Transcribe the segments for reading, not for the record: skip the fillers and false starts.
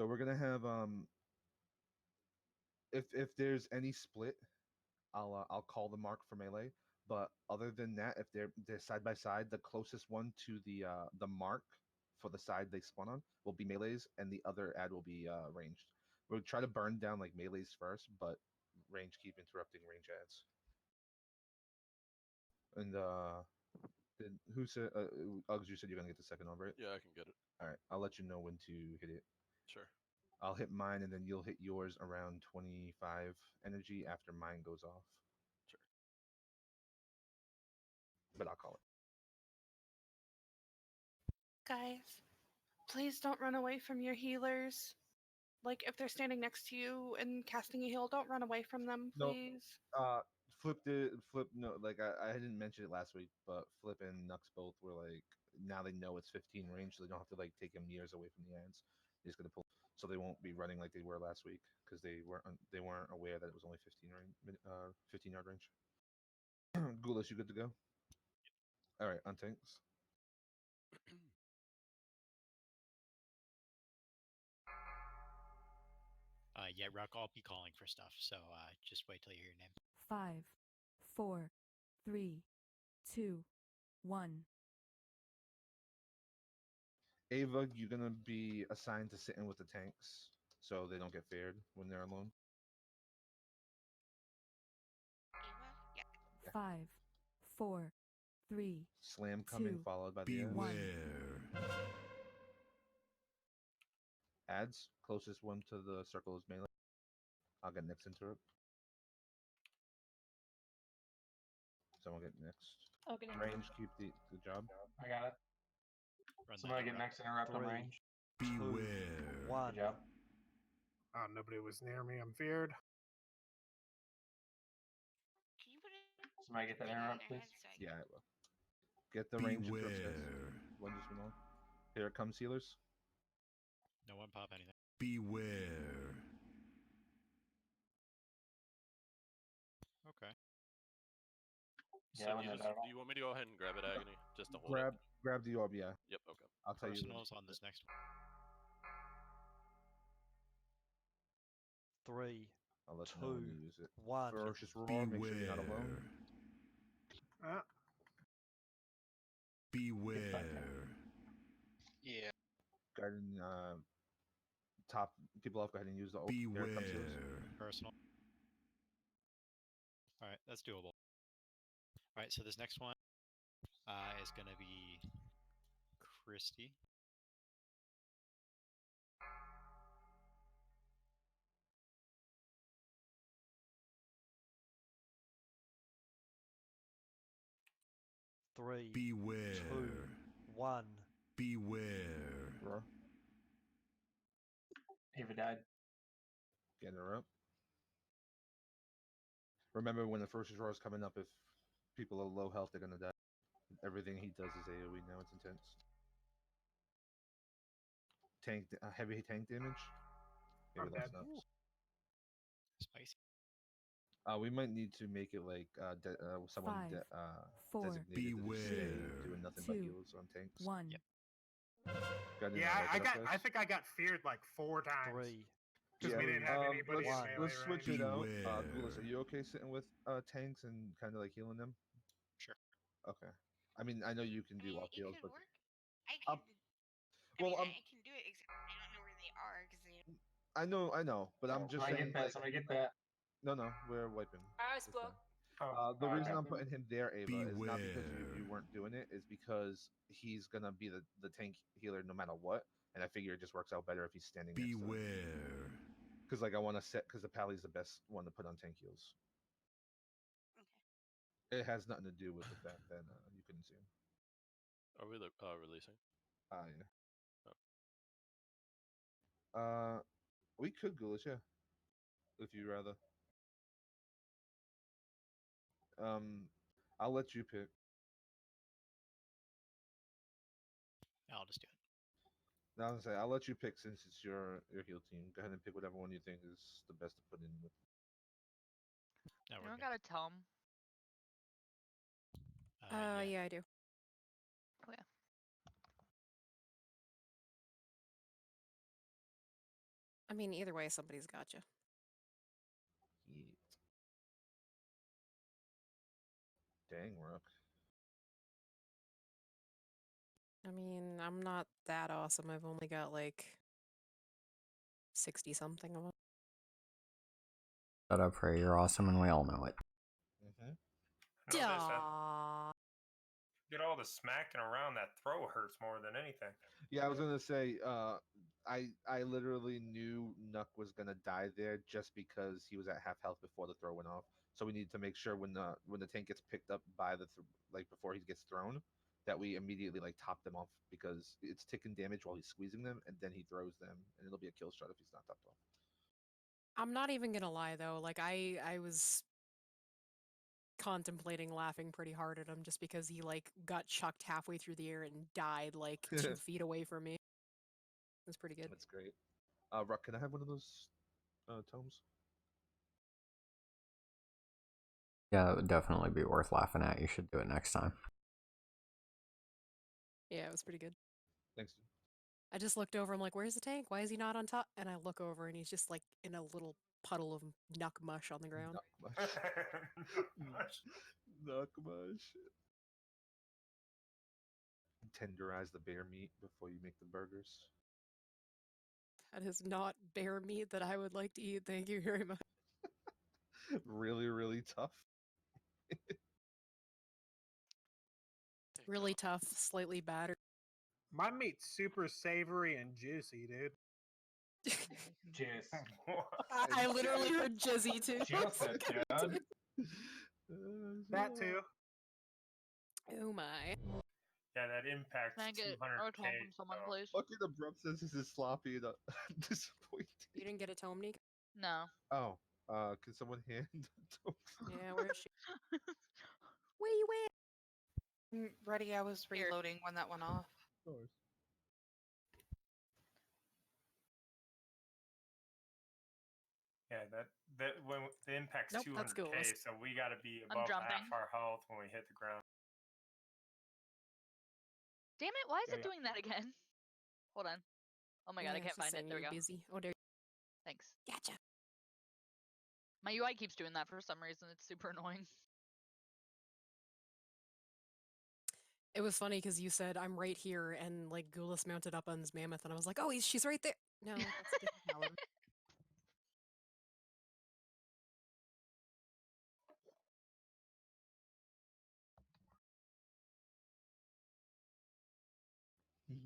So we're gonna have if there's any split, I'll call the mark for melee. But other than that, if they're side by side, the closest one to the mark for the side they spawn on will be melees, and the other ad will be ranged. We'll try to burn down like melees first, but range keep interrupting range ads. And who said Uggs? You said you're gonna get the second one, right? Yeah, I can get it. All right, I'll let you know when to hit it. Sure. I'll hit mine, and then you'll hit yours around 25 energy after mine goes off. Sure. But I'll call it. Guys, please don't run away from your healers. Like, if they're standing next to you and casting a heal, don't run away from them, No. please. Flip. No, like I didn't mention it last week, but Flip and Nux both were like, now they know it's 15 range, so they don't have to like take them years away from the ends. They're just gonna pull, so they won't be running like they were last week because they weren't aware that it was only 15 yard range. Ghoulish, you good to go? All right, on tanks. Yeah, Ruck, I'll be calling for stuff, so just wait till you hear your name. 5, 4, 3, 2, 1. Ava, you're gonna be assigned to sit in with the tanks, so they don't get feared when they're alone. Ava? Yeah. 5, 4, 3. Slam coming, followed by the Beware. ads. Closest one to the circle is melee. I'll get next interrupt. Someone get next. Okay. Range, keep the job. I got it. Run Somebody get next interrupt on range. Beware. Good job. Nobody was near me. I'm feared. Can you put it? Somebody get that interrupt, please. Yeah, I will. Get the range interrupts, guys. Beware. One just went on. Here it comes, healers. No one pop anything. Beware. Okay. So Yeah, do you want me to go ahead and grab it, Agony? Just to hold it? Grab the orb, yeah. Yep, okay. I'll tell you. Personals on this next one. 3, I'll let you know when 2, you use it. 1. Ferocious roar, make sure you're not alone. Beware. Yeah. Go ahead and top people off. Go ahead and use the orb. Here it comes, healers. Beware. Personal. All right, that's doable. All right, so this next one is going to be Christy. Three. Beware. 2, 1. Beware. Roar. Ava died. Get her up. Remember, when the first roar is coming up, if people are low health, they're gonna die. Everything he does is AoE now. It's intense. Tank, heavy tank damage. Maybe I'm that's dead. nuts. Spicy. We might need to make it like someone 5, 4, designated to just stay Beware. doing nothing but 2, heals on tanks. 1. Yep. Yeah, I think I got feared like 4 times. 3. Because we didn't have anybody in let's- melee Let's switch range. it out. Beware. Goulis, are you okay sitting with tanks and kind of like healing them? Sure. Okay. I mean, I know you can I do mean, all it heals, could but work. I can. well, I can do it, except I don't know where they are because they. I know, but I'm just Somebody saying. get that. Like, Somebody get that. no, we're wiping. I It's spoke. fine. The reason I'm okay. putting him there, Ava, is not because you Beware. weren't doing it. Is because he's gonna be the tank healer no matter what, and I figure it just works out better if he's standing next to him. Beware. Because like I want to set because the Pally's the best one to put on tank heals. Okay. It has nothing to do with the fact that you couldn't see him. Are we releasing? Yeah. Oh. We could Ghoulish, yeah. If you'd rather. I'll let you pick. I'll just do it. Now I'm say I'll let you pick since it's your heal team. Go ahead and pick whatever one you think is the best to put in with. No, You we're don't good. gotta tell them. Yeah. I do. Oh yeah. I mean, either way, somebody's got you. Yeet. Dang, Rook. I mean, I'm not that awesome. I've only got like 60 something of them. Shut up, Ray. You're awesome, and we all know it. Mm-hmm. Aww. Get all the smacking around, that throw hurts more than anything. Yeah, I was gonna say, I literally knew Nuck was gonna die there just because he was at half health before the throw went off. So we need to make sure when the tank gets picked up by like before he gets thrown, that we immediately like top them off because it's taking damage while he's squeezing them, and then he throws them, and it'll be a kill shot if he's not topped off. I'm not even gonna lie though, like I was contemplating laughing pretty hard at him just because he like got chucked halfway through the air and died like 2 feet away from me. It was pretty good. That's great. Ruck, can I have one of those tomes? Yeah, it would definitely be worth laughing at. You should do it next time. Yeah, it was pretty good. Thanks. Dude. I just looked over, I'm like, where's the tank? Why is he not on top? And I look over and he's just like in a little puddle of nuck mush on the ground. Nuck mush. Nuck mush. Tenderize the bear meat before you make the burgers. That is not bear meat that I would like to eat. Thank you very much. Really, really tough. Really tough, slightly battered. My meat's super savory and juicy, dude. Jizz. I literally heard jizzy too. Joseph, dude. That too. Oh my. Yeah, that impacts Can I get 200K. a tome from someone, please? Lucky the Brup says this is sloppy and disappointing. You didn't get a tome, Nick? No. Oh, can someone hand a tome? Yeah, where is she? Where you at? Ready, I was reloading when that went off. Of course. Yeah, that when the impact's Nope, that's 200K, ghouls. so we got to be I'm above jumping. half our health when we hit the ground. Damn it, why is Yeah, it doing that again? Hold on. Oh my god, I Yeah, can't she's find it. saying There we you're go. busy. Oh, there. Thanks. Gotcha. My UI keeps doing that for some reason. It's super annoying. It was funny because you said I'm right here, and like Goulis mounted up on his mammoth, and I was like, oh, she's right there. No, that's a different paladin.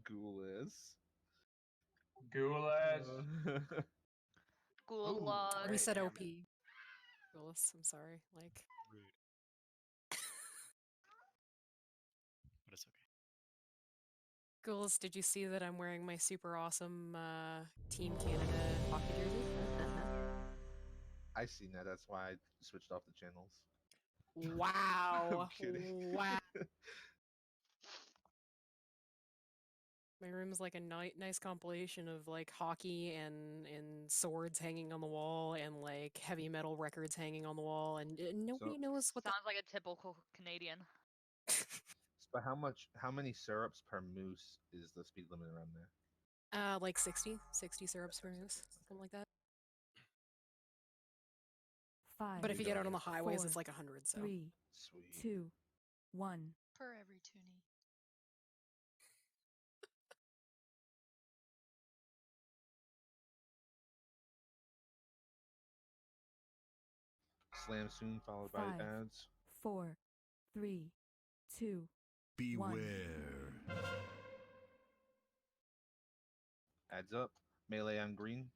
Ghoulis. Ghoulish. Gulag. We said damn OP. Goulis, I'm sorry. Like, Rude. But it's okay. Goulis, did you see that I'm wearing my super awesome Team Canada hockey jersey? I seen that. That's why I switched off the channels. Wow. I'm kidding. Wow. My room is like a nice compilation of like hockey and swords hanging on the wall and like heavy metal records hanging on the wall, and nobody knows what Sounds like a typical Canadian. But how many syrups per moose is the speed limit around there? Like 60 syrups per moose, something like that. 5. But if you get out on the highways, 4, it's like 100. So 3, Sweet. 2, 1. Per every toonie. Slam soon, followed by 5, ads. 4, 3, 2, 1. Beware. Ads up. Melee on green.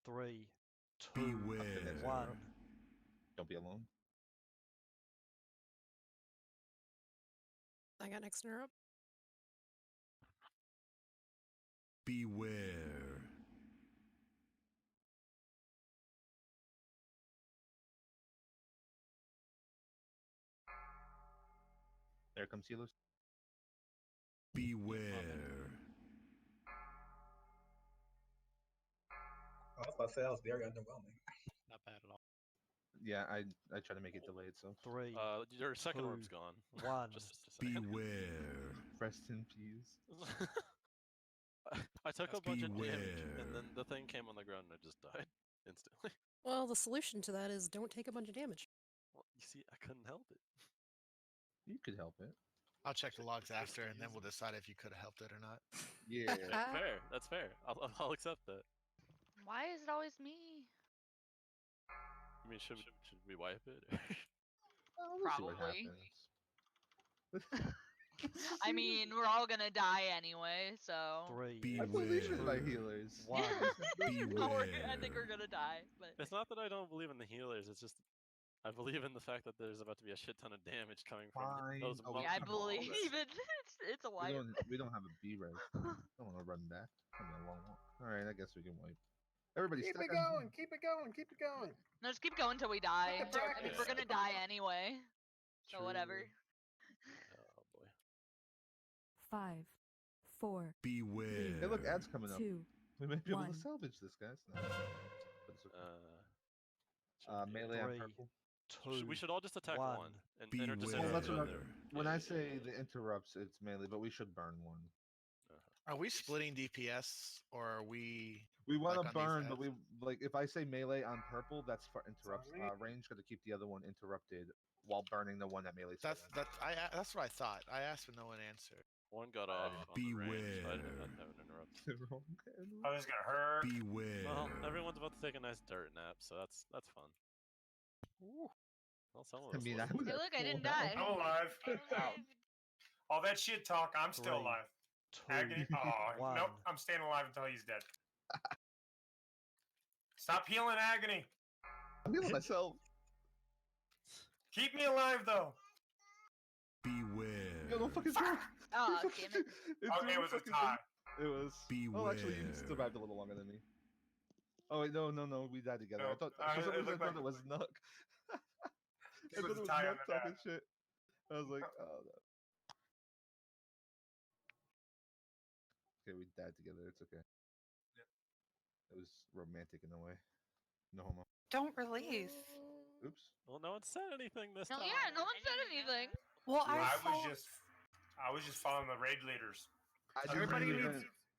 Three, two, Beware. 1. Don't be alone. I got next turn up. Beware. There comes healers. Beware. I was about to say that was very underwhelming. Not bad at all. Yeah, I try to make it delayed. So 3, Your second 2, orb's gone. 1. Just saying. Beware. rest in peace. I took a bunch of damage, Beware. and then the thing came on the ground and I just died instantly. Well, the solution to that is don't take a bunch of damage. Well, you see, I couldn't help it. You could help it. I'll check the logs Just after, and then we'll easy. decide if you could have helped it or not. Yeah. Fair. That's fair. I'll accept that. Why is it always me? I mean, should we wipe it? We'll see what Probably. happens. I mean, we're all gonna die anyway, so. 3, I believe in my Beware. healers. 1. No, I think we're gonna die, but. It's not that I don't believe in the healers. It's just I believe in the fact that there's about to be a shit ton of damage coming from Fine. those Oh, monks. Yeah, I come on. believe it. It's a wipe. We don't have a B res. I don't want to run back. It's gonna be a long walk. All right, I guess we can wipe. Everybody, Keep stack it on going, G. keep it going, keep it going. No, just keep going till we die. Look at I mean, we're practice. gonna die anyway. So whatever. Oh boy. 5, 4, Beware. Hey, look, ads coming up. 2, We may be able to 1. salvage this, guys. No. But it's okay. Melee on 3, purple. 2. We should all just attack 1. one and intercept Well, that's the what other. when I say the interrupts, it's melee, but we should burn one. Are we splitting DPS, or are we? We want like, to on these burn, but ads? we like if I say melee on purple, that's for interrupts range. Got to keep the other one interrupted while burning the one that melee. That's what I thought. I asked, but no one answered. One got off on the range, so I didn't Beware. have an interrupt. Oh, this is gonna hurt. Beware. Well, everyone's about to take a nice dirt nap, so that's fun. Well, some of us. I listened. was Hey, at look, I full didn't health. die. I'm alive. Alive. All that shit talk, I'm still 3, alive. 2, Agony. Oh, 1. nope. I'm staying alive until he's dead. Stop healing Agony. I'm healing myself. Keep me alive though. Beware. Yo, don't fucking talk. Oh, damn it. Okay, it was a tie. It was. Oh, actually, you Beware. survived a little longer than me. Oh wait, no, we died together. I No, thought it for some reason I looked thought like- it was Nuck. It I was thought it was a tie on Nuck the talking map. shit. I was like, oh no. Okay, we died together. It's okay. It was romantic in a way. No homo. Don't release. Oops. Well, no one said anything this No, time. yeah, no one said anything. Well, I I was just following the raid leaders.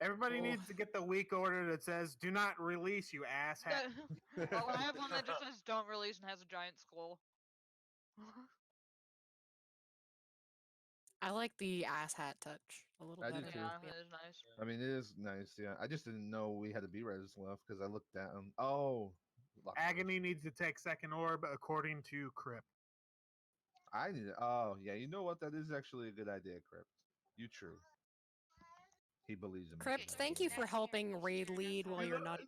Everybody needs to get the weak order that says "Do not release, you asshat." Well, I have one that just says "Don't release" and has a giant skull. I like the ass hat touch a little I do better. too. Yeah, it is nice. I mean, it is nice. Yeah, I just didn't know we had a B-res left because I looked down. Oh, Agony needs to take second orb according to Crypt. I need it. Oh, yeah. You know what? That is actually a good idea, Crypt. You true. He believes in me. Crypt, thank you for helping raid lead while you're not.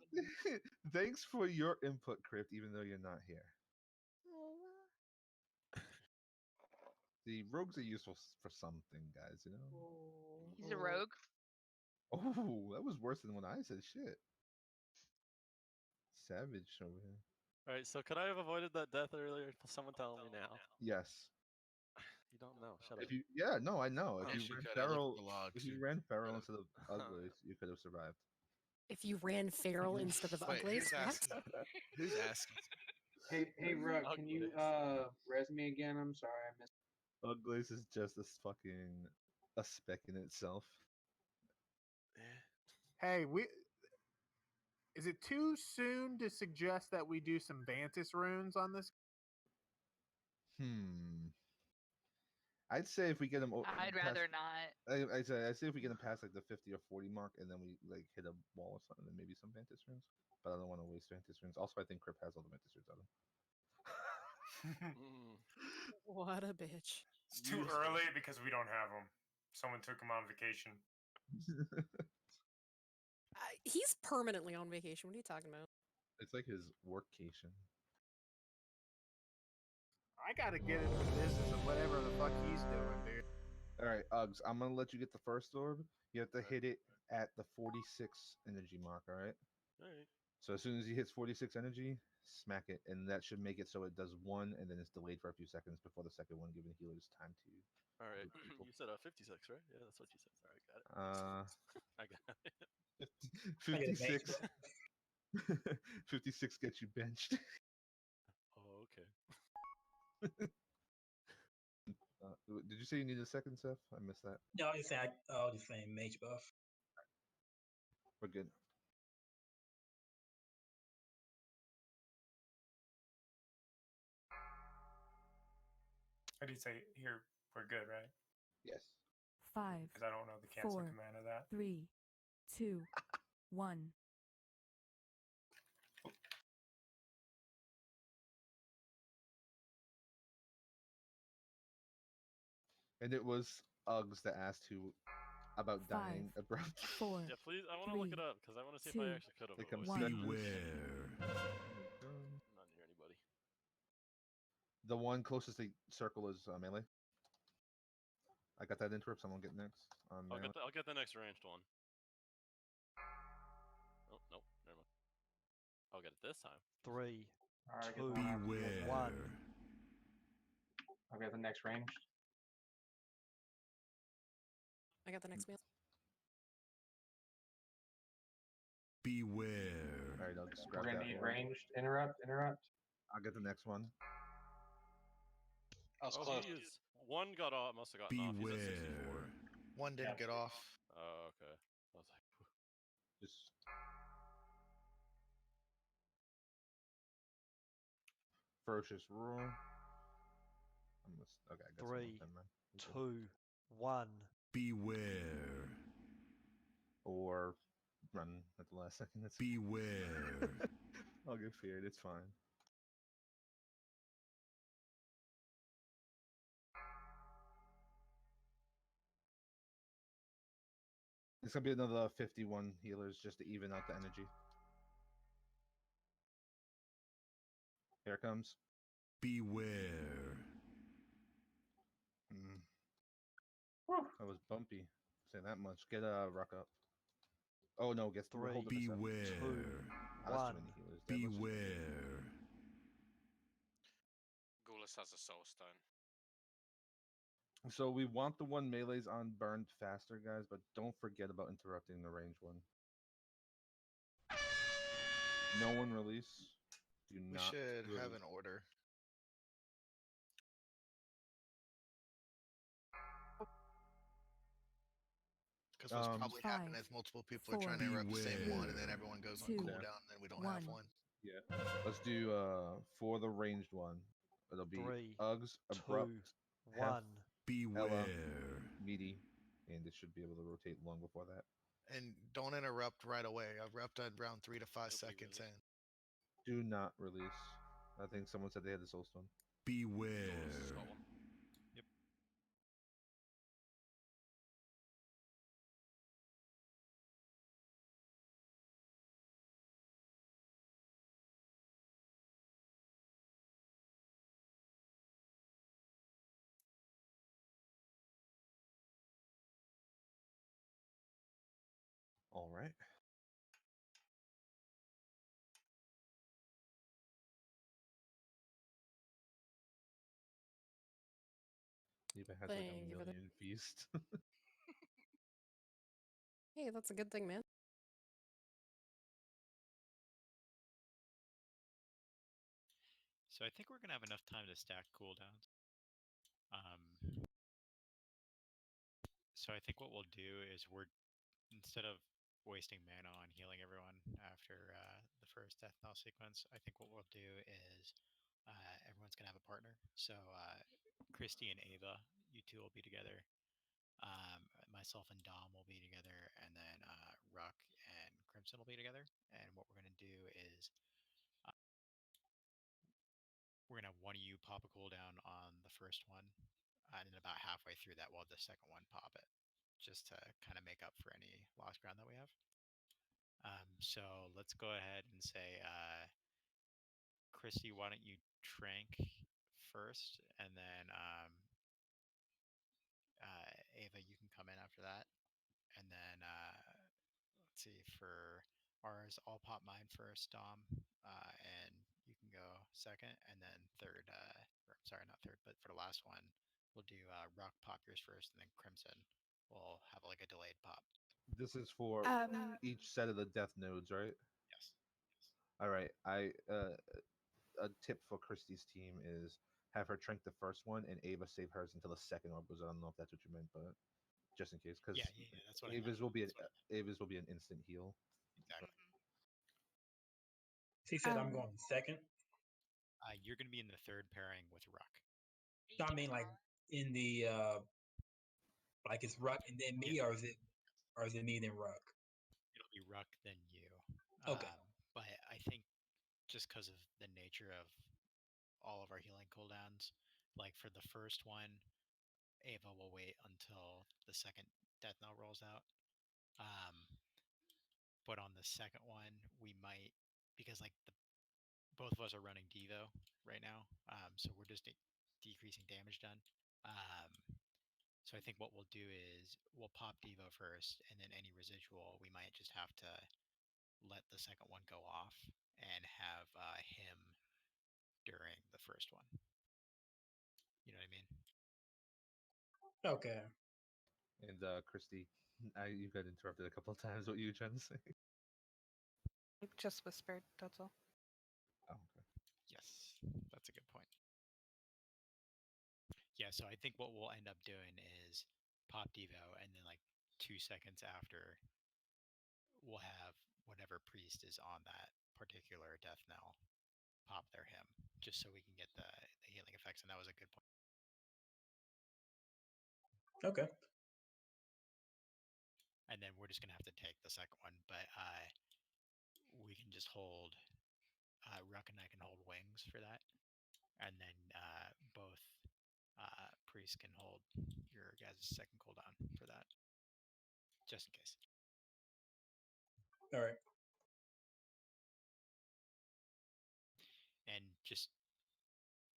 Thanks for your input, Crypt, even though you're not here. The rogues are useful for something, guys, you know? He's a rogue. Oh, that was worse than when I said shit. Savage over here. Alright, so could I have avoided that death earlier? Someone tell me now. Yes. You don't know. Shut up. If you, yeah, no, I know. If Yes, you you ran could. I looked feral, at the logs. if you ran feral instead of uglies, you could have survived. If you ran feral instead of Wait, uglies, who's what? asking? Who's asking? Hey, Rug, can you res me again? I'm sorry, I missed. Uglies is just a speck in itself. Hey, is it too soon to suggest that we do some Vantis runes on this? I'd say if we get them. I'd rather not. I'd say if we get them past like the 50 or 40 mark, and then we like hit a wall or something, then maybe some Vantis runes. But I don't want to waste Vantis runes. Also, I think Crip has all the Vantis runes on him. What a bitch. It's too early because we don't have them. Someone took him on vacation. He's permanently on vacation. What are you talking about? It's like his workcation. I gotta get into the business of whatever the fuck he's doing, dude. All right, Uggs, I'm gonna let you get the first orb. You have to hit it at the 46 energy mark. All right. Alright. So as soon as he hits 46 energy, smack it, and that should make it so it does one, and then it's delayed for a few seconds before the second one, giving healers time to. Alright. people. You said 56, right? Yeah, that's what you said. Alright, got it. I got it. 56. 56 gets you benched. okay. Did you say you need a second, Seth? I missed that. No, I just I'll just say mage buff. We're good. What do you say here? We're good, right? Yes. 5, Because I don't know the cancel 4, command of that. 3, 2, 1. And it was Uggs that asked who about 5, dying abrupt. 4. Yeah, please. I want to look it up because I want to see if I actually could have. It comes Beware. Not near anybody. The one closest to circle is melee. I got that interrupt. Someone get next. I'll get the next ranged one. Oh nope, never mind. I'll get it this time. 3, Alright, 2, Beware. 1. I'll get the next range. I got the next meal. All Beware. right, I'll just We're grab gonna that need one. ranged. Interrupt. I'll get the next one. I was Oh, close. he is. One got off. Must have gotten off. He's at 64. One didn't get off. Oh, okay. I was like, Just ferocious roar. Okay, I got 3, some man. 2, 1. Beware. Or run at the last second. That's Beware. I'll get feared. It's fine. It's gonna be another 51 healers just to even out the energy. Here it comes. Beware. That was bumpy. Say that much. Get a ruck up. Oh no, gets 3, hold it for 7. Beware. That's 1. too many healers. There. Let's just- Beware. Gulas has a soul stone. So we want the one melees on burned faster, guys, but don't forget about interrupting the range one. No one release. Do We not should have release. an order. Because what's probably happening is multiple people are trying to interrupt the same one, and then everyone goes on cooldown, and then we don't have one. Yeah. Let's do for the ranged one. It'll be 3, Uggs, 2, abrupt, 1. Ella, Beware. meaty, and it should be able to rotate long before that. And don't interrupt right away. Erupt at around 3 to 5 seconds in. Do not release. I think someone said they had the soul stone. Beware. Yep. All right. Eva has like Thank a you for the- million feast. Hey, that's a good thing, man. So I think we're gonna have enough time to stack cooldowns. So I think what we'll do is instead of wasting mana on healing everyone after the first death knell sequence, I think what we'll do is everyone's gonna have a partner. So Christy and Ava, you two will be together. Myself and Dom will be together, and then Ruck and Crimson will be together. And what we're gonna do is we're gonna have one of you pop a cooldown on the first one, and then about halfway through that, we'll have the second one pop it, just to kind of make up for any lost ground that we have. So let's go ahead and say, Chrissy, why don't you trank first, and then Ava, you can come in after that, and then let's see, for ours, I'll pop mine first, Dom, and you can go second, and then third. Or, sorry, not third, but for the last one, we'll do Rock pop yours first, and then Crimson will have like a delayed pop. This is for each set of the death nodes, right? Yes. All right. a tip for Christie's team is have her trank the first one and Ava save hers until the second orb goes out. I don't know if that's what you meant, but just in case, because Yeah, that's what I meant. Ava's will be an instant heal. Exactly. He said I'm going second. You're going to be in the third pairing with Ruck. No, I mean like in the like it's Ruck and then me, or is it me then Ruck? It'll be Ruck then you. Okay. But I think just because of the nature of all of our healing cooldowns, like for the first one, Ava will wait until the second death knell rolls out. But on the second one, we might, because like both of us are running Devo right now, so we're just decreasing damage done. So I think what we'll do is we'll pop Devo first, and then any residual we might just have to let the second one go off and have him during the first one. You know what I mean? Okay. And Christy, you got interrupted a couple of times. What you were trying to say? I just whispered. That's all. Oh, okay. Yes, that's a good point. Yeah, so I think what we'll end up doing is pop Devo, and then like 2 seconds after, we'll have whatever priest is on that particular death knell pop their hymn, just so we can get the healing effects. And that was a good point. Okay. And then we're just gonna have to take the second one, but we can just hold. Ruck and I can hold wings for that, and then both priests can hold your guys' second cooldown for that, just in case. All right. And just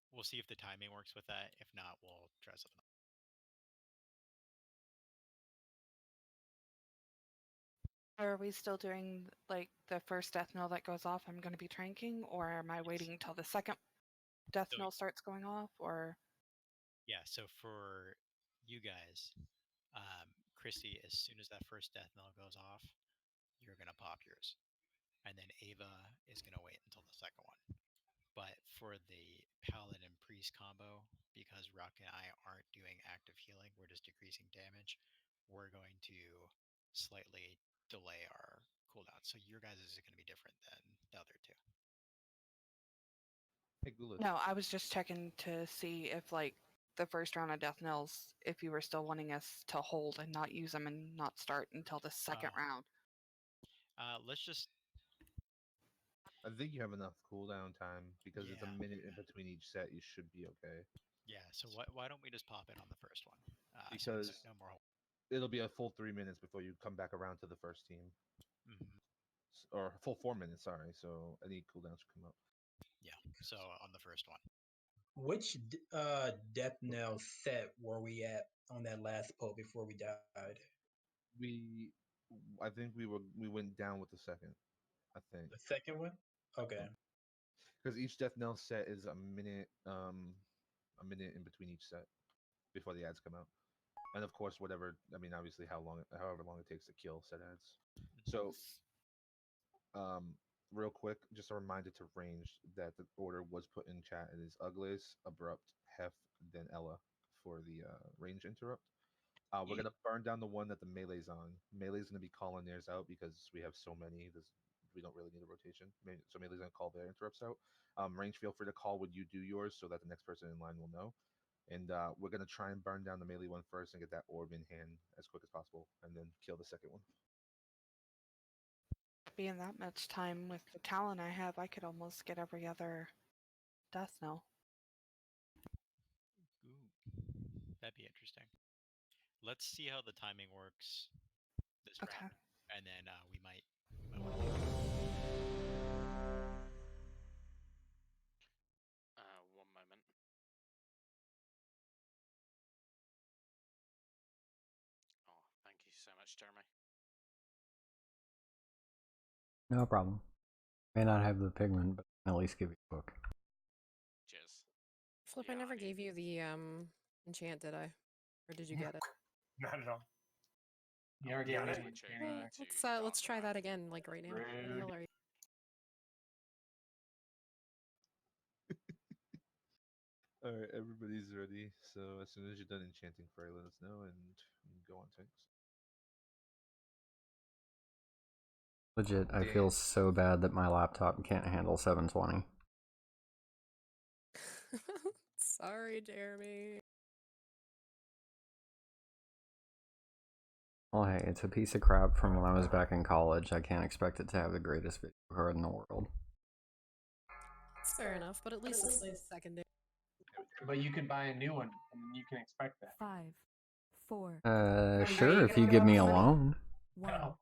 we'll see if the timing works with that. If not, we'll try something else. Are we still doing like the first death knell that goes off? I'm going to be tranking, or am I waiting until the second death knell starts going off? Or yeah, so for you guys, Christy, as soon as that first death knell goes off, you're gonna pop yours, and then Ava is gonna wait until the second one. But for the paladin priest combo, because Ruck and I aren't doing active healing, we're just decreasing damage. We're going to slightly delay our cooldown. So your guys is going to be different than the other two. Hey, Gulas. no, I was just checking to see if like the first round of death knells, if you were still wanting us to hold and not use them and not start until the second round. Let's just. I think you have enough cooldown time because it's a minute in between each set. You should be okay. Yeah. So why don't we just pop in on the first one? Because so no more. It'll be a full 3 minutes before you come back around to the first team. Mm-hmm. Or full 4 minutes, sorry. So any cooldowns should come up. Yeah. So on the first one. Which death knell set were we at on that last poll before we died? I think we went down with the second. I think the second one. Okay. Because each death knell set is a minute in between each set before the ads come out, and of course whatever. I mean, obviously however long it takes to kill set ads. So, real quick, just a reminder to range that the order was put in chat. It is Uglies, Abrupt, Hef, then Ella for the range interrupt. We're gonna burn down the one that the melee's on. Melee's gonna be calling theirs out because we have so many. We don't really need a rotation. So melee's gonna call their interrupts out. Range, feel free to call when you do yours so that the next person in line will know. And we're gonna try and burn down the melee one first and get that orb in hand as quick as possible, and then kill the second one. Being that much time with the talent I have, I could almost get every other death knell. Ooh, that'd be interesting. Let's see how the timing works this round, and then we might. 1 moment. Oh, thank you so much, Jeremy. No problem. May not have the pigment, but at least give you a book. Cheers. Flip, I never gave you the enchant, did I? Or did you get it? Not at all. You never gave me Let's try that again, like right now. What the hell are you? All right, everybody's ready. So as soon as you're done enchanting Fairy, let us know, and we can go on tanks. Legit, I feel so bad that my laptop can't handle 720. Sorry, Jeremy. Well, hey, it's a piece of crap from when I was back in college. I can't expect it to have the greatest video card in the world. It's fair enough, but at least it's secondary. But you can buy a new one, and you can expect that. 5, 4. Sure, if you give me a loan. 1. No.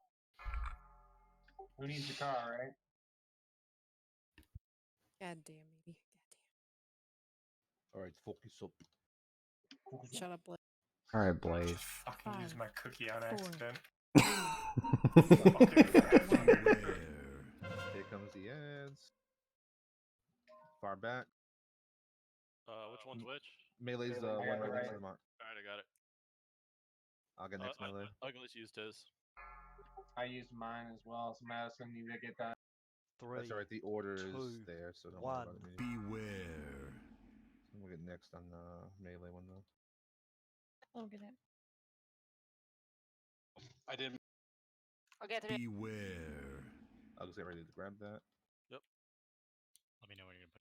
Who needs a car, right? God damn me. All right, focus up. Shut up, Blake. All right, Blaze. Fucking use my cookie on 4. accident. Here comes the ads. Far back. Which one's which? Melee's the one right next to the mark. Alright, I got it. I'll get next melee. Ugly's used his. I used mine as well, so Madison need to get that. 3. That's alright, the order is 2, there, so don't worry about it. Beware. We'll get next on the melee one though. I'll get it. I did. I'll get it. Beware. I'll just get ready to grab that. Yep. Let me know when you're gonna put.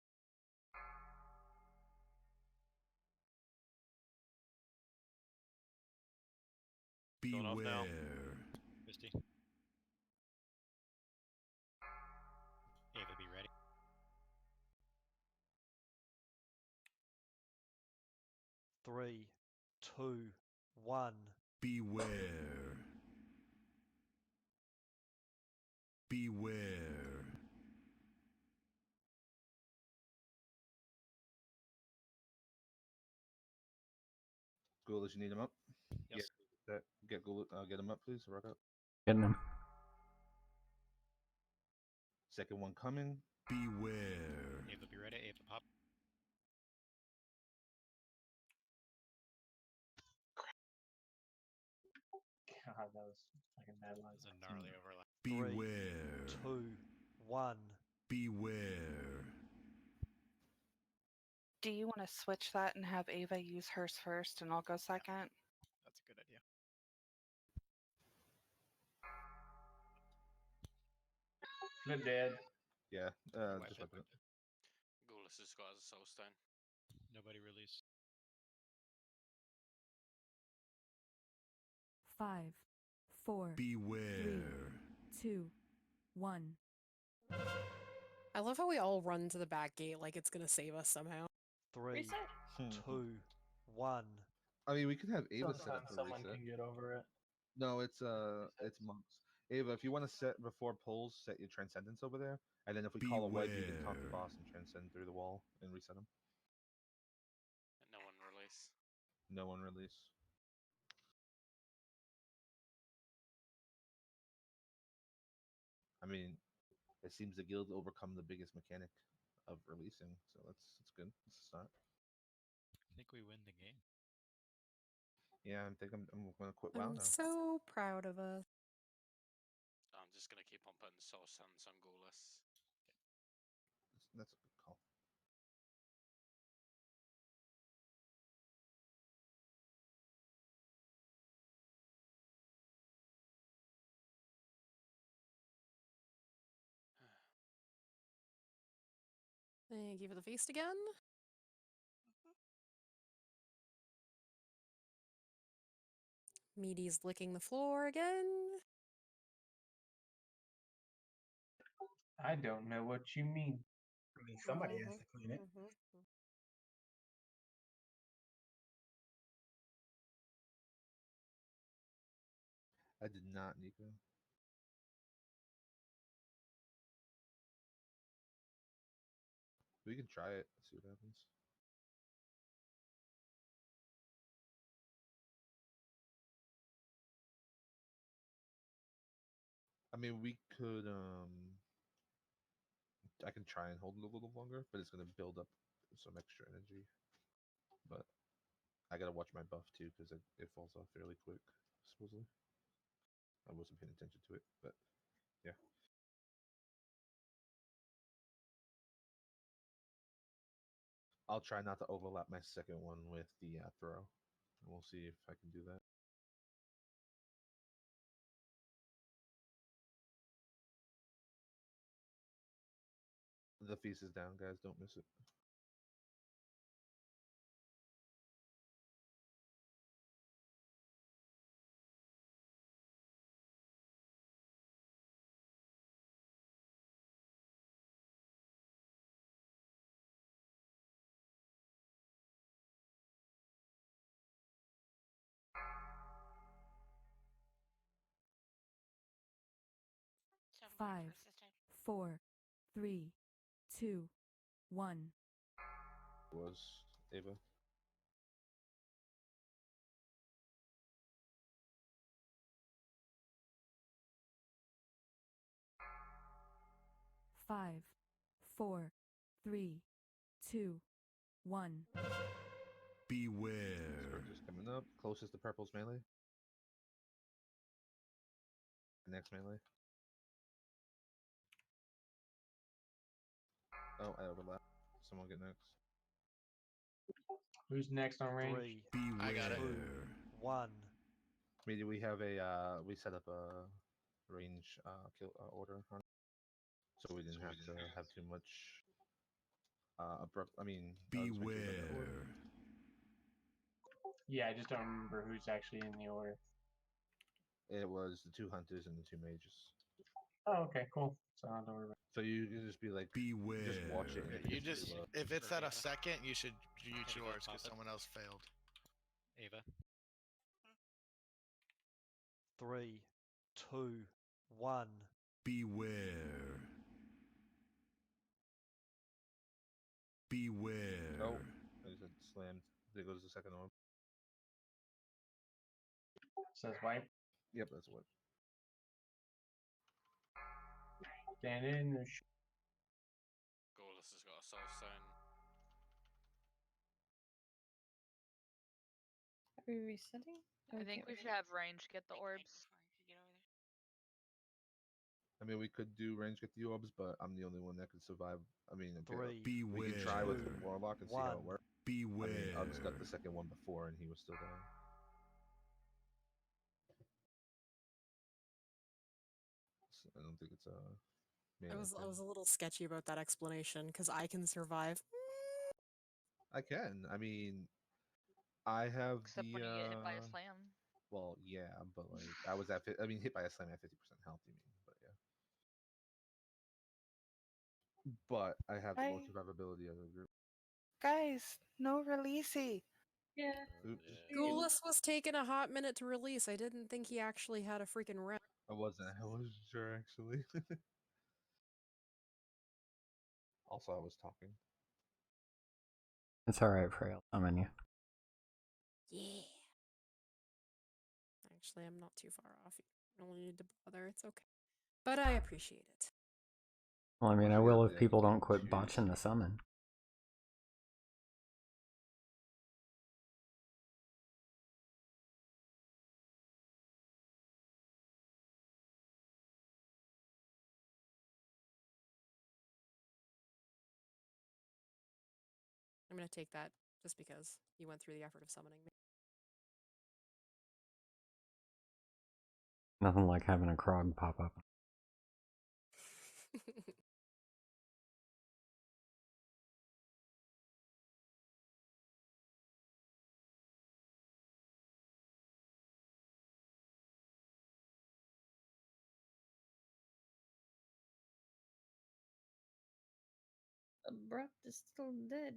Beware. Misty. Ava, be ready. Three, 2, 1. Beware. Beware. Ghoulish, you need him up? Yes. Yeah. Get him up, please. Rock up. Getting him. Second one coming. Beware. Ava, be ready. Ava, pop. God, that was fucking bad line. There's a gnarly overlap. Beware. 2, 1. Beware. Do you want to switch that and have Ava use hers first and I'll go second? That's a good idea. Good dead. Yeah, Wipe just it. weapon it. Ghoulus has got a soul stone. Nobody release. 5, 4. Beware. 3, 2, 1. I love how we all run to the back gate like it's gonna save us somehow. 3, Reset. 2, 1. I mean, we could have Ava set up Sometimes for someone reset. can get over it. No, it's monks. Ava, if you want to set before pulls, set your transcendence over there, and then if we call a wedge, you can talk the Beware. boss and transcend through the wall and reset him. And no one release. No one release. I mean, it seems the guild overcome the biggest mechanic of releasing, so that's good. It's a start. I think we win the game. Yeah, I think I'm gonna quit WoW I'm now. so proud of us. I'm just gonna keep on putting soul stones on Ghoulus. That's a good call. Thank you for the feast again. Meaty's licking the floor again. I don't know what you mean. I mean, somebody has to clean it. I did not, Nico. We can try it. See what happens. I mean, we could. I can try and hold it a little longer, but it's gonna build up some extra energy. But I gotta watch my buff too because it falls off fairly quick. Supposedly, I wasn't paying attention to it, but yeah. I'll try not to overlap my second one with the throw. We'll see if I can do that. The feast is down, guys. Don't miss it. Five, 4, 3, 2, 1. Was Ava? Five, 4, 3, 2, 1. Beware. Just coming up. Closest to purple's melee. Next melee. Oh, I overlap. Someone get next. Who's next on range? 3, I got it. 2, 1. Maybe we have a we set up a range kill order on, so we didn't have to have too much abrupt. I mean, just make sure we got the order. Beware. Yeah, I just don't remember who's actually in the order. It was the 2 hunters and the 2 mages. Oh, okay, cool. So I don't worry about So you can just be like, just watch it. And You just, if it's at a second, you should use Ava, yours pop because it. someone else failed. Ava. 3, 2, 1. Beware. Beware. Oh, I just slammed. There goes the second orb. Says wipe. Yep, that's what. Stand in. Gorless has got a soul stone. Are we resetting? I think we should have range get the orbs. I mean, we could do range get the orbs, but I'm the only one that could survive. I mean, 3, we could try with Beware. Warlock and see how it 1. works. Beware. I mean, Uggs got the second one before, and he was still dying. I don't think it's a. I was a little sketchy about that explanation because I can survive. I can. I mean, I have Except when you get hit by a slam. Well, yeah, but like I was at. I mean, hit by a slam at 50% health. You mean? But yeah. But I have the most survivability of the group. Guys, no releasey. Yeah. Oops. Goulis was taking a hot minute to release. I didn't think he actually had a freaking rep. I wasn't sure actually. Also, I was talking. It's alright, Frey. I'll summon you. Yeah. Actually, I'm not too far off. You don't need to bother. It's okay. But I appreciate it. Well, I mean, I will if people don't quit botching the summon. I'm gonna take that just because you went through the effort of summoning me. Nothing like having a Krog pop up. Abrupt is still dead.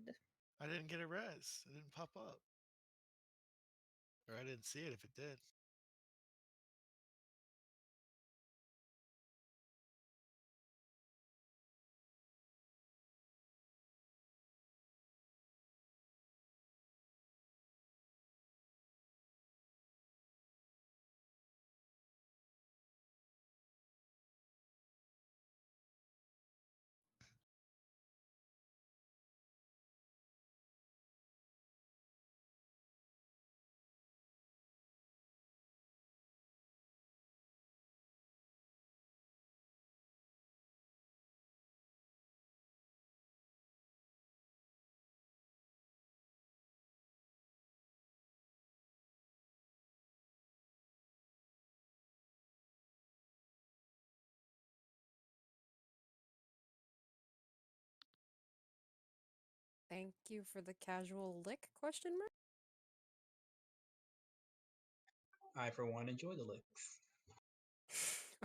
I didn't get a res. It didn't pop up. Or I didn't see it if it did. Thank you for the casual lick? Question mark. I, for one, enjoy the licks.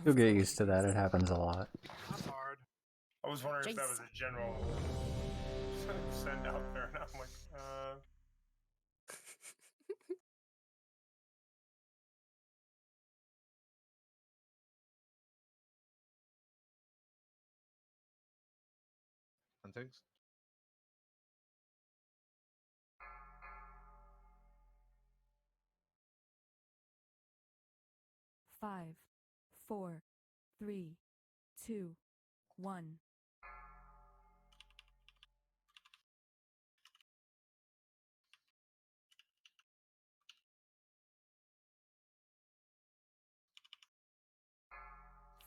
You'll get used to that. It happens a lot. Not hard. I was wondering if that was a general send out there, and I'm like, Context. Five, 4, 3, 2, 1.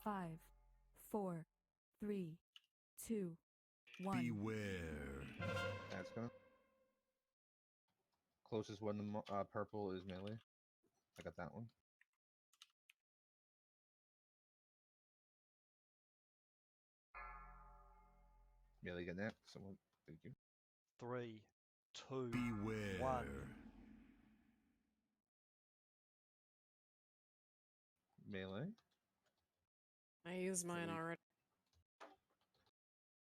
5, 4, 3, 2, 1. Beware. That's gonna. Closest one to purple is melee. I got that one. Melee get next. Someone, thank you. 3, 2, Beware. 1. Melee. I used mine already.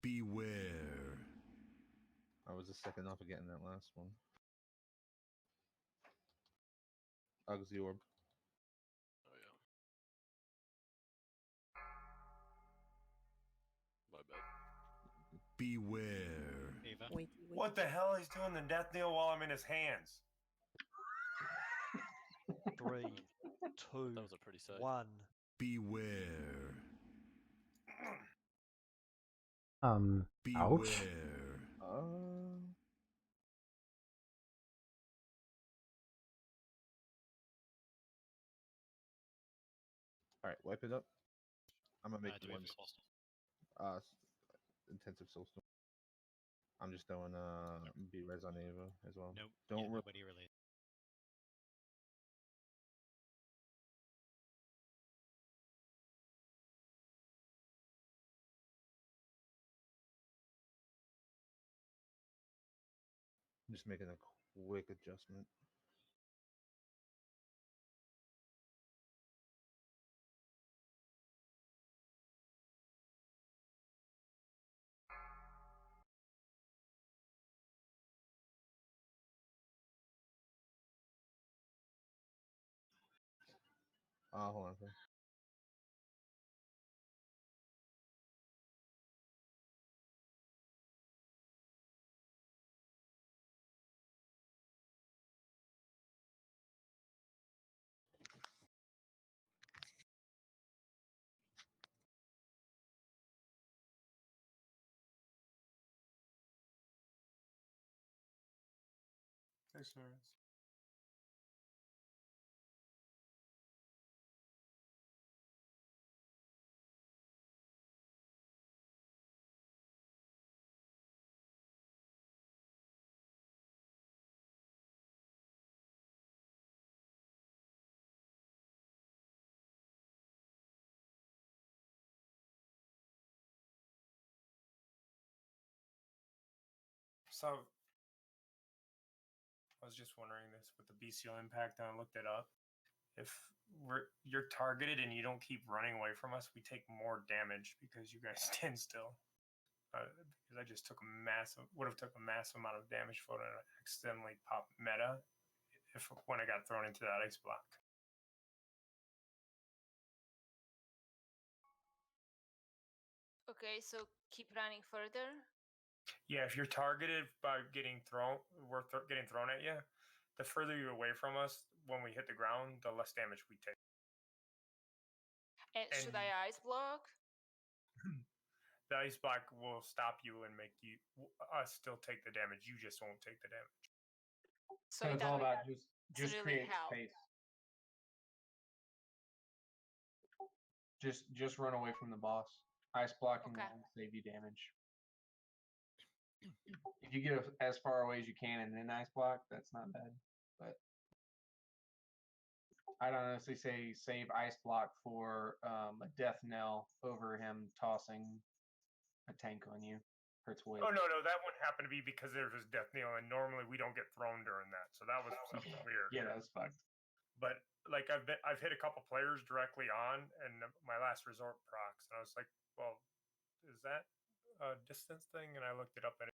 Beware. I was a second off of getting that last one. Uggs the orb. Oh yeah. My bad. Beware. Ava. what the hell? He's doing the death knell while I'm in his hands. 3, 2, That was a pretty sight. 1. Beware. Ouch. Beware. All right, wipe it up. I'm gonna make Do we have one. a soulstone? Intensive soulstone. I'm just throwing B res on Ava as well. Nope. Don't Yeah, nobody related. I'm just making a quick adjustment. Hold on. Sorry. Thanks, Lawrence. So, I was just wondering this with the BCO impact, and I looked it up. If you're targeted and you don't keep running away from us, we take more damage because you guys stand still. Because I just would have took a massive amount of damage for an accidentally pop meta when I got thrown into that ice block. Okay, so keep running further. Yeah, if you're targeted by getting thrown, getting thrown at you. The further you're away from us, when we hit the ground, the less damage we take. And should I ice block? The ice block will stop you and make us still take the damage. You just won't take the damage. So it's all about just really create help. space. Just run away from the boss. Ice blocking will save you damage. If you get as far away as you can and then ice block, that's not bad. But I'd honestly say save ice block for a death knell over him tossing a tank on you. Hurts way. Oh no, that one happened to be because there was death knell, and normally we don't get thrown during that, so that was something weird. Yeah, that was fucked. But like I've hit a couple players directly on, and my last resort procs, and I was like, well, is that a distance thing? And I looked it up, and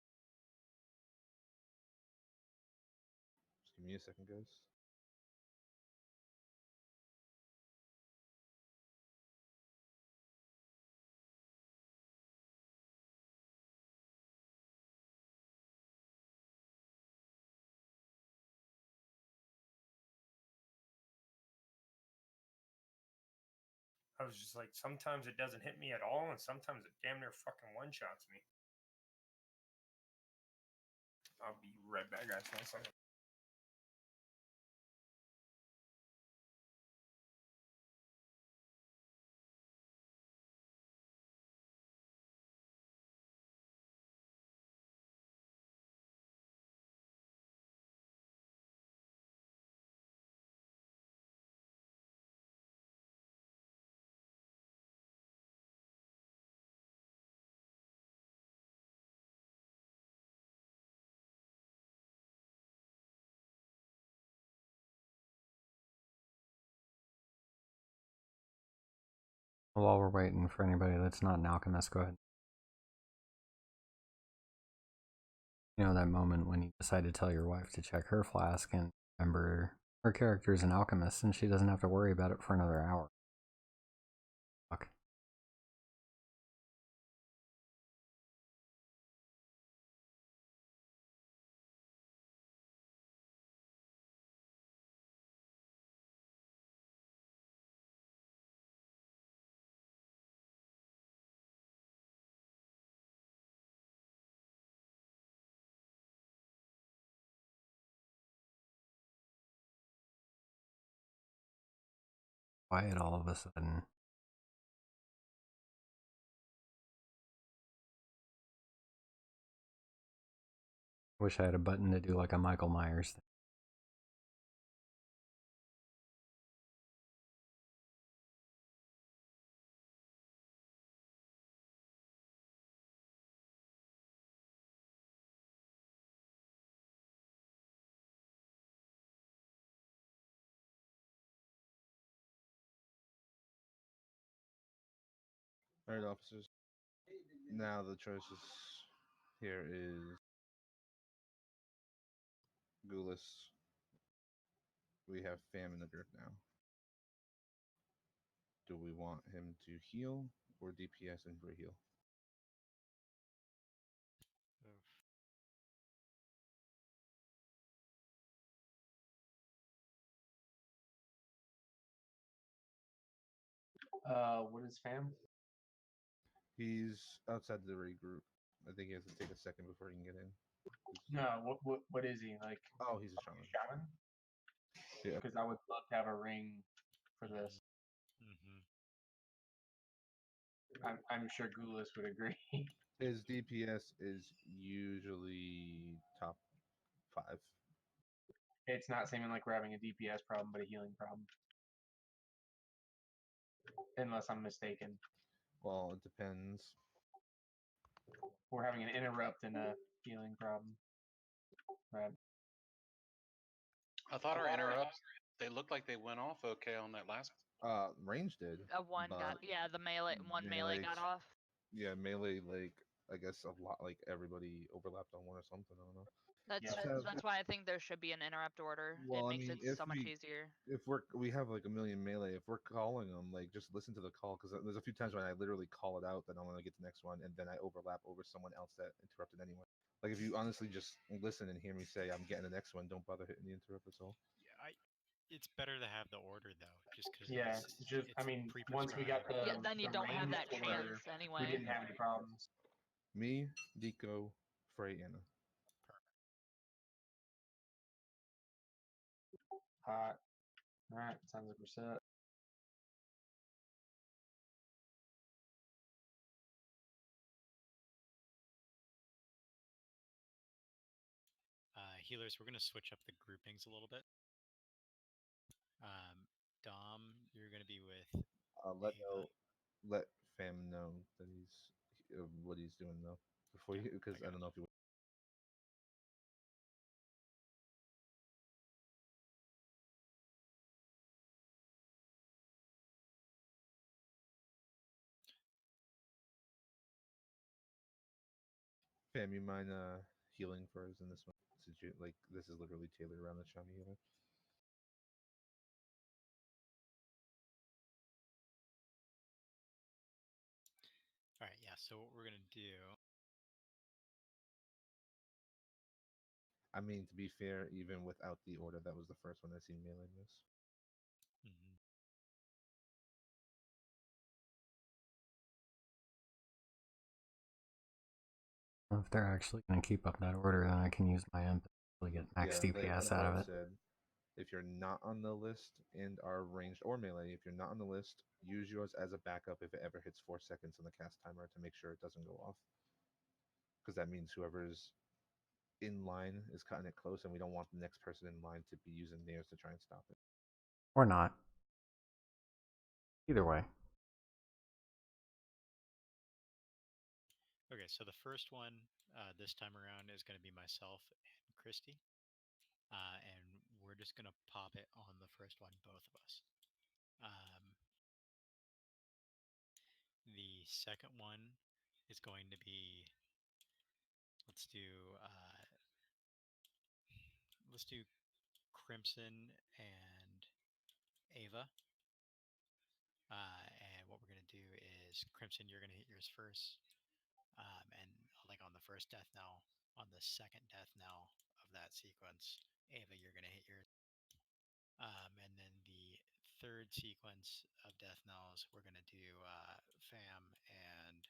Just give me a second, guys. I was just like, sometimes it doesn't hit me at all, and sometimes it damn near fucking one shots me. I'll be right back, guys. 1 second. While we're waiting for anybody that's not an alchemist, go ahead. You know that moment when you decide to tell your wife to check her flask and remember her character is an alchemist and she doesn't have to worry about it for another hour. Fuck. Quiet all of a sudden. Wish I had a button to do like a Michael Myers thing. All right, officers. Now the choices here is Gulas. We have Fam in the group now. Do we want him to heal or DPS and free heal? What is fam? He's outside the regroup. I think he has to take a second before he can get in. No, what is he like? Oh, he's a shaman. Shaman? Yeah. Because I would love to have a ring for this. I'm sure Gulas would agree. His DPS is usually top 5. It's not seeming like we're having a DPS problem, but a healing problem. Unless I'm mistaken. Well, it depends. We're having an interrupt and a healing problem. Right. I thought our interrupts, they looked like they went off okay on that last. Range did. One got the melee got off. Yeah, melee, like I guess a lot, like everybody overlapped on one or something. I don't know. That's why I think there should be an interrupt order. Well, it makes it so much easier. If we have like a million melee, if we're calling them, like just listen to the call, because there's a few times when I literally call it out that I want to get the next one, and then I overlap over someone else that interrupted anyway. Like if you honestly just listen and hear me say I'm getting the next one, don't bother hitting the interrupt. That's all. Yeah, it's better to have the order though, just because. Yeah, I mean, once we got the then you don't have that order, chance anyway. we didn't have any problems. Me, Deco, Frey, Anna. Hot. All right, sounds like we're set. Healers, we're going to switch up the groupings a little bit. Dom, you're going to be with. Let Fam know that he's what he's doing though. before you, because I don't know if you. Fam, you mind healing for us in this one? Since you like, this is literally tailored around the Shaman healer. All right, yeah. So what we're gonna do? I mean, to be fair, even without the order, that was the first one I seen melee miss. Mm-hmm. Well, if they're actually going to keep up that order, then I can use my imp to get max DPS out of it. Said, if you're not on the list and are ranged or melee, if you're not on the list, use yours as a backup if it ever hits 4 seconds on the cast timer to make sure it doesn't go off. Because that means whoever's in line is cutting it close, and we don't want the next person in line to be using theirs to try and stop it. Or not. Either way. Okay, so the first one this time around is going to be myself and Christy. And we're just going to pop it on the first one, both of us. The second one is going to be, let's do Crimson and Ava. And what we're going to do is Crimson, you're going to hit yours first. And like on the first death knell, on the second death knell of that sequence, Ava, you're going to hit yours. And then the third sequence of death knells, we're going to do Fam and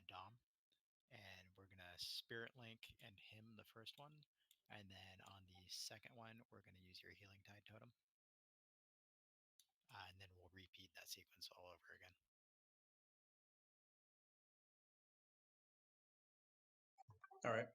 Dom. And we're going to Spirit Link and him the first one. And then on the second one, we're going to use your Healing Tide Totem. And then we'll repeat that sequence all over again. All right.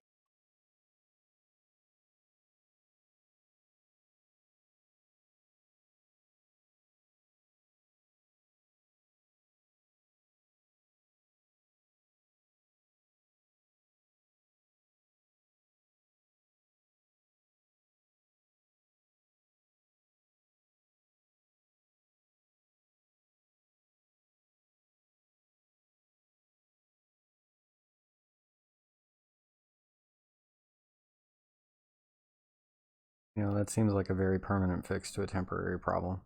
You know, that seems like a very permanent fix to a temporary problem.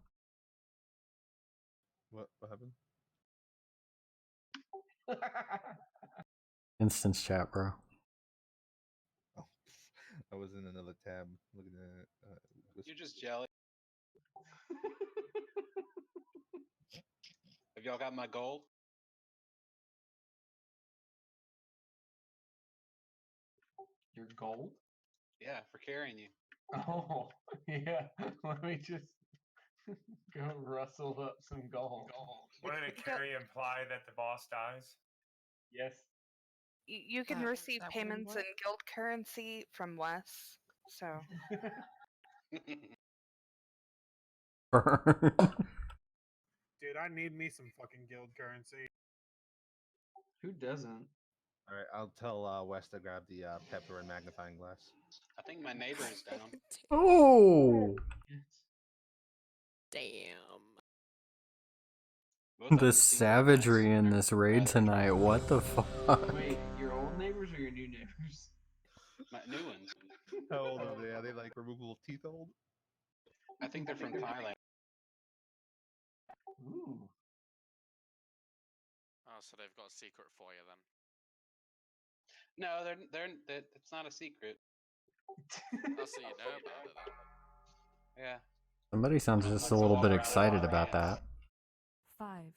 What happened? Instance chat, bro. Oh, I was in another tab looking at. You're just jelly. Have y'all got my gold? Your gold? Yeah, for carrying you. Oh, yeah. Let me just go rustle up some gold. Wouldn't a carry imply that the boss dies? Yes. You can receive payments in guild currency from Wes, so. Dude, I need me some fucking guild currency. Who doesn't? All right, I'll tell Wes to grab the pepper and magnifying glass. I think my neighbor is down. Oh! Damn. The savagery in this raid tonight, what the fuck? Wait, your old neighbors or your new neighbors? My new ones. How old are they? Are they like removable teeth old? I think they're from Thailand. Ooh. Oh, so they've got a secret for you then. No, it's not a secret. Oh, so you know about it then. Yeah. Somebody sounds just a little bit excited about that. 5,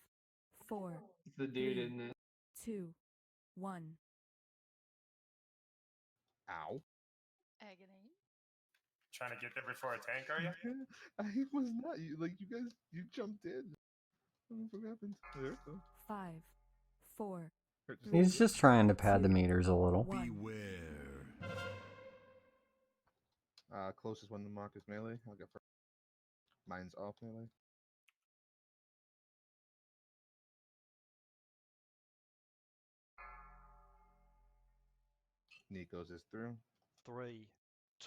4, It's the dude, isn't it? 2, 1. Ow. Agony. Trying to get there before a tank, are you? I was not. You jumped in. I don't know what happened. There, so. 5, 4. He's just trying to pad the meters a little. Beware. Closest one to mark is melee. I'll get first. Mine's off melee. Nico's is through. 3,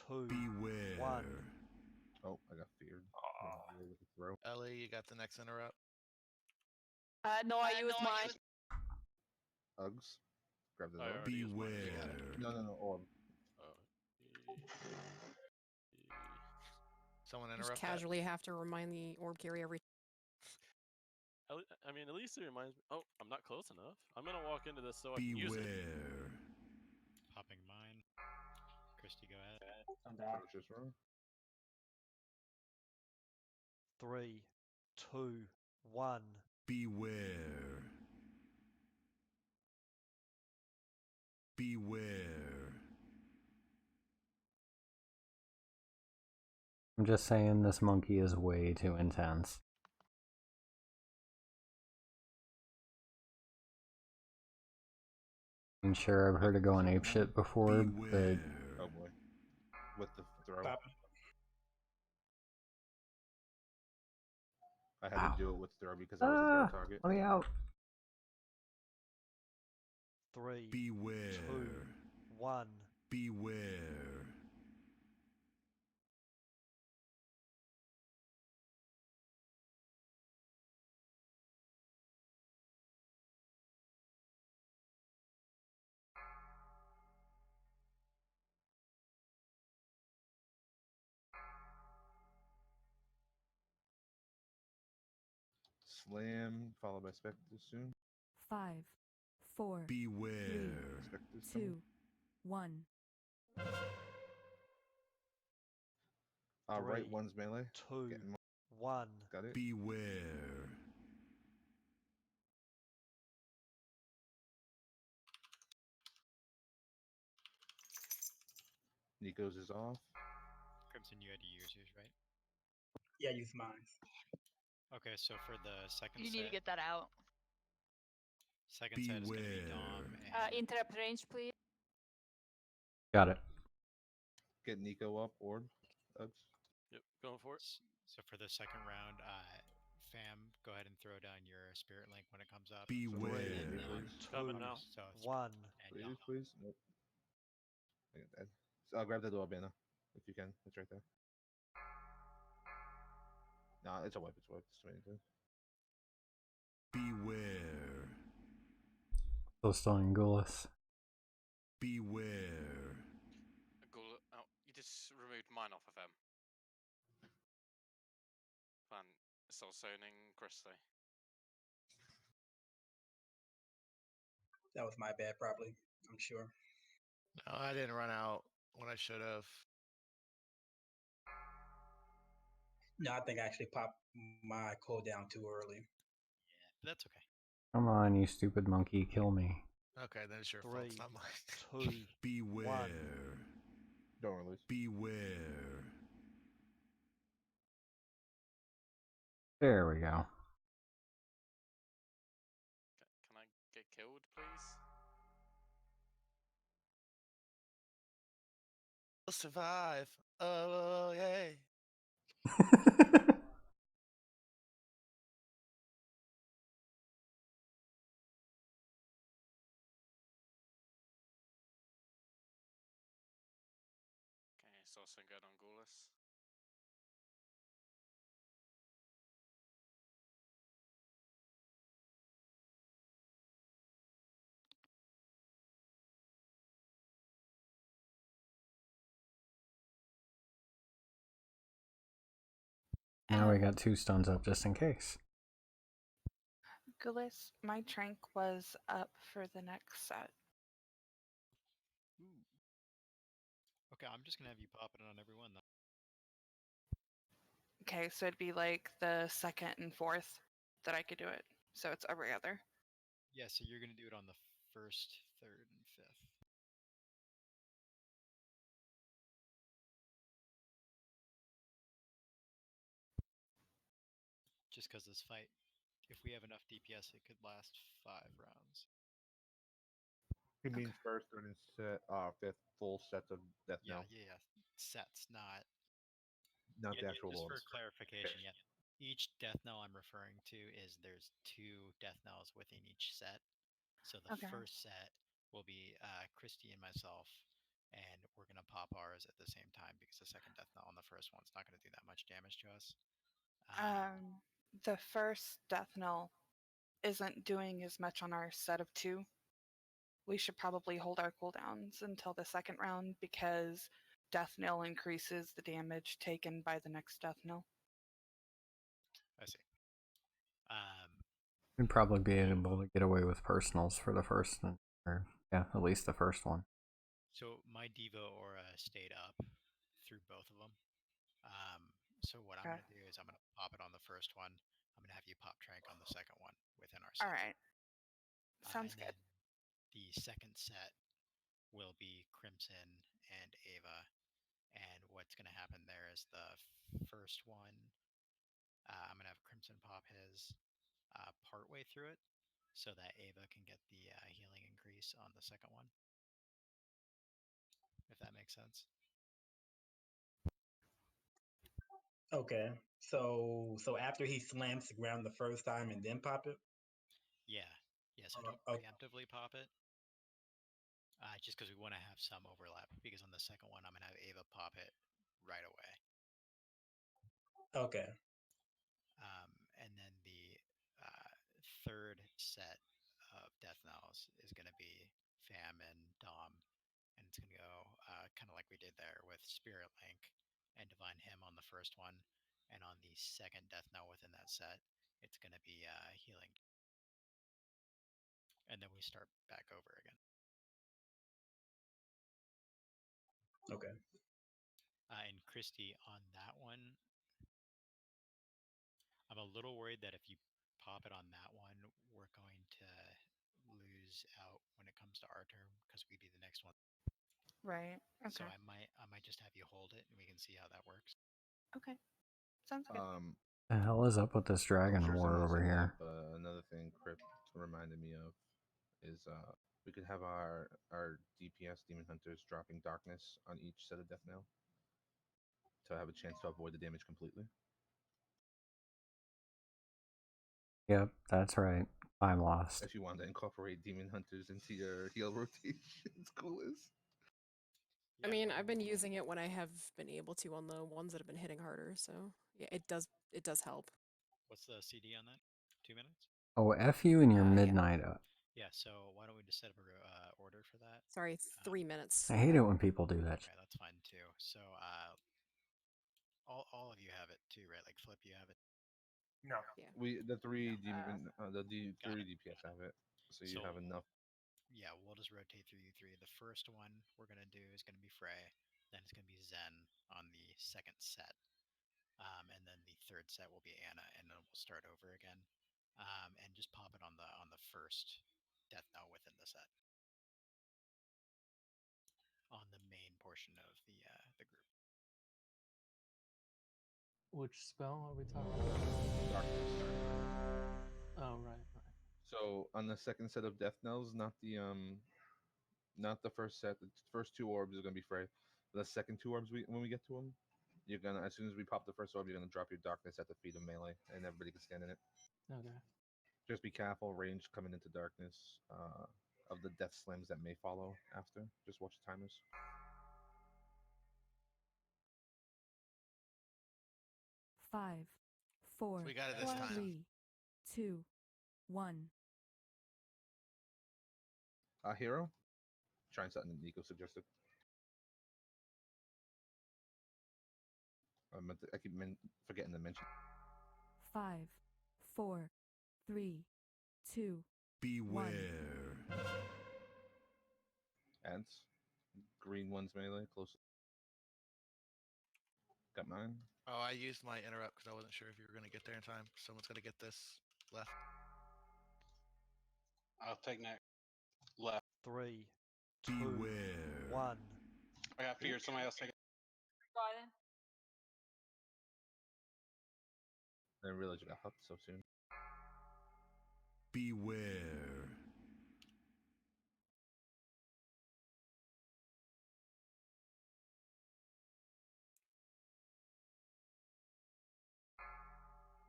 2, Beware. 1. Oh, I got feared. With the throw. Ellie, you got the next interrupt. No, I used mine. Uggs. Grab the I orb. already used mine. No, orb. Someone Just interrupt casually have to remind the orb carrier every. I mean, at least it reminds me. Oh, I'm not close enough. I'm gonna walk into this so I can use it. Beware. Popping mine. Christy, go ahead. I'm down. Just wrong. 3, 2, 1. Beware. Beware. I'm just saying this monkey is way too intense. I'm sure I've heard it going apeshit before, but Oh boy. With the throw. I had to do it with throw because I was the throw target. let me out. 3, Beware. 2, 1. Beware. Slam, followed by Spectre soon. 5, 4, Beware. 3, 2, 1. Right 3, one's melee. 2, 1. Got it. Beware. Nico's is off. Crimson, you had to use yours, right? Yeah, use mine. Okay, so for the second You set, need to get that out. second set is going to be Dom and Interrupt range, please. Got it. Get Nico up, orb. Uggs. Yep, going for it. So for the second round, Fam, go ahead and throw down your spirit link when it comes up. Beware. Coming now. So it's 1. and Please, please. Nope. I got that. So I'll grab that orb, Anna, if you can. It's right there. Nah, it's a wipe. It's a wipe. It's 22. Beware. Still in Gulas. Beware. Oh, you just removed mine off of him. Fine. Soul zoning Grizzly. That was my bad, probably. I'm sure. No, I didn't run out when I should have. No, I think I actually popped my cooldown too early. Yeah, that's okay. Come on, you stupid monkey, kill me. Okay, then it's your 3, fault. It's not mine. 2, Beware. Don't release. Beware. There we go. Can I get killed, please? I'll survive. Oh, yay. Okay, it's also good on Gaulis. Now we got 2 stones up just in case. Gulis, my trank was up for the next set. Ooh. Okay, I'm just gonna have you pop it on everyone then. Okay, so it'd be like the second and fourth that I could do it. So it's every other. Yeah, so you're gonna do it on the first, third, and fifth. Just because this fight, if we have enough DPS, it could last 5 rounds. He means first, third, and fifth full sets of death Yeah, knell. yeah, sets, not Not the yeah, actual just orbs. for clarification. Yeah, each death knell I'm referring to is there's 2 death knells within each set. So the Okay. first set will be Christy and myself, and we're gonna pop ours at the same time because the second death knell on the first one's not gonna do that much damage to us. The first death knell isn't doing as much on our set of 2. We should probably hold our cooldowns until the second round because death knell increases the damage taken by the next death knell. I see. We'd probably be able to get away with personals for the first, or yeah, at least the first one. So my Diva aura stayed up through both of them. So what I'm Okay. going to do is I'm going to pop it on the first one. I'm going to have you pop Trank on the second one within our set. All right. Sounds and good. Then the second set will be Crimson and Ava. And what's going to happen there is the first one, I'm going to have Crimson pop his partway through it so that Ava can get the healing increase on the second one. If that makes sense. Okay. So after he slams the ground the first time and then pop it? Yeah. Yeah, so don't preemptively pop it. Just because we want to have some overlap. Because on the second one, I'm going to have Ava pop it right away. Okay. And then the third set of death knells is going to be Fam and Dom. And it's going to go kind of like we did there with Spirit Link and Divine Hymn on the first one. And on the second death knell within that set, it's going to be healing. And then we start back over again. Okay. And Christy, on that one, I'm a little worried that if you pop it on that one, we're going to lose out when it comes to our turn because we'd be the next one. Right. Okay. So I might just have you hold it and we can see how that works. Okay. Sounds good. The hell is up with this dragon I'm sure war someone over said here? that, but another thing Crypt reminded me of is we could have our DPS Demon Hunters dropping darkness on each set of death knell to have a chance to avoid the damage completely. Yep, that's right. I'm lost. If you want to incorporate Demon Hunters into your heal rotation, it's coolest. I mean, I've been using it when I have been able to on the ones that have been hitting harder, so yeah, it does help. What's the CD on that? 2 minutes? Oh, F you and your midnight. Yeah, so why don't we just set up a order for that? Sorry, 3 minutes. I hate it when people do that. Okay, that's fine too. So all of you have it too, right? Like Flip, you have it. No. Yeah. The three three DPS have it, so you So- have enough. Yeah, we'll just rotate through you three. The first one we're gonna do is gonna be Frey, then it's gonna be Zen on the second set, and then the third set will be Anna, and then we'll start over again, and just pop it on the first death knell within the set, on the main portion of the group. Which spell are we talking about? Darkness. Oh, right. So on the second set of death knells, not the first set. The first 2 orbs are gonna be Frey. The second 2 orbs, when we get to them, you're gonna, as soon as we pop the first orb, you're gonna drop your darkness at the feet of melee, and everybody can stand in it. Okay. Just be careful, range coming into darkness of the death slams that may follow after. Just watch the timers. Five, four, We got it this time. 3, 2, 1. Hero, trying something that Nico suggested. I keep forgetting to mention. 5, 4, 3, 2, Beware. Ads. Green one's melee, close. Got mine. Oh, I used my interrupt because I wasn't sure if you were going to get there in time. Someone's going to get this left. I'll take next. Left. 3, 2, Beware. 1. I got fear. Somebody else take it. Got it. I didn't realize you got hooked so soon. Beware.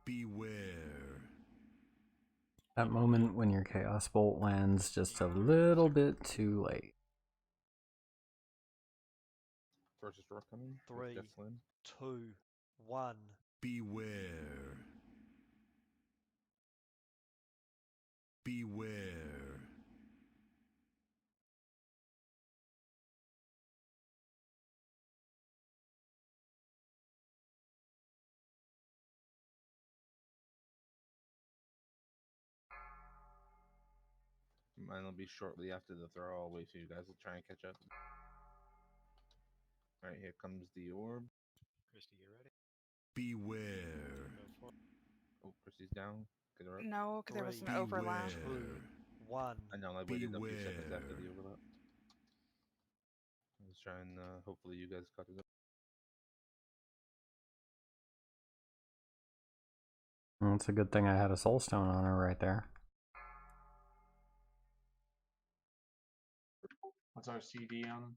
Beware. That moment when your Chaos Bolt lands just a little bit too late. First is rock coming. 3, Death Slam. 2, 1. Beware. Beware. Mine will be shortly after the throw. I'll wait for you guys to try and catch up. Alright, here comes the orb. Christy, you ready? Beware. Go for it. Oh, Chrissy's down. Get her up. No, there was an overlap. Beware. 1. I know, I waited a few Beware. seconds after the overlap. I was trying, hopefully you guys caught it up. Well, it's a good thing I had a Soulstone on her right there. What's our CD on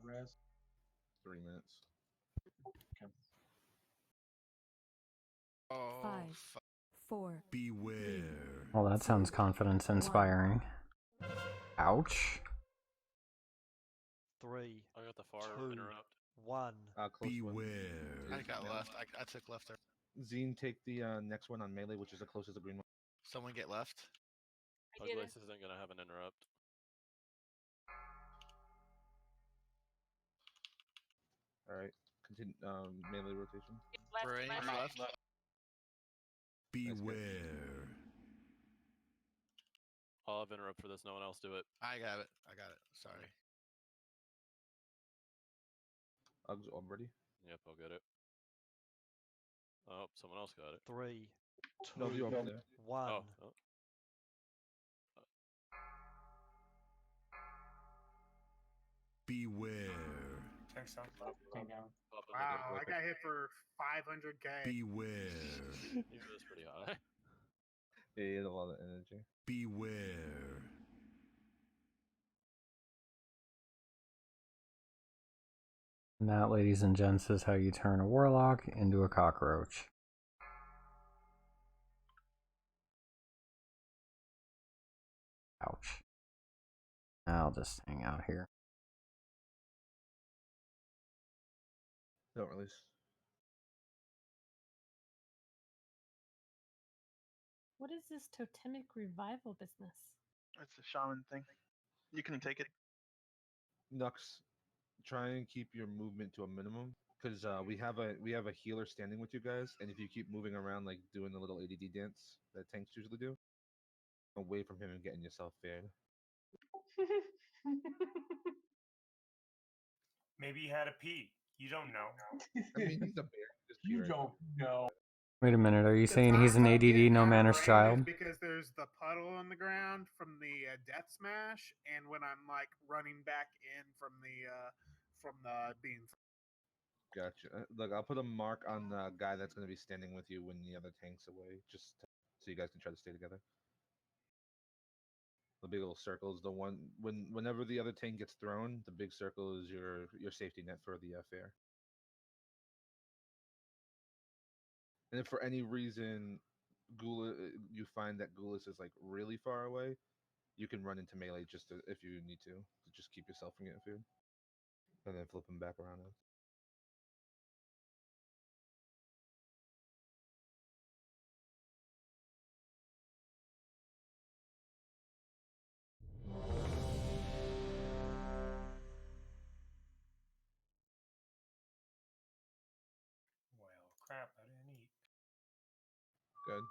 Res? 3 minutes. Okay. Oh, 5, 4. Beware. Well, that sounds confidence inspiring. Ouch. 3, I got the far 2, interrupt. 1. Close one. Beware. I got left. I took left there. Zine, take the next one on melee, which is the closest to green one. Someone get left. Uglace isn't gonna have an interrupt. Alright, continue melee rotation. Brain left. Beware. I'll have interrupt for this. No one else do it. I got it. Sorry. Uggs already. Yep, I'll get it. Oh, someone else got it. 3, 2, No, you over there. 1. Oh. Beware. Think so. Wow, I got hit for 500k. Beware. He was pretty high. Yeah, he had a lot of energy. Beware. And that, ladies and gents, is how you turn a Warlock into a cockroach. Ouch. I'll just hang out here. Don't release. What is this totemic revival business? It's a shaman thing. You can take it. Nux, try and keep your movement to a minimum, because we have a healer standing with you guys, and if you keep moving around like doing the little ADD dance that tanks usually do, away from him and getting yourself fared. Maybe he had a pee. You don't know. I mean, he's a bear. Just You don't know. Wait a minute, are you saying he's an ADD no manners child? Because there's the puddle on the ground from the death smash, and when I'm like running back in from the being. Gotcha. Look, I'll put a mark on the guy that's going to be standing with you when the other tank's away, just so you guys can try to stay together. The big little circle is the one whenever the other tank gets thrown, the big circle is your safety net for the fair. And if for any reason you find that Gulas is like really far away, you can run into melee if you need to just keep yourself from getting food, and then flip him back around. Well, crap, I didn't eat. Good.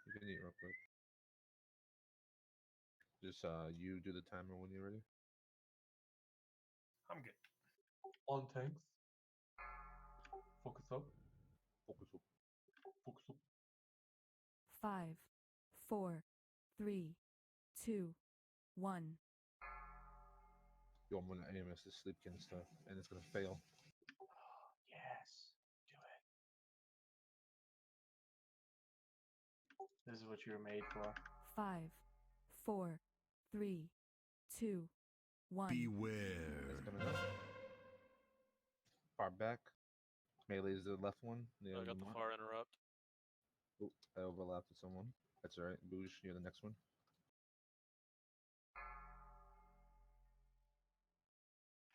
You can eat real quick. Just you do the timer when you're ready. I'm good. On tanks. Focus up. Focus up. Focus up. 5, 4, 3, 2, 1. Yo, I'm gonna AMS this Sleepkin stuff, and it's gonna fail. Yes. Do it. This is what you were made for. 5, 4, 3, 2, 1. Beware. It's coming up. Far back. Melee is the left one. I got the far interrupt. Oop, I overlapped with someone. That's all right. Boosh, you're the next one.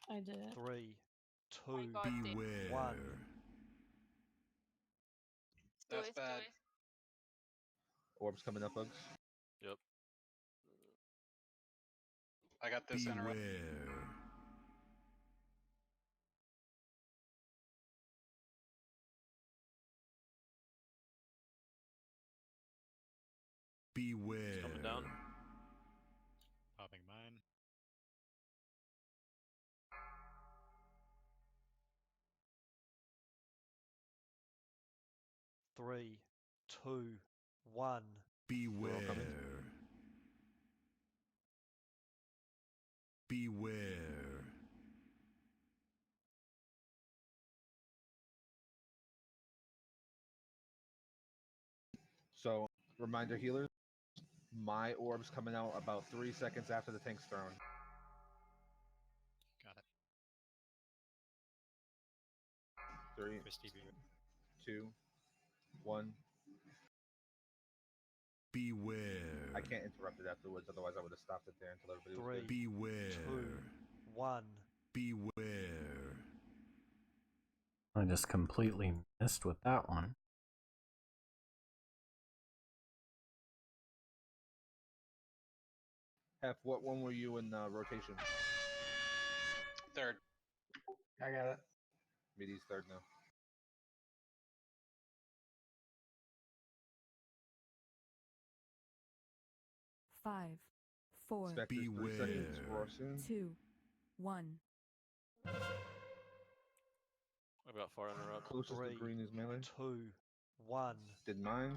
I did it. 3, 2, got it. 1. That's bad. Orbs coming up, Bugs. Yep. I got this interrupt. Beware. Coming down. Popping mine. Three, two, one. Beware. Beware. So, reminder healers, my orb's coming out about 3 seconds after the tank's thrown. Got it. 3, Christy, 2, 1. Beware. I can't interrupt it afterwards, otherwise I would have stopped it there until everybody was 3, good. Beware. 2, 1. Beware. I just completely missed with that one. Hef, what one were you in rotation? Third. I got it. Middy's third now. Five, four, Spectre's 3 seconds. Roar soon. 2, 1. About far interrupt. Closest to 3, green is melee. 2, 1. Did mine.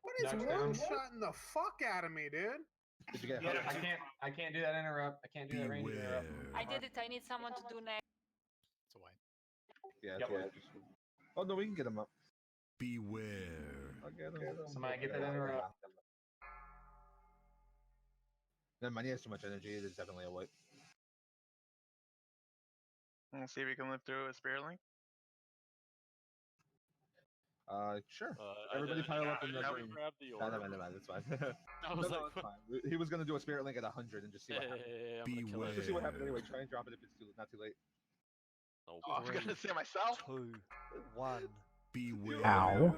What is Knocked down. one-shotting the fuck out of me, dude? Did you get Yeah, hit? I can't do that interrupt. I can't do that range interrupt. I did it. I need someone to do next. It's a white. Yeah, Yep. it's white. Oh no, we can get him up. Beware. I'll get him. Somebody get that interrupt. Never mind, he has too much energy. It is definitely a white. Let's see if we can live through a spirit link. Sure. I Everybody didn't- pile up in the I green. grabbed the No, orb. that's fine. I was like, it's fine. He was gonna do a spirit link at 100 and just see what happens. hey, I'm gonna kill Just it. see what happens anyway. Try and drop it if it's not too late. Nope. Oh, I was gonna say myself. 2, 1. Beware. Ow.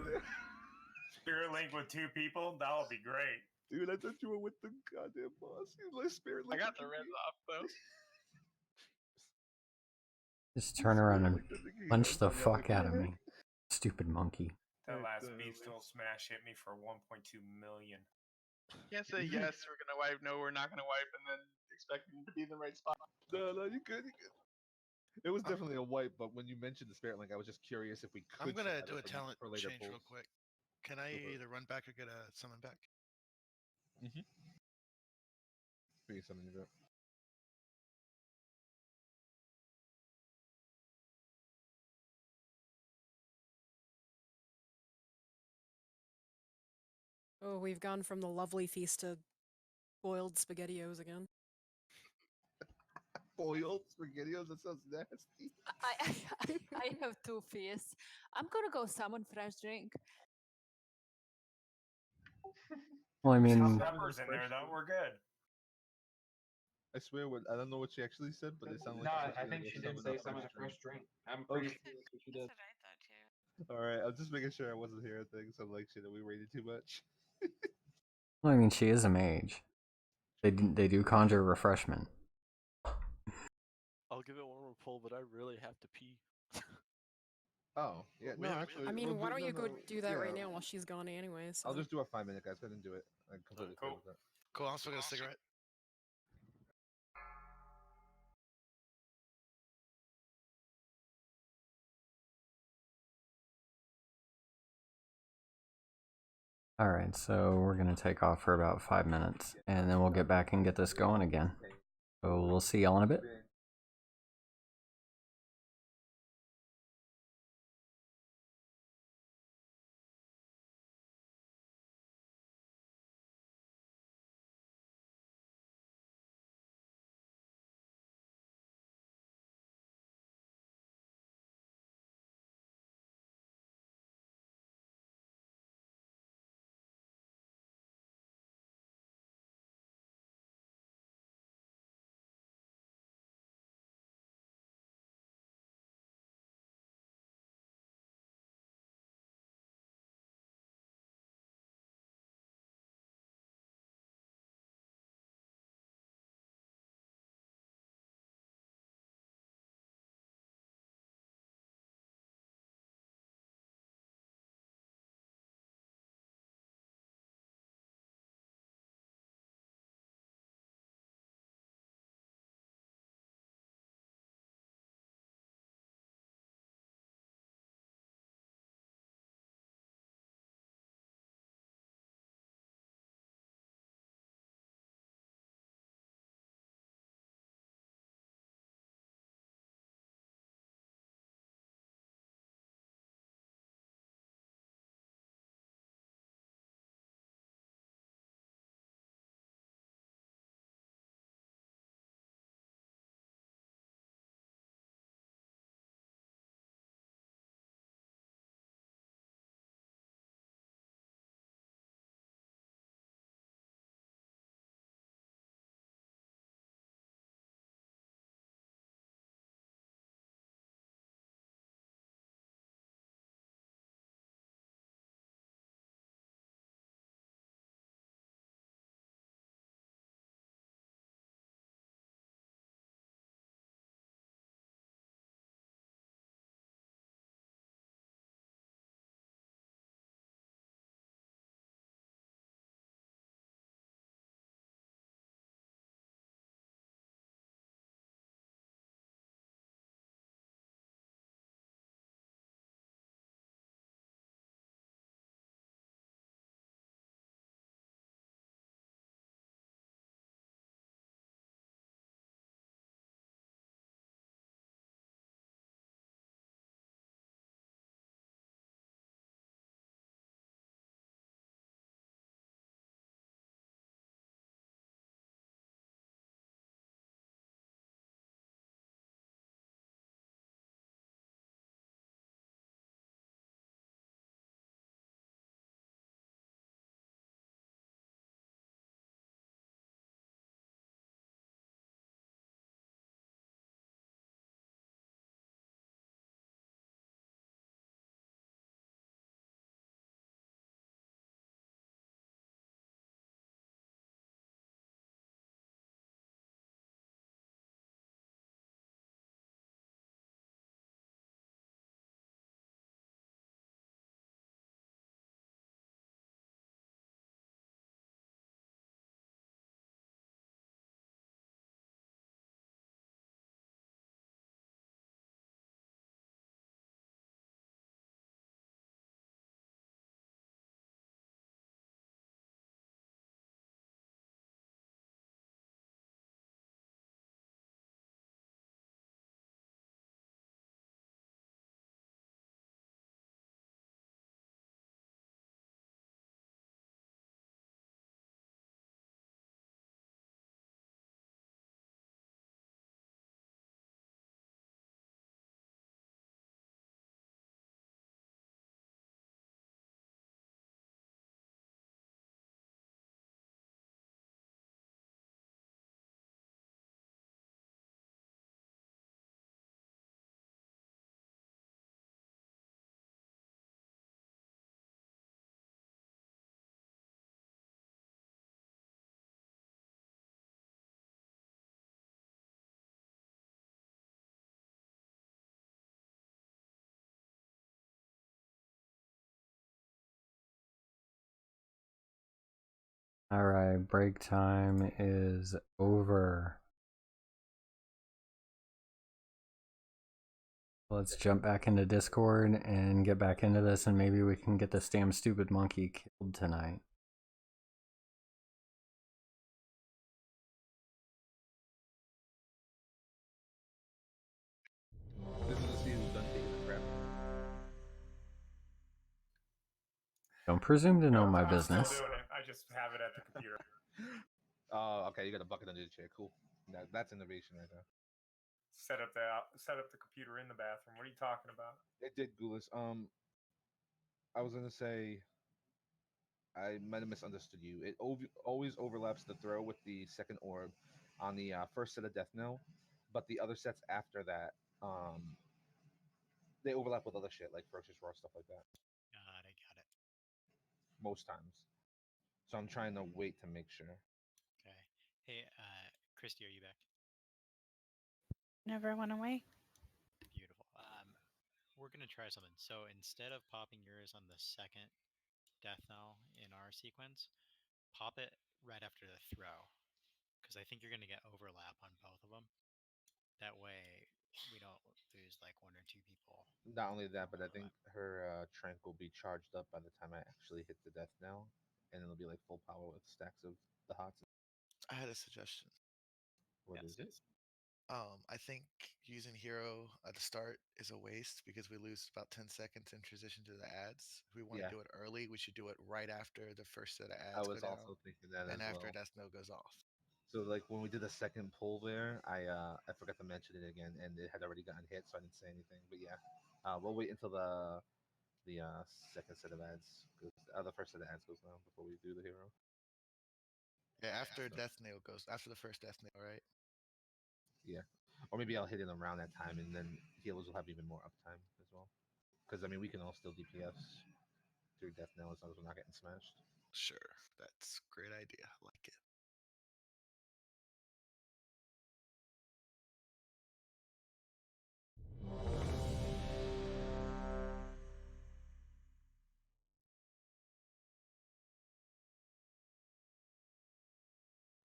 Spirit link with 2 people? That would be great. Dude, I thought you were with the goddamn boss. You like spirit I link. got the res off though. Just turn around and punch the fuck out of me. Stupid monkey. That last beat still smash hit me for 1.2 million. Can't say yes, we're gonna wipe, no, we're not gonna wipe, and then expect them to be in the right spot. No, you good. It was definitely a wipe, but when you mentioned the spirit link, I was just curious if we could. I'm gonna survive do it a talent for later change pulls. real quick. Can I either run back or get a summon back? Mm-hmm. Be something to do. Oh, we've gone from the lovely feast to boiled spaghettios again. Boiled spaghettios? That sounds nasty. I have 2 feasts. I'm gonna go summon fresh drink. Well, I mean, Peppers in there though, we're good. I swear, I don't know what she actually said, but it sounded No, like I think she did say summon a fresh drink. I'm pretty sure that's what she did. All right, I'm just making sure I wasn't hearing things. I'm like, shit, are we rated too much? well, I mean, she is a mage. They do conjure refreshment. I'll give it one more pull, but I really have to pee. Oh, yeah, no, actually. I mean, we'll why don't you go do that right yeah. now while she's gone anyway? So. I'll just do a 5-minute, guys. Go ahead and do it. I'm completely cool with that. Cool, I'm still gonna cigarette. Alright, so we're gonna take off for about 5 minutes, and then we'll get back and get this going again. So we'll see y'all in a bit. Alright, break time is over. Let's jump back into Discord and get back into this, and maybe we can get this damn stupid monkey killed tonight. This is to see who's done taking the crap. Don't presume to know my I'm business. still doing it. I just have it at the computer. Oh, okay. You got a bucket under the chair. Cool. That's innovation right there. Set up the computer in the bathroom. What are you talking about? It did, Gulas. I was gonna say I might have misunderstood you. It always overlaps the throw with the second orb on the first set of Death Knell, but the other sets after that, they overlap with other shit like Ferocious Roar, stuff like that. Got it. Most times. So I'm trying to wait to make sure. Okay. Hey, Christy, are you back? Never went away. Beautiful. We're gonna try something. So instead of popping yours on the second death knell in our sequence, pop it right after the throw, because I think you're gonna get overlap on both of them. That way, we don't lose like one or two people. Not only that, but I think her trank will be charged up by the time I actually hit the Death Knell, and it'll be like full power with stacks of the hots. I had a suggestion. What is it? I think using hero at the start is a waste because we lose about 10 seconds in transition to the ads. If we want to do it early, we should do it right after the first set of ads. I was also thinking that and as after well. Death Knell goes off. So like when we did the second pull there, I forgot to mention it again, and it had already gotten hit, so I didn't say anything. But yeah, we'll wait until the second set of ads goes, the first set of ads goes down before we do the hero. Yeah, after Death Knell goes, after the first Death Knell, right? Yeah, or maybe I'll hit it around that time, and then healers will have even more uptime as well. Because I mean, we can all still DPS through Death Knell as long as we're not getting smashed. Sure, that's a great idea. I like it.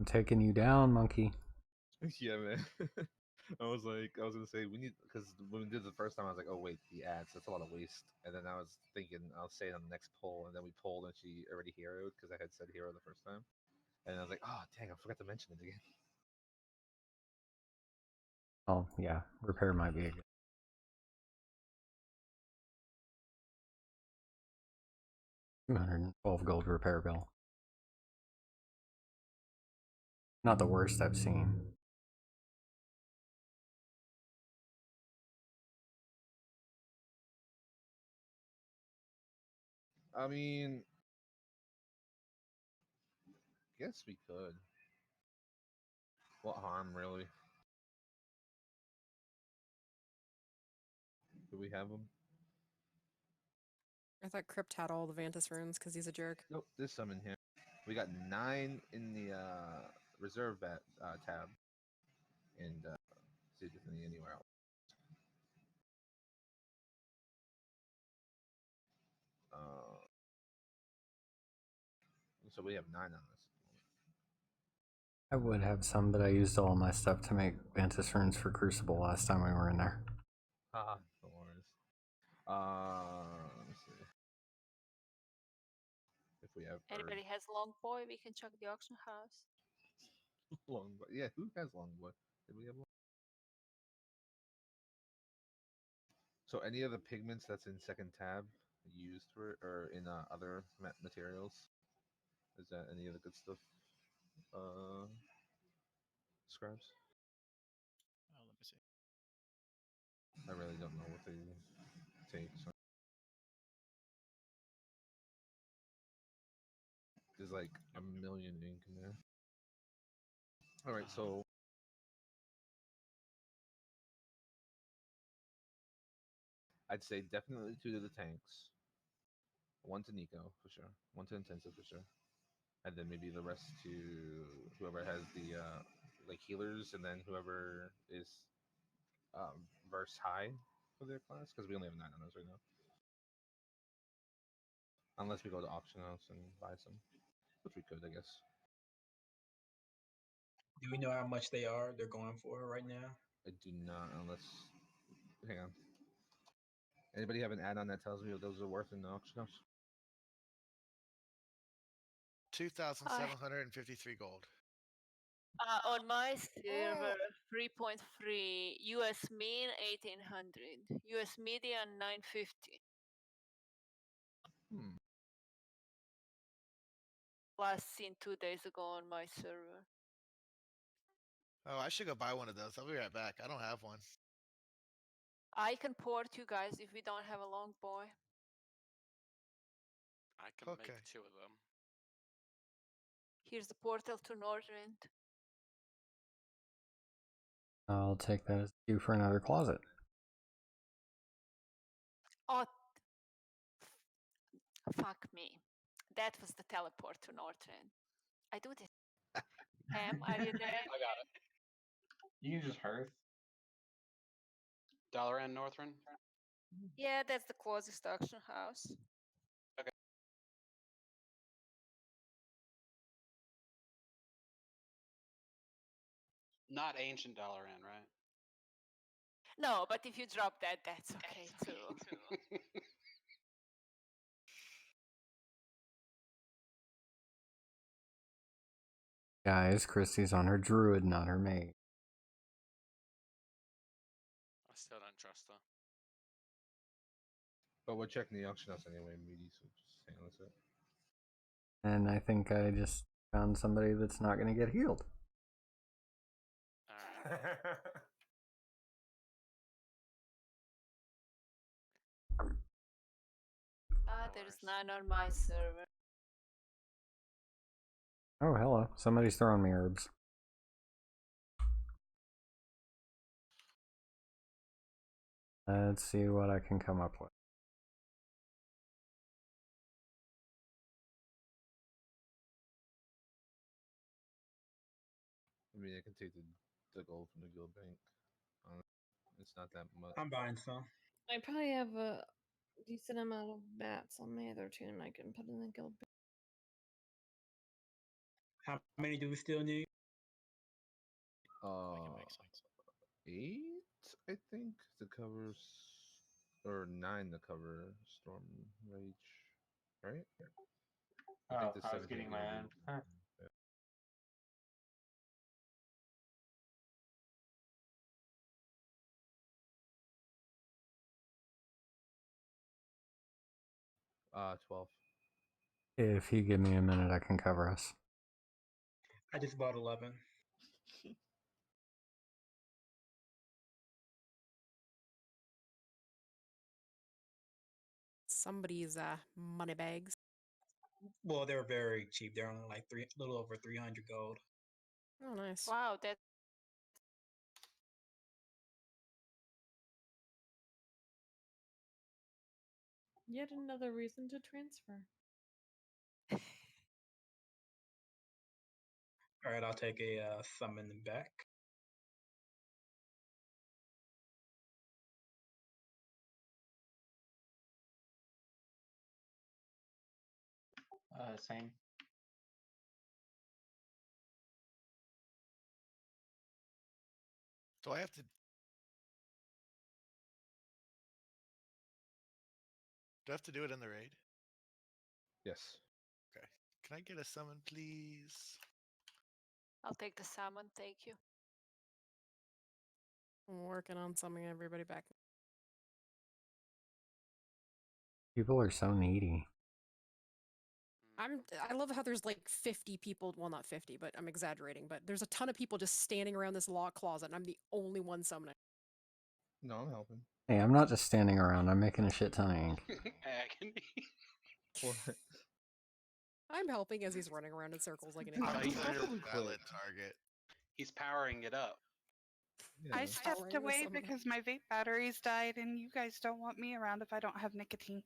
I'm taking you down, monkey. Yeah, man. I was gonna say we need, because when we did it the first time, I was like, oh wait, the ads, that's a lot of waste. And then I was thinking I'll say it on the next poll, and then we polled and she already heroed because I had said hero the first time, and I was like, oh dang, I forgot to mention it again. Oh yeah, repair might be a good. 212 gold repair bill. Not the worst I've seen. I mean, guess we could. What harm, really? Do we have them? I thought Crypt had all the Vantis runes because he's a jerk. Nope, there's some in here. We got 9 in the reserve tab, and see if there's any anywhere else. So we have 9 on this. I would have some, but I used all my stuff to make Vantis runes for Crucible last time we were in there. Haha, no worries. Let's see. If we have Anybody has long boy, we can chuck the auction house. long boy. Yeah, who has long boy? Did we have long? So any of the pigments that's in second tab used for or in other materials? Is that any of the good stuff? Scribes? Let me see. I really don't know what they take. So. There's like a million ink in there. All right, so I'd say definitely 2 to the tanks, 1 to Nico for sure, 1 to Intensive for sure, and then maybe the rest to whoever has the like healers, and then whoever is verse high for their class, because we only have 9 on those right now. Unless we go to auction house and buy some, which we could, I guess. Do we know how much they're going for right now? I do not, unless. Hang on. Anybody have an add-on that tells me what those are worth in the auction house? 2,753 gold. On my server, 3.3, US mean 1800, US median 950. Hmm. Last seen 2 days ago on my server. Oh, I should go buy one of those. I'll be right back. I don't have one. I can port you guys if we don't have a long boy. I can Okay. make 2 of them. Here's the portal to Northrend. I'll take that as cue for another closet. Oh, fuck me. That was the teleport to Northrend. I do this. Ham, are you there? I got it. You can just hearth. Dalaran Northrend. Yeah, that's the closest auction house. Okay. Not ancient Dalaran, right? No, but if you drop that, that's okay too. Guys, Christy's on her druid, not her mage. I still don't trust her. But we're checking the auction house anyway, meaty, so just hang on a sec. And I think I just found somebody that's not going to get healed. There's none on my server. Oh, hello. Somebody's throwing me herbs. Let's see what I can come up with. I mean, I can take the gold from the guild bank. It's not that much. I'm buying some. I probably have a decent amount of bats on my other tune I can put in the guild. How many do we still need? 8, I think, to cover, or 9 to cover Storm Rage, right? Oh, think the I was 17 getting my will be- end. Huh. yeah. Uh, 12. If you give me a minute, I can cover us. I just bought 11. Somebody's money bags. Well, they're very cheap. They're only like little over 300 gold. Oh, nice. Wow, that. Yet another reason to transfer. All right, I'll take a summon back. Same. Do I have to? Do I have to do it in the raid? Yes. Okay. Can I get a summon, please? I'll take the salmon, thank you. I'm working on summoning everybody back. People are so needy. I love how there's like 50 people, well not 50, but I'm exaggerating, but there's a ton of people just standing around this locked closet and I'm the only one summoning. No, I'm helping. Hey, I'm not just standing around. I'm making a shit ton of ink. Agony. What? I'm helping as he's running around in circles like an Oh, idiot. Valid target. He's powering it up. I Yeah. stepped Powering the away summoner. because my vape batteries died, and you guys don't want me around if I don't have nicotine.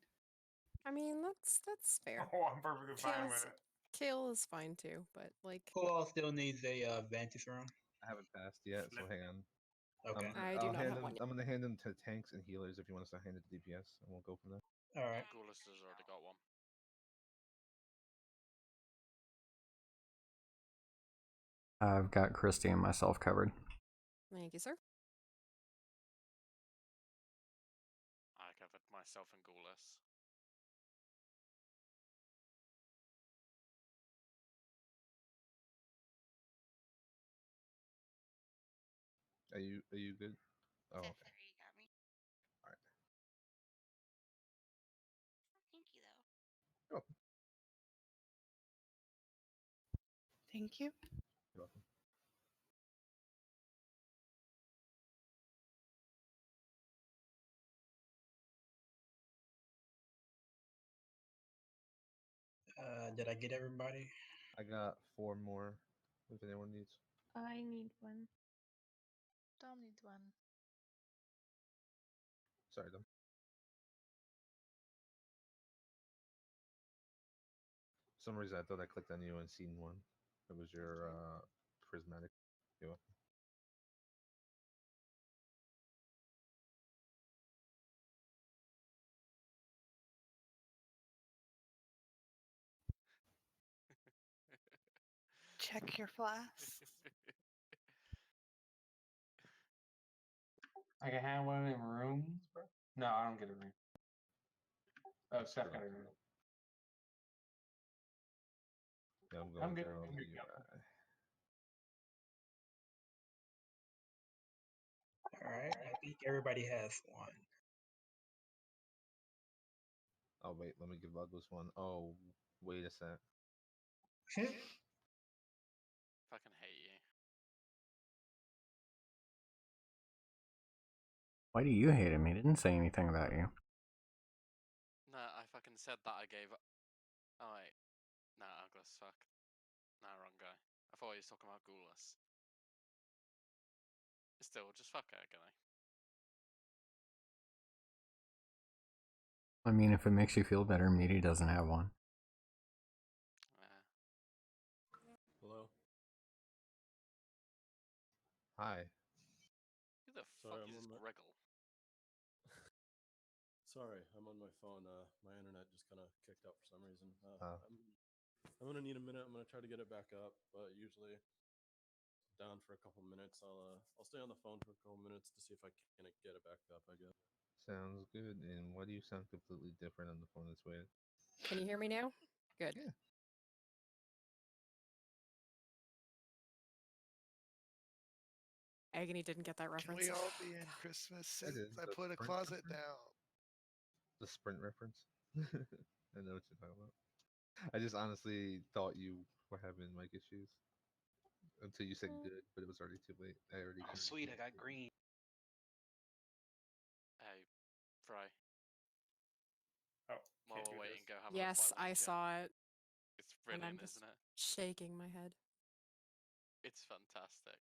I mean, that's fair. Oh, I'm perfectly fine with it. Kale is fine too, but like. Who all still needs a Vantage room? I haven't passed yet, so hang on. Okay. I do not have one yet. I'm gonna hand them to tanks and healers if you want us to hand it to DPS, and we'll go from there. All right. Coolest has already got one. I've got Christy and myself covered. Thank you, sir. I covered myself and Ghoulless. Are you good? Oh, okay. You got me. All right. Thank you, though. You're welcome. Thank you. You're welcome. Did I get everybody? I got 4 more. If anyone needs. I need one. Don't need one. Sorry, Dom. For some reason, I thought I clicked on you and seen one. It was your prismatic. You're welcome. Check your flasks. I can have one of them rooms, bro. No, I don't get a room. Oh, Steph got a room. Yeah, I'm I'm going good. Daryl. I'm good. All right. I think everybody has one. Oh wait, let me give Douglas one. Oh, wait a sec. Fucking hate you. Why do you hate him? He didn't say anything about you. No, I fucking said that I gave. Oh wait, no, Douglas. Fuck. No, wrong guy. I thought he was talking about Ghoulless. Still, just fuck Agony. I mean, if it makes you feel better, Meaty doesn't have one. Hello. Hi. Who the Sorry, fuck I'm is on my... Greggle? Sorry, I'm on my phone. My internet just kind of kicked out for some reason. Oh. I'm gonna need a minute. I'm gonna try to get it back up, but usually down for a couple minutes. I'll stay on the phone for a couple minutes to see if I can get it back up, I guess. Sounds good. And why do you sound completely different on the phone this way? Can you hear me now? Good. Yeah. Agony didn't get that Can reference. we all be in Christmas since I The put a Sprint closet reference? down? The Sprint reference? I know what you're talking about. I just honestly thought you were having mic issues until you said good, but it was already too late. I already. Oh, sweet, I got green. Hey, Fry. Oh, while can't we're do waiting, this. go have a Yes, reply I with Jen. saw it. It's And I'm brilliant, just isn't it? shaking my head. It's fantastic.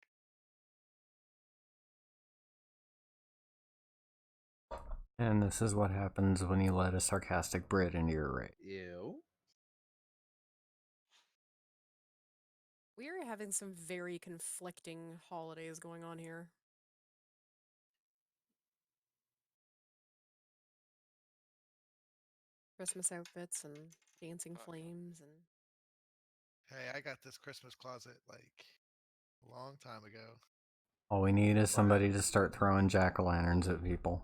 And this is what happens when you let a sarcastic Brit into your raid. Ew. We are having some very conflicting holidays going on here. Christmas outfits and dancing flames and Hey, I got this Christmas closet like a long time ago. All we need is somebody to start throwing jack-o'-lanterns at people.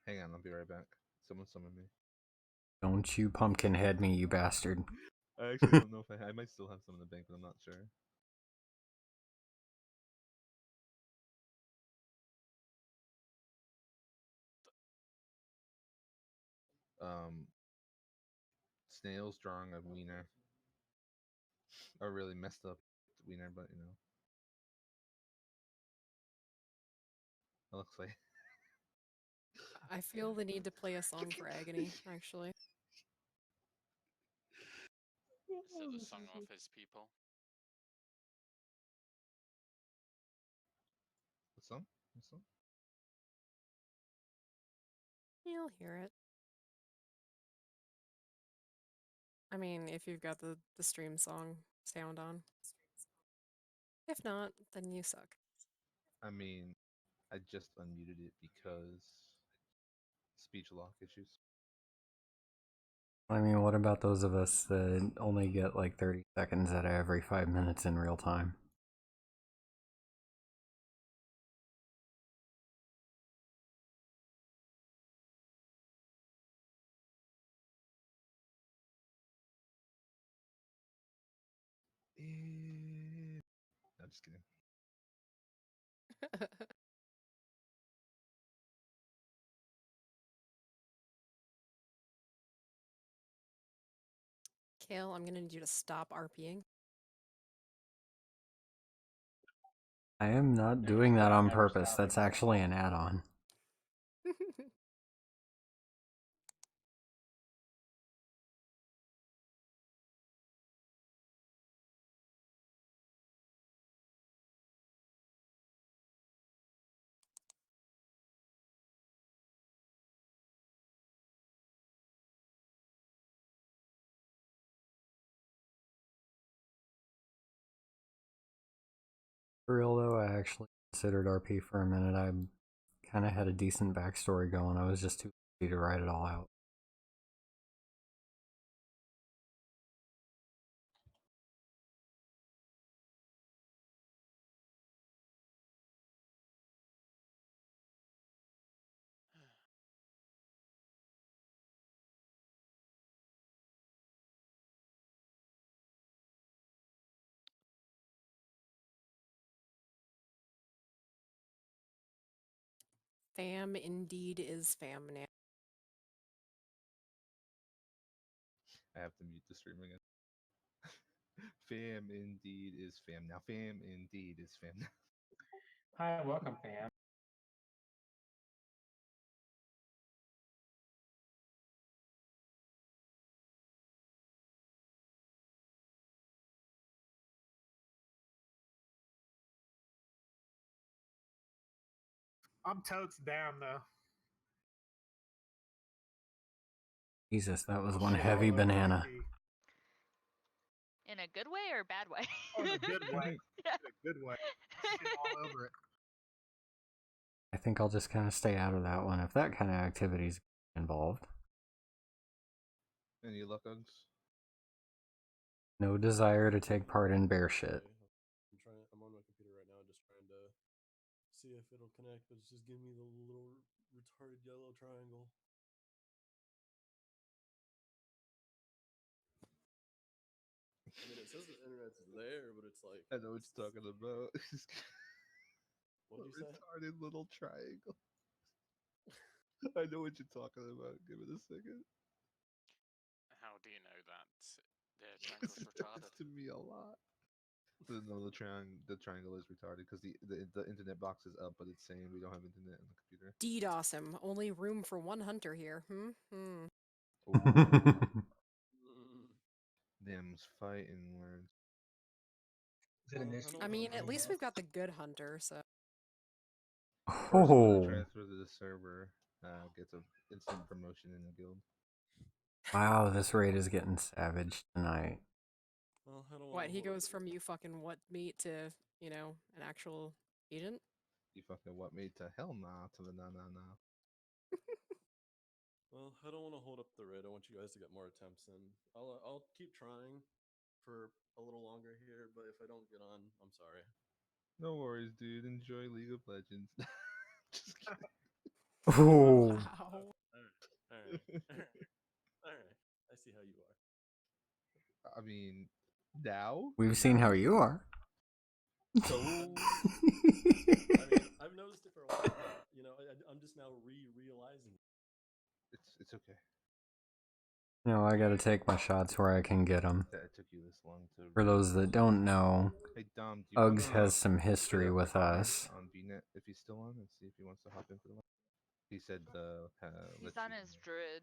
Hang on, I'll be right back. Someone summon me. Don't you pumpkin head me, you bastard. I actually don't know if I might still have some in the bank, but I'm not sure. Snails drawing a wiener. A really messed up wiener, but you know. It looks like. I feel the need to play a song for Agony, actually. Set the song off his people. What song? What song? You'll hear it. I mean, if you've got the stream song sound on. If not, then you suck. I mean, I just unmuted it because speech lock issues. I mean, what about those of us that only get like 30 seconds out of every 5 minutes in real time? Yeah. I'm just kidding. Kale, I'm gonna need you to stop RPing. I am not doing that on purpose. That's actually an add-on. For real though, I actually considered RP for a minute. I kind of had a decent backstory going. I was just too lazy to write it all out. Fam indeed is fam now. I have to mute the stream again. Fam indeed is fam now. Fam indeed is fam now. Hi, welcome, fam. I'm totes down though. Jesus, that was I'll one shit heavy all over banana. AP. In a good way or bad way? Oh, in a good way. Yeah. In a good way. Shit all over it. I think I'll just kind of stay out of that one if that kind of activity's involved. Any luck, Uggs? No desire to take part in bear shit. I'm on my computer right now, just trying to see if it'll connect, but it's just giving me the little retarded yellow triangle. I mean, it says the internet's there, but it's like. I know what you're talking about. What'd you say? Retarded little triangle. I know what you're talking about. Give it a second. How do you know that the triangle's It retarded? happens to me a lot. No, the triangle is retarded because the internet box is up, but it's saying we don't have internet on the computer. DDoS him. Only room for one hunter here. Them's fighting words. I mean, at least we've got the good hunter, so. Person with a Oh, transfer to the server gets an instant promotion in the guild. wow, this raid is getting savage tonight. What, he goes from you fucking what meat to, you know, an actual agent? You fucking what made to hell nah to the nah. Well, I don't want to hold up the raid. I want you guys to get more attempts in. I'll keep trying for a little longer here, but if I don't get on, I'm sorry. No worries, dude. Enjoy League of Legends. Just kidding. Ooh. Wow. Alright. I see how you are. I mean, now We've seen how you are. So I mean, I've noticed it for a while, but, you know, I'm just now realizing. It's okay. No, I gotta take my shots where I can get them. That it took you this long to. For those that don't know, Hey Dom, do you Uggs wanna has some history with us. on VNet if he's still on and see if he wants to hop in for the one. He said He's on his druid.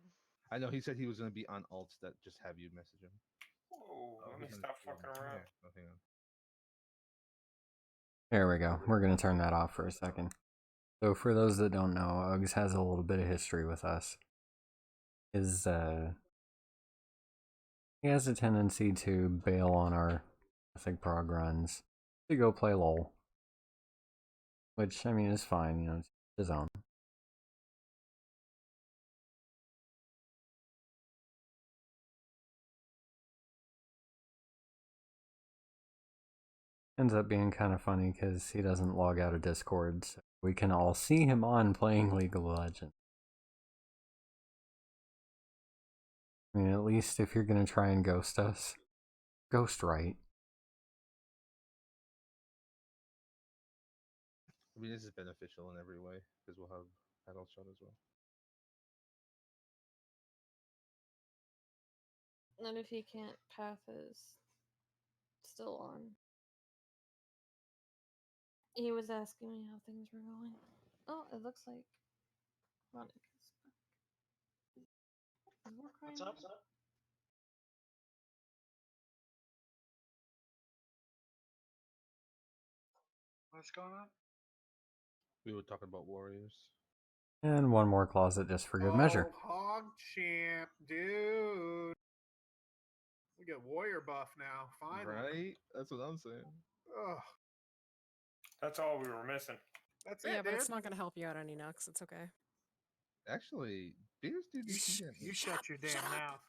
I know he said he was gonna be on alts that just have you message him. Whoa, let me he's on stop his fucking phone. around. Yeah, hang on. There we go. We're gonna turn that off for a second. So for those that don't know, Uggs has a little bit of history with us. He has a tendency to bail on our Mythic prog runs to go play LOL. Which, I mean, is fine, you know, it's his own. Ends up being kind of funny because he doesn't log out of Discord, so we can all see him on playing League of Legends. I mean, at least if you're gonna try and ghost us, ghost right. mean, this is beneficial in every way because we'll have adult shot as well. And if he can't, path is still on. He was asking me how things were going. Oh, it looks like Monica's back. What's up? What's going on? We were talking about warriors. And one more closet just for good measure. Hog champ, dude. We get warrior buff now, finally. Right? That's what I'm saying. Ugh. That's all we were missing. That's Yeah, it, but dude. it's not gonna help you out any, Nux. It's okay. Actually, beers do decent damage. You shut your damn mouth.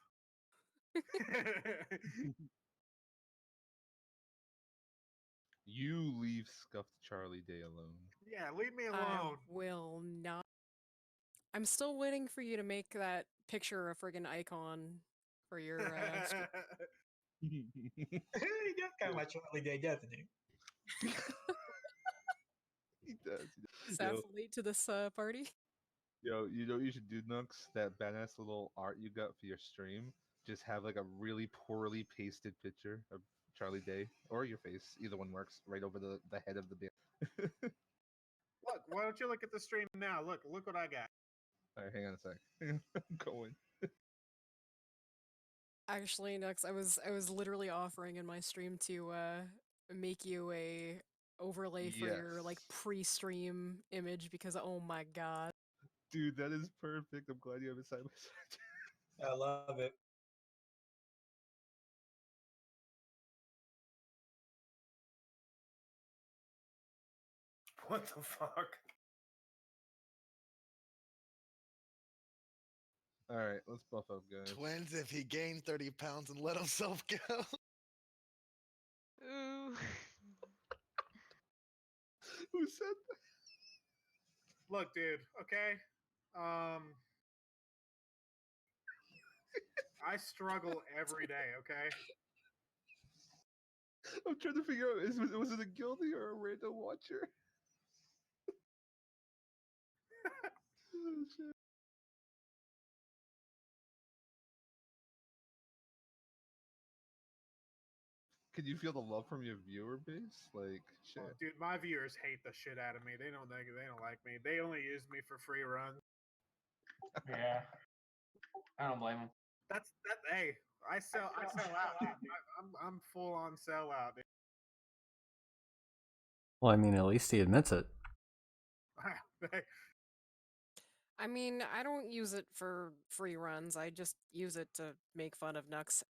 You leave Scuffed Charlie Day alone. Yeah, leave me I alone. will not. I'm still waiting for you to make that picture a friggin' icon for your. He does kind of like Charlie Day, doesn't he? He does. Staff late to this party. Yo, you know what you should do, Nux? That badass little art you got for your stream. Just have like a really poorly pasted picture of Charlie Day or your face. Either one works. Right over the head of the band. Look, why don't you look at the stream now? Look what I got. All right, hang on a sec. I'm going. Actually, Nux, I was literally offering in my stream to make you a overlay for your like pre-stream image because oh my god. Dude, that is perfect. I'm glad you have it side by side. I love it. What the fuck? All right, let's buff up, guys. Twins, if he gained 30 pounds and let himself go. Ooh. Who said that? Look, dude, okay? I struggle every day, okay? I'm trying to figure out, was it a guilty or a random watcher? Oh, shit. Can you feel the love from your viewer base? Like, shit. Oh, dude, my viewers hate the shit out of me. They don't like me. They only use me for free runs. Yeah. I don't blame him. That's that. Hey, I sell out. Dude. I'm full on sellout. Dude. Well, I mean, at least he admits it. I mean, I don't use it for free runs. I just use it to make fun of Nux.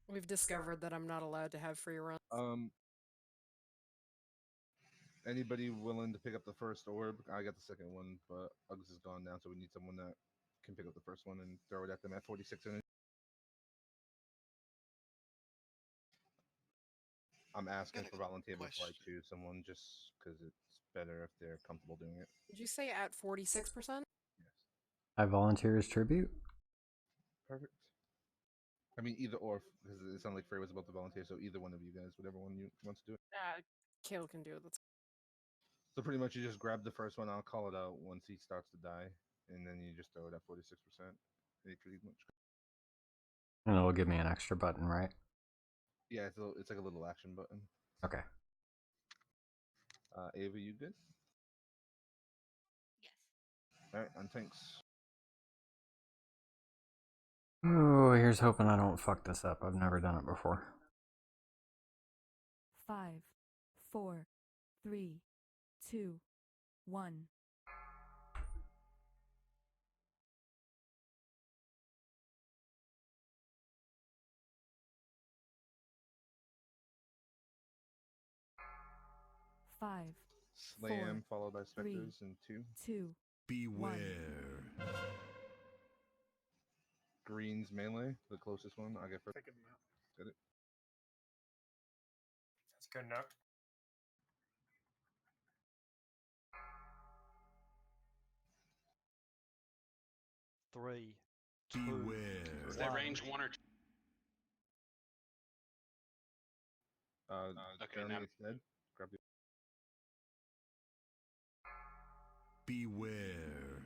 We've discovered that I'm not allowed to have free runs. Anybody willing to pick up the first orb? I got the second one, but Uggs is gone now, so we need someone that can pick up the first one and throw it at them at 46 energy. I'm asking for volunteer before I choose someone, just because it's better if they're comfortable doing it. Did you say at 46%? I volunteer as tribute. Perfect. I mean, either or, because it sounded like Frey was about to volunteer, so either one of you guys, whatever one you wants to do it. Kale can do it. That's... So pretty much you just grab the first one, I'll call it out once he starts to die, and then you just throw it at 46%. Pretty much. And it'll give me an extra button, right? Yeah, it's like a little action button. Okay. Ava, you good? Yes. Alright, on tanks. Oh, here's hoping I don't fuck this up. I've never done it before. 5, 4, 3, 2, 1. Five. Slam followed by specters in 2. 2. Beware. Green's melee, the closest one. I'll get first. Take him out. Got it. That's good enough. Three. Beware. Is that range 1 or 2? Okay, Jeremy, now it's dead. Grab the. Beware.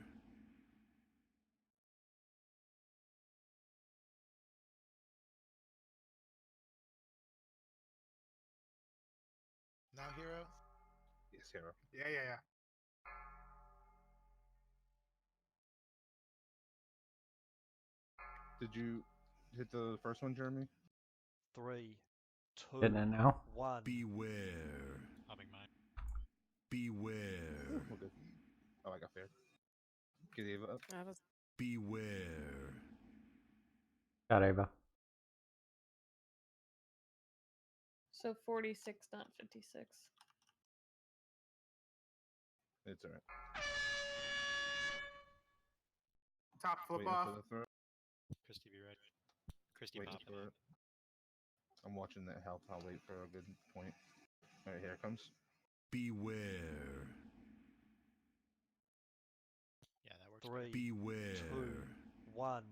Now, hero. Yes, hero. Yeah. Did you hit the first one, Jeremy? 3, 2, Hitting it now? 1. Beware. Humming mine. Beware. We're good. Oh, I got fair. Get Ava up. Beware. Got Ava. So 46, not 56. It's alright. Top flip Waiting off. for the throw. Christy, be ready. Christy, Waiting pop. for it. I'm watching that health. I'll wait for a good point. Alright, here it comes. Beware. Yeah, that works. 3, Beware. 2, 1.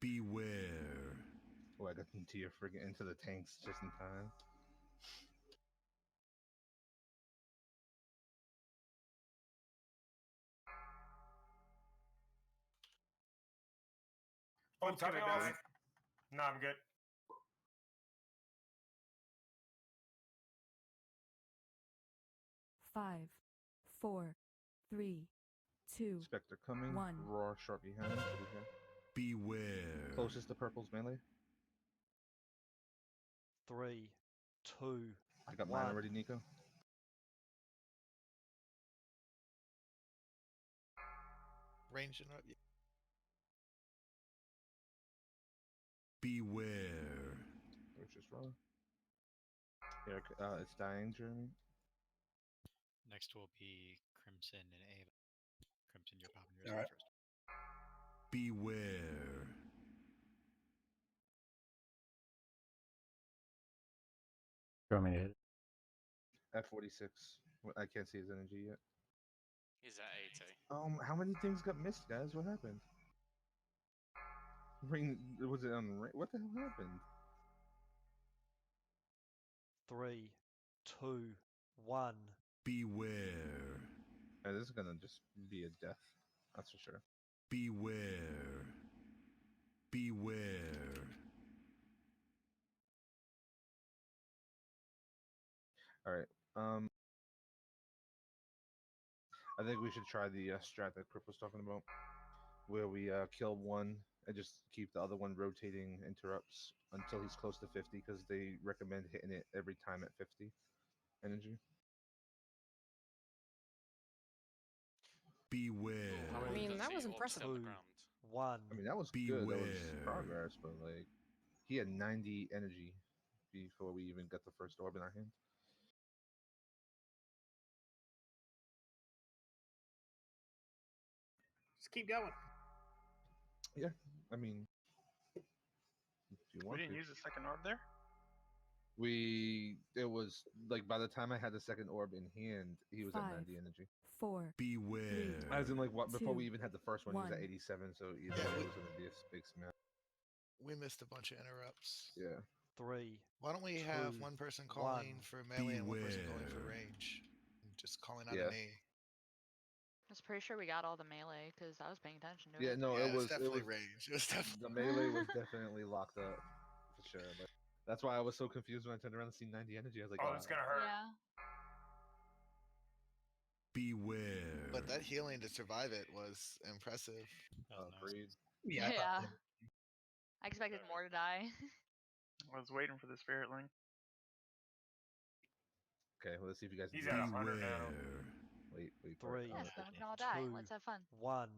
Beware. Oh, I got into your friggin' into the tanks just in time. Oh, What's gonna Tucker die? off. No, I'm good. Five, four, three, two, Spectre coming. 1. Roar sharp behind. Over here. Beware. Closest to purple's melee. 3, 2, I got 1. mine already, Nico. Range interrupt. Beware. Where's just roll? Here, it's dying, Jeremy. Next will be Crimson and Ava. Crimson, you're popping yours All right. first. Beware. You want me to hit it? At 46. I can't see his energy yet. He's at 80. How many things got missed, guys? What happened? Ring, was it on? What the hell happened? 3, 2, 1. Beware. This is gonna just be a death. That's for sure. Beware. Beware. All right. I think we should try the strat that Crip was talking about, where we kill one and just keep the other one rotating interrupts until he's close to 50, because they recommend hitting it every time at 50 energy. Beware. How I many mean, does that he was orb impressive. hit the ground? 1. I mean, that was good. That was progress, but like, he had 90 energy before we even got the first orb in our hand. Just keep going. Yeah, I mean, if you We want didn't to. use the second orb there. It was like by the time I had the second orb in hand, he was at 5, 90 energy. 4, Beware. As in, like, before 2, we even had the first one, he was at 1. 87, so either way, it was going to be a big smash. We missed a bunch of interrupts. Yeah. 3. Why don't we have one person calling for melee and one person calling for range? Just calling out Yeah. an A. I was pretty sure we got all the melee because I was paying attention to Yeah, it. no, Yeah, it was definitely range. It was definitely the melee was definitely locked up for sure. But that's why I was so confused when I turned around and see 90 energy. I was like, Oh, it's gonna hurt. Yeah. Beware. But that healing to survive it was impressive. Agreed. Yeah. Yeah. I expected more to die. I was waiting for the spirit link. Okay, well, let's see if you guys. He's at 100 now. Wait. 3, Yes, then we can all die. 2, Let's have fun. 1.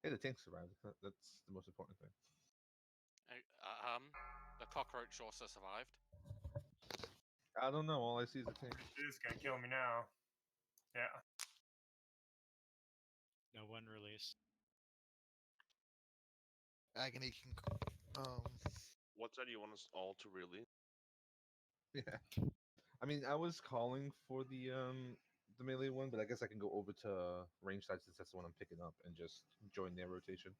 Hey, the tank survived. That's the most important thing. The cockroach also survived. I don't know. All I see is a tank. This is gonna kill me now. Yeah. No one release. Agony can. What side do you want us all to release? Yeah. I mean, I was calling for the melee one, but I guess I can go over to range side since that's the one I'm picking up and just join their rotation.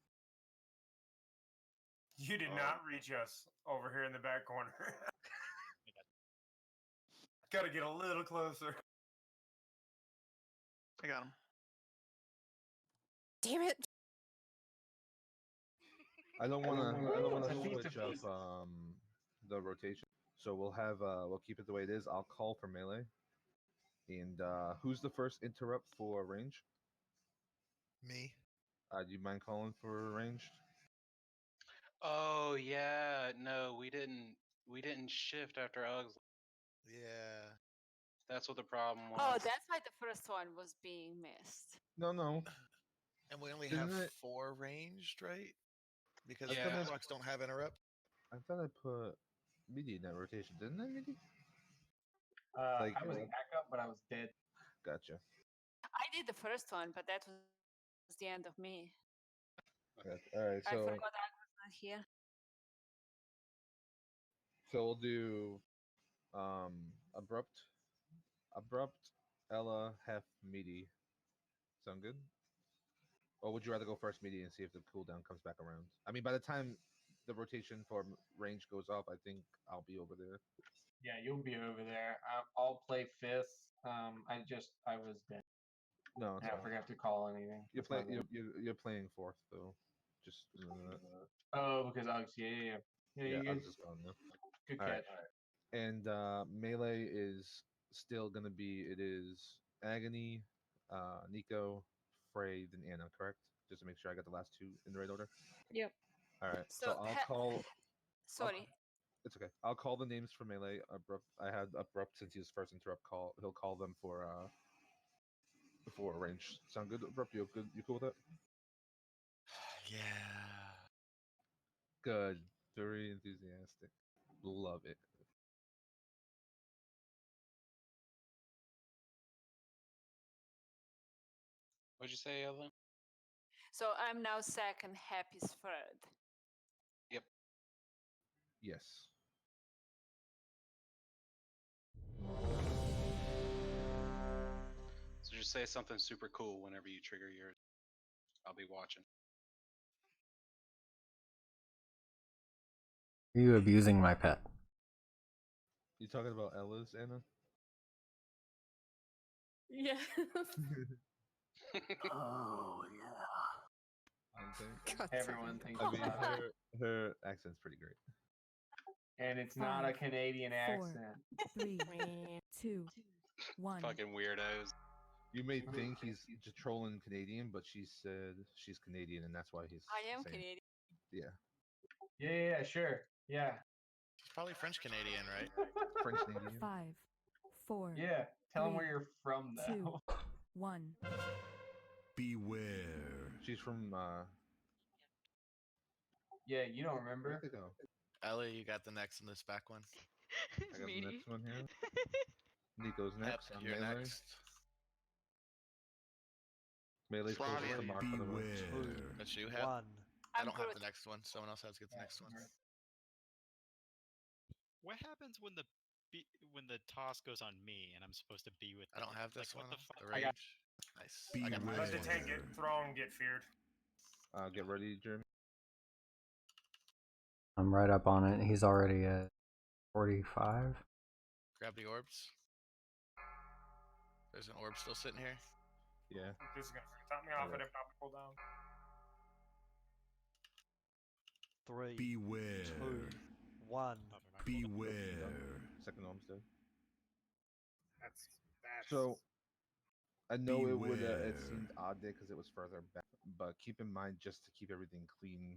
You did not reach us over here in the back corner. I Gotta get a little closer. I got him. Damn it! I don't want to It's a piece of switch up pieces. the rotation, so we'll keep it the way it is. I'll call for melee, and who's the first interrupt for range? Me. Do you mind calling for ranged? Oh yeah, no, we didn't shift after Alex. Yeah. That's what the problem was. Oh, that's why the first one was being missed. No. And we only Didn't have it- 4 ranged, right? Because I the thought I- warlocks don't have interrupt. I thought I put midi in that rotation, didn't I, midi? I was backup, but I was dead. Gotcha. I did the first one, but that was the end of me. All right, I so forgot I was not here. we'll do abrupt, Ella, Hef, midi. Sound good? Or would you rather go first midi and see if the cooldown comes back around? I mean, by the time the rotation for range goes off, I think I'll be over there. Yeah, you'll be over there. I'll play fifth. I was dead. No, it's I fine. forgot to call anything. You're That's my playing. bad. You're playing fourth though. Just Oh, because Alex, yeah. yeah, You I'm guys- just going now. Good All right. catch. And melee is still gonna be. It is Agony, Nico, Frey, then Anna. Correct? Just to make sure I got the last two in the right order. Yep. All right. So, So, I'll call. Sorry. It's okay. I'll call the names for melee. Abrupt. I had abrupt since he was first interrupt. He'll call them for range. Sound good? Abrupt. You good? You cool with it? Yeah. Good. Very enthusiastic. Love it. What'd you say, Ella? So I'm now second, Happy's third. Yep. Yes. So just say something super cool whenever you trigger yours. I'll be watching. Are you abusing my pet? You talking about Ella's, Anna? Yeah. Oh yeah. God, Everyone sorry. thinks I mean, about it. her accent's pretty great. And it's not a 5, Canadian 4, accent. 3, 2, 1. Fucking weirdos. You may think he's just trolling Canadian, but she said she's Canadian, and that's why he's. I am saying, Canadian. Yeah. Yeah, sure. Yeah. He's probably French Canadian, right? French Canadian. 5, 4. Yeah. Tell them where 3, you're from, though. 2, 1. Beware. She's from. Yeah, you don't remember. Where'd they go? Ellie, you got the next in this back one. I got the next one here. Nico's next. Yep, I'm you're melee. next. Melee's closest to Mark, by the way. Beware. That's you have. 1. I don't have the next one. Someone else has to get the next one. What happens when the toss goes on me and I'm supposed to be with? I don't have this like, one. What the fuck? The rage. Nice. I got Let the mine. tank get thrown, get feared. Get ready, Jeremy. I'm right up on it. He's already at 45. Grab the orbs. There's an orb still sitting here. Yeah. This is gonna top me off. I didn't pop pull down. 3, Beware. 2, 1. Beware. Second arm's dead. That's So I know it would. It Beware. seemed odd there because it was further back, but keep in mind just to keep everything clean.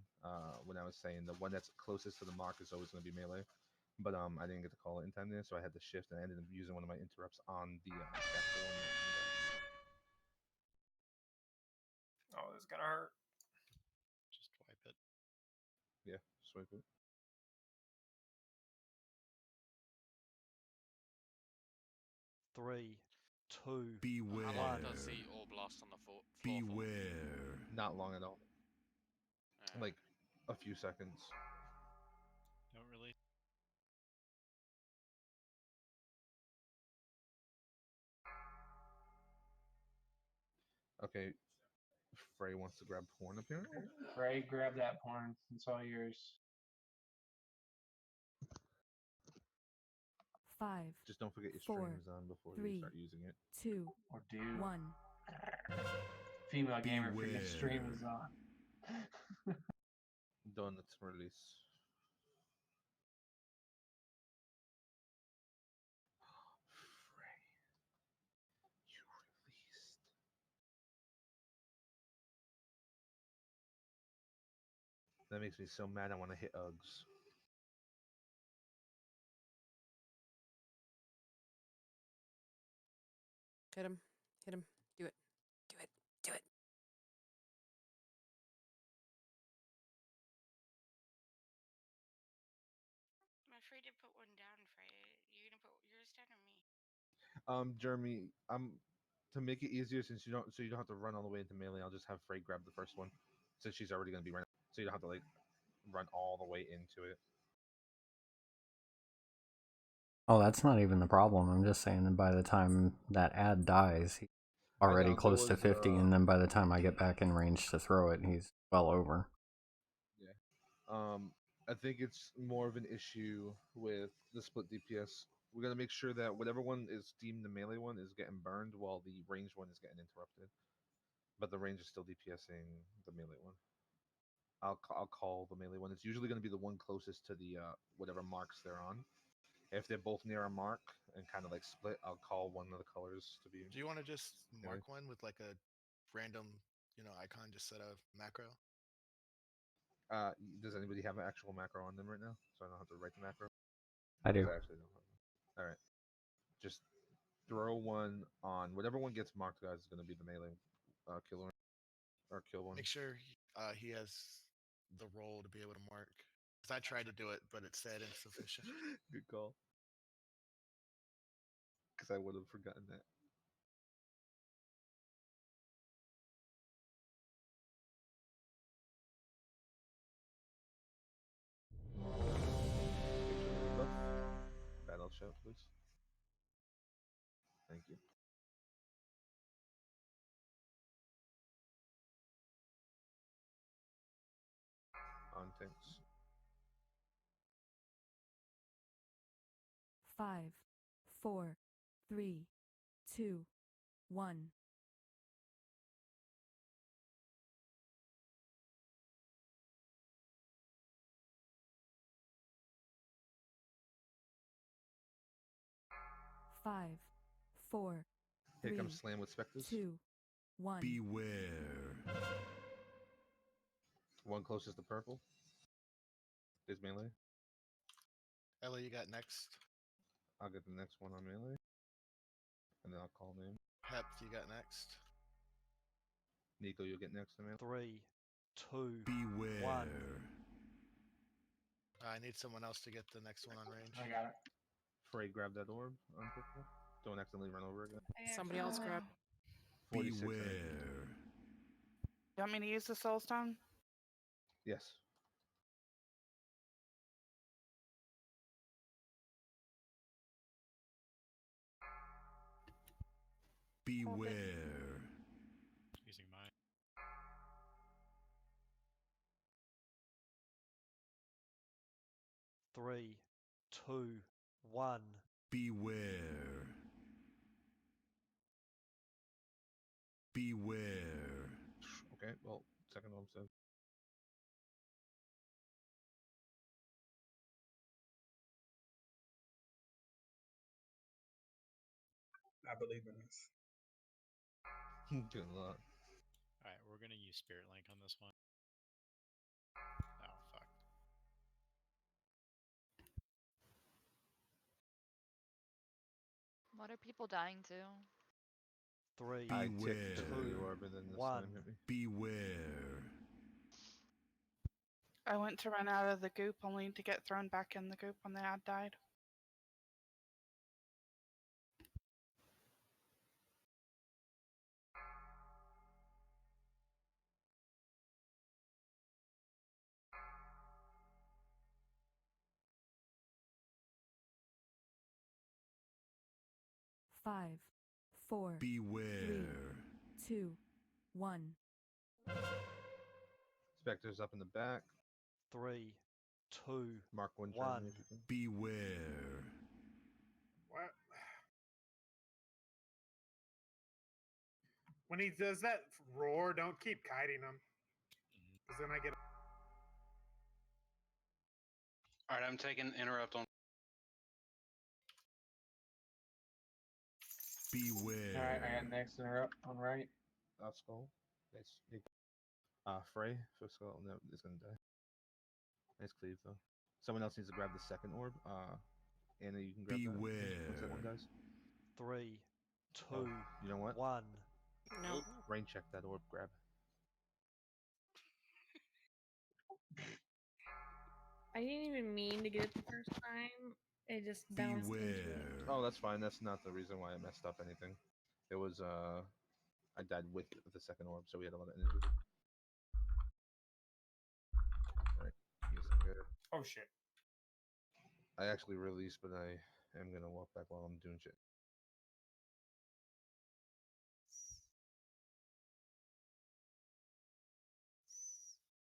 When I was saying the one that's closest to the mark is always going to be melee, but I didn't get to call it in time there, so I had to shift and I ended up using one of my interrupts on the capsule. Oh, this is gonna hurt. Just wipe it. Yeah, swipe it. Three, two, Beware. How long does the orb last on the floor? Beware. Not long at all. Like a few seconds. Don't really. Okay. Frey wants to grab porn apparently. Frey, grab that porn. It's all yours. 5, Just don't forget your 4, streams on before you 3, start using it. 2, Or do. 1. Female gamer for your Beware. stream is on. Donuts release. That makes me so mad I want to hit Uggs. Hit him. Hit him. Do it. Do it. Do it. I'm afraid to put one down, Frey. You're gonna put yours down or me? Jeremy, to make it easier so you don't have to run all the way into melee, I'll just have Frey grab the first one, since she's already gonna be running, so you don't have to like run all the way into it. Oh, that's not even the problem. I'm just saying that by the time that ad dies, he's already know, close to there was, 50, and then by the time I get back in range to throw it, he's well over. Yeah. I think it's more of an issue with the split DPS. We gotta make sure that whatever one is deemed the melee one is getting burned, while the ranged one is getting interrupted. But the range is still DPSing the melee one. I'll call the melee one. It's usually going to be the one closest to the whatever marks they're on. If they're both near a mark and kind of like split, I'll call one of the colors to be. Do you want to just mark melee. one with like a random, icon, just set a macro? Does anybody have an actual macro on them right now? So I don't have to write the macro. I do. 'Cause I actually don't have them. All right. Just throw one on whatever one gets marked, guys. Is going to be the melee killer or kill one. Make sure he has the role to be able to mark. Because I tried to do it, but it said insufficient. Good call. Because I would have forgotten that. Battle shout, please. Thank you. On tanks. 5, 4, 3, 2, 1. Five, 4, Here 3, comes Slam with Spectres. 2, 1. Beware. One closest to purple is melee. Ella, you got next. I'll get the next one on melee. And then I'll call name. Hep, you got next. Nico, you'll get next on melee. 3, 2, Beware. 1. I need someone else to get the next one on range. I got it. Frey, grab that orb on purple. Don't accidentally run over again. Somebody else grab. 46. I think. Beware. You want me to use the soul stone? Yes. Beware. Using mine. Three, 2, 1. Beware. Beware. Okay, well, second one says. I believe in us. Good luck. Alright, we're gonna use Spirit Link on this one. Oh, fuck. What are people dying to? 3, I ticked Beware. the orb and then the 1. slam hit me. Beware. I went to run out of the goop only to get thrown back in the goop when the ad died. Five, 4, Beware. 3, 2, 1. Spectre's up in the back. 3, 2, Mark one 1. Germany if you can. Beware. When he does that roar, don't keep kiting him. Because then I get. All right, I'm taking interrupt on. Alright, I Beware. got next interrupt on right. Skull. Nice. Frey for Skull. No, it's gonna die. Nice cleave though. Someone else needs to grab the second orb. Anna, you can grab that. Once that one Beware. dies. 3, 2, Oh, you know what? 1. No. Rain check that orb. Grab. I didn't even mean to get it the first time. It just bounced into it. Beware. Oh, that's fine. That's not the reason why I messed up anything. It was I died with the second orb, so we had a lot of energy. Alright. Oh shit. I actually released, but I am gonna walk back while I'm doing shit.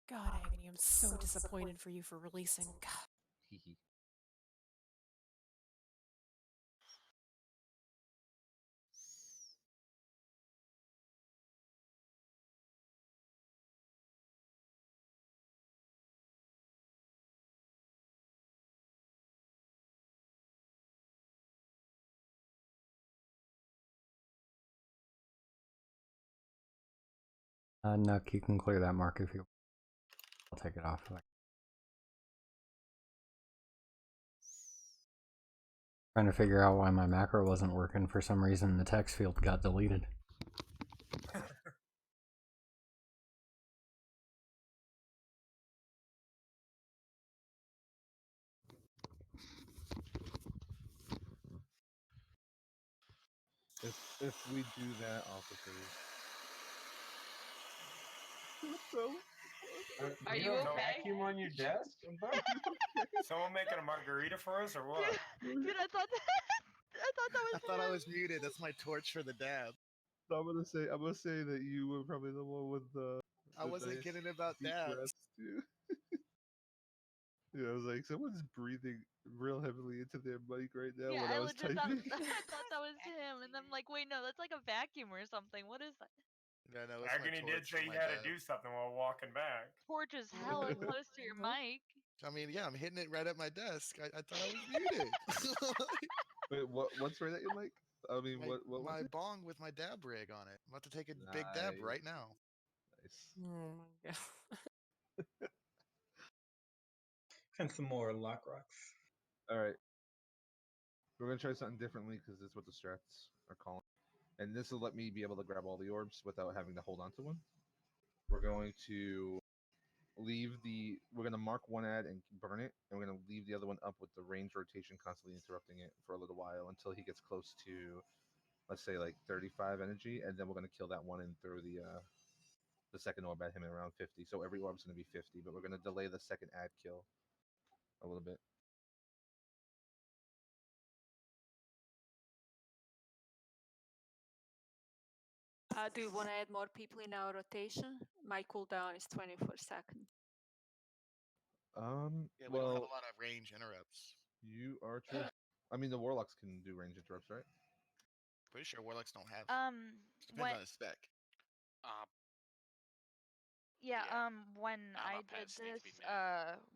God, Agony, I'm so disappointed for you for releasing. God. Hee hee. Nook, you can clear that mark if you. I'll take it off. Trying to figure out why my macro wasn't working. For some reason, the text field got deleted. If we do that, officers. What the? Are you have vacuum on your desk? Someone making a margarita for us or what? Dude, I thought that I thought I was muted. That's my torch for the dab. So I'm gonna say that you were probably the one with the. I wasn't kidding about deep dabs. breaths, too. Yeah, I was like, someone's breathing real heavily into their mic right now Yeah, when I I was legit thought, typing. I thought that was him, and I'm like, wait, no, that's like a vacuum or something. What is that? No, it's my Agony did torch say for you my had dab. to do something while walking back. Torch is hella close to your mic. I mean, yeah, I'm hitting it right at my desk. I thought I was muted. Wait, what's right at your mic? I mean, my, what was my it? bong with my dab rig on it. I'm about to take a big dab right now. Nice. Oh my god. And some more lock rocks. All right. We're gonna try something differently because this is what the strats are calling, and this will let me be able to grab all the orbs without having to hold on to one. We're going to we're gonna mark one ad and burn it, and we're gonna leave the other one up with the range rotation constantly interrupting it for a little while until he gets close to, let's say, like 35 energy, and then we're gonna kill that one and throw the second orb at him at around 50. So every orb's gonna be 50, but we're gonna delay the second ad kill a little bit. Do you want to add more people in our rotation? My cooldown is 24 seconds. Yeah, we don't have a lot of range interrupts. You are true. I mean, the warlocks can do range interrupts, right? Pretty sure warlocks don't have. Depends when on the spec. when I map did pets need to this, be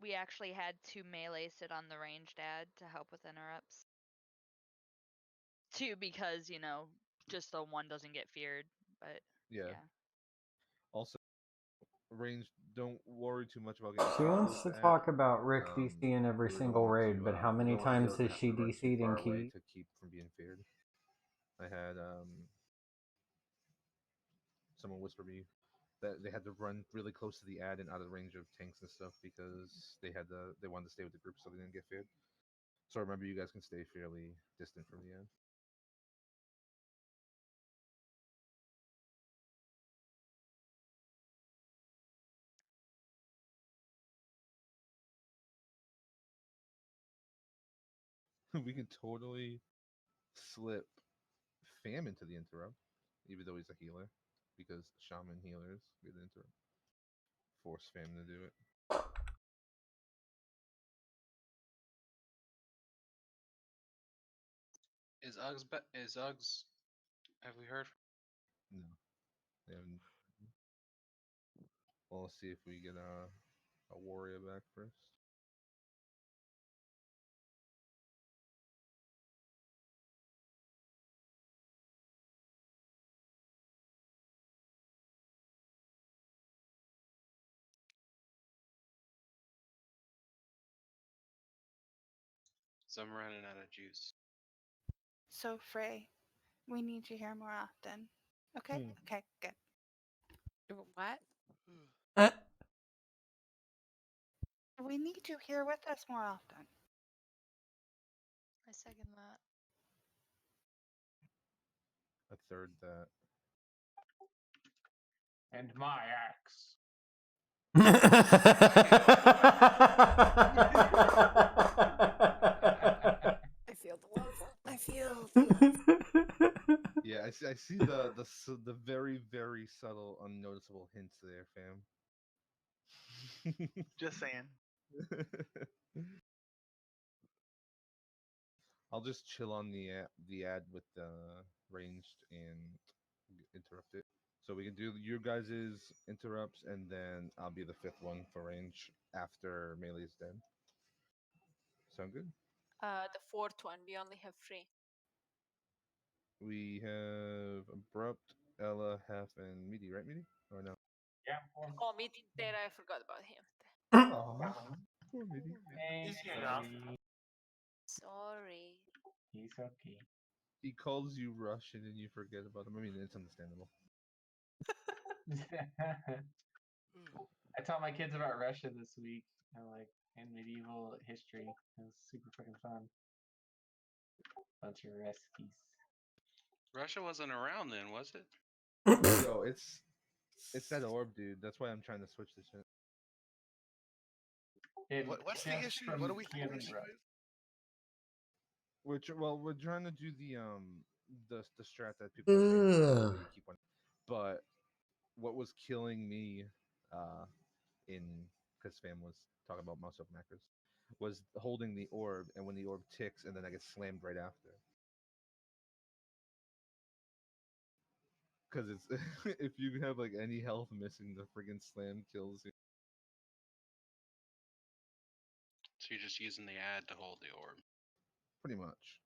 we actually had to melee sit on the ranged ad to help with interrupts. Two, because just the one doesn't get feared, but Yeah. yeah. Also, range. Don't worry too much about getting. She wants to talk about Rick DC in every we don't single want raid, to, but how we many don't want times healers to has have she to run too DC'd in far away Key? to keep from being feared. I had someone whisper me that they had to run really close to the ad and out of range of tanks and stuff because they wanted to stay with the group so they didn't get feared. So remember, you guys can stay fairly distant from the ad. We can totally slip Fam into the interrupt, even though he's a healer, because shaman healers get the interrupt. Force Fam to do it. Is Uggs? Have we heard? No. And we'll see if we get a warrior back first. So I'm running out of juice. So Frey, we need you here more often. Okay? Okay, good. What? We need you here with us more often. I second that. A third that. And my axe. I feel the love. I feel the love. Yeah, I see the very very subtle, unnoticeable hints there, fam. Just saying. I'll just chill on the ad with ranged and interrupt it. So we can do your guys' interrupts, and then I'll be the fifth one for range after melee's dead. Sound good? The fourth one, we only have 3. We have abrupt, Ella, half, and meaty, right, meaty? Or no? Yeah. Oh, meeting there, I forgot about him. Aw, poor meaty. Easy enough. Sorry. He's okay. He calls you Russian and you forget about him. I mean, it's understandable. I taught my kids about Russia this week, and medieval history. It was super fucking fun. Bunch of recipes. Russia wasn't around then, was it? Yo, it's that orb, dude. That's why I'm trying to switch this shit. What's the issue? What are we having issue with? We're trying to do the strat that people are saying that we keep on. But what was killing me because fam was talking about mouse up macros was holding the orb, and when the orb ticks and then I get slammed right after. Because it's if you have like any health missing, the friggin' slam kills you. So you're just using the ad to hold the orb. Pretty much.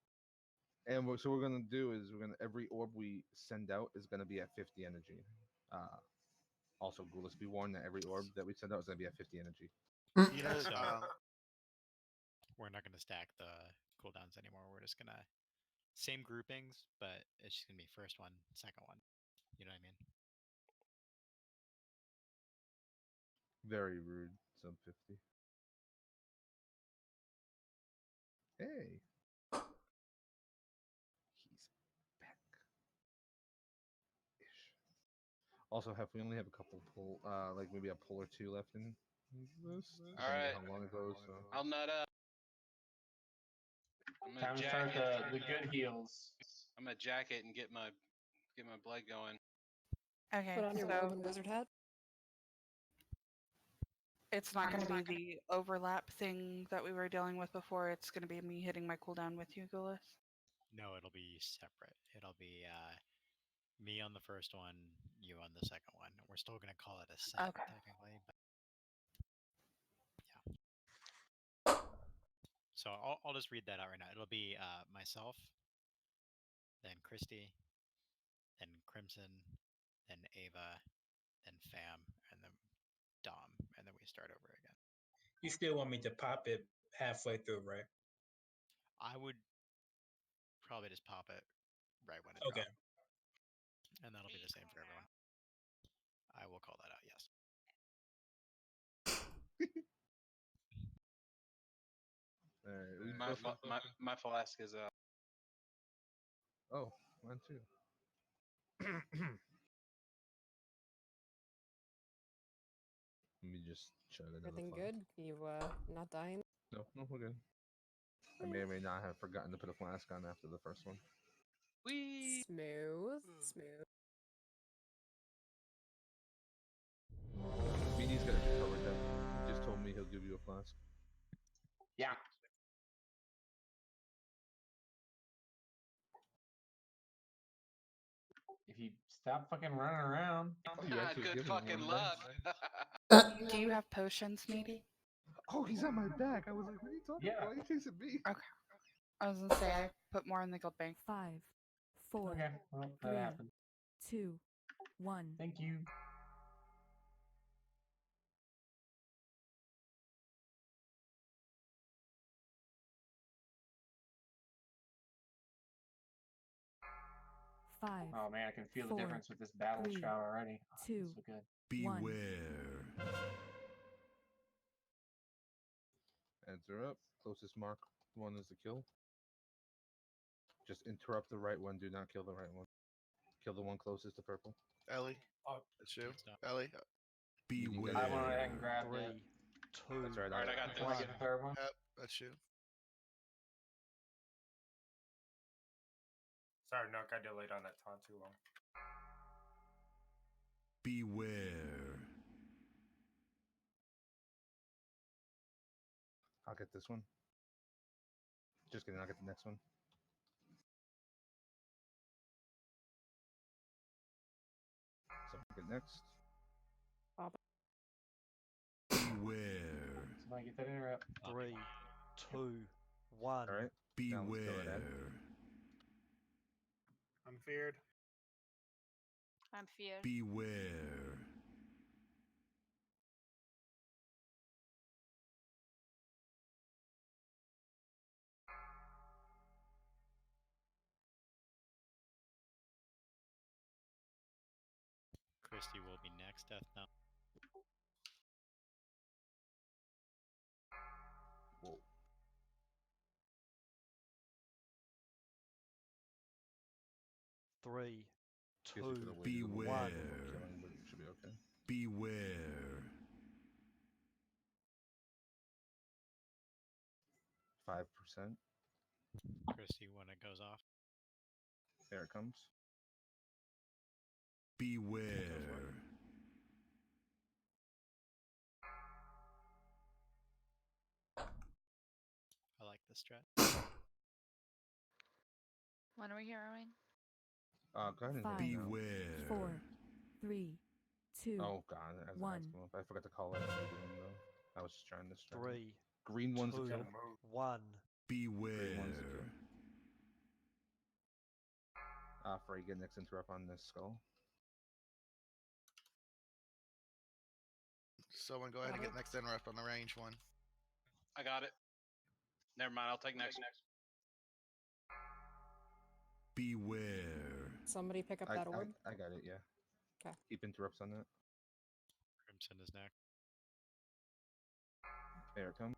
And so we're gonna do is every orb we send out is gonna be at 50 energy. Also, Ghoulish, be warned that every orb that we send out is gonna be at 50 energy. You know, So, we're not gonna stack the cooldowns anymore. We're just gonna same groupings, but it's just gonna be first one, second one. You know what I mean? Very rude, sub 50. Hey. He's back. Ish. Also, we only have a couple pull, like maybe a pull or two left in this. All right. How long ago? So I'll nut up. Time to start the good heals. I'm gonna jack it and get my blood going. Okay, Put on your golden wizard hat. it's not going to be the overlap thing that we were dealing with before. It's going to be me hitting my cooldown with you, Gulis. No, it'll be separate. It'll be me on the first one, you on the second one. We're still gonna call it a set technically, but yeah. So I'll just read that out right now. It'll be myself, then Christy, then Crimson, then Ava, then Fam, and then Dom, and then we start over again. You still want me to pop it halfway through, right? I would probably just pop it right when it Okay. drops. And that'll be the same for everyone. I will call that out, yes. My flask is up. Oh, mine too. Let me just chug another Everything flask. good? You not dying? No, we're good. I may or may not have forgotten to put a flask on after the first one. Smooth, smooth. Meaty's got it covered then. He just told me he'll give you a flask. Yeah. If he Stop fucking running around. you actually Good giving fucking one, luck. Do you have potions, Meaty? Oh, he's on my back. I was like, what are you talking about? Why are you chasing me? Okay. I was gonna say I put more in the guild bank. 5, 4, Okay, well, that 3, happened. 2, 1. Thank you. Five. Oh man, I can feel four, the difference with this battle 3, shroud already. Oh, it 2, feels so good. 1. Beware. Enter up. Closest mark one is the kill. Just interrupt the right one. Do not kill the right one. Kill the one closest to purple. Ellie, Oh, that's you. Ellie, You can get I it. went ahead and grabbed Three, it. two, That's right. Alright, I got Can I get the third one? yep, that's you. sorry, Nook, I delayed on that taunt too long. Beware. I'll get this one. Just kidding. I'll get the next one. So I'll get next. Beware. Somebody get that interrupt. 3, 2, 1. All right. Now let's go ahead. Beware. I'm feared. I'm feared. Beware. Christy will be next, Death Knell. Whoa. Three, Guess we could two, have waited a little Beware. while before killing, but it should be okay. Beware. 5%. Christy when it goes off. There it comes. Beware. I like this strat. When are we heroing? Go ahead and Five, hit it now. Beware. 4, 3, 2, Oh god, as 1. I forgot to call it at the beginning though. I was just trying to start. 3, Green one's the 2, kill. 1. Green one's the Beware. kill. Frey, get next interrupt on this skull. Someone go ahead and get next interrupt on the range one. I got it. Never mind. I'll take next. Beware. Somebody pick up that orb. I got it, yeah. Okay. Keep interrupts on that. Crimson is next. There it comes.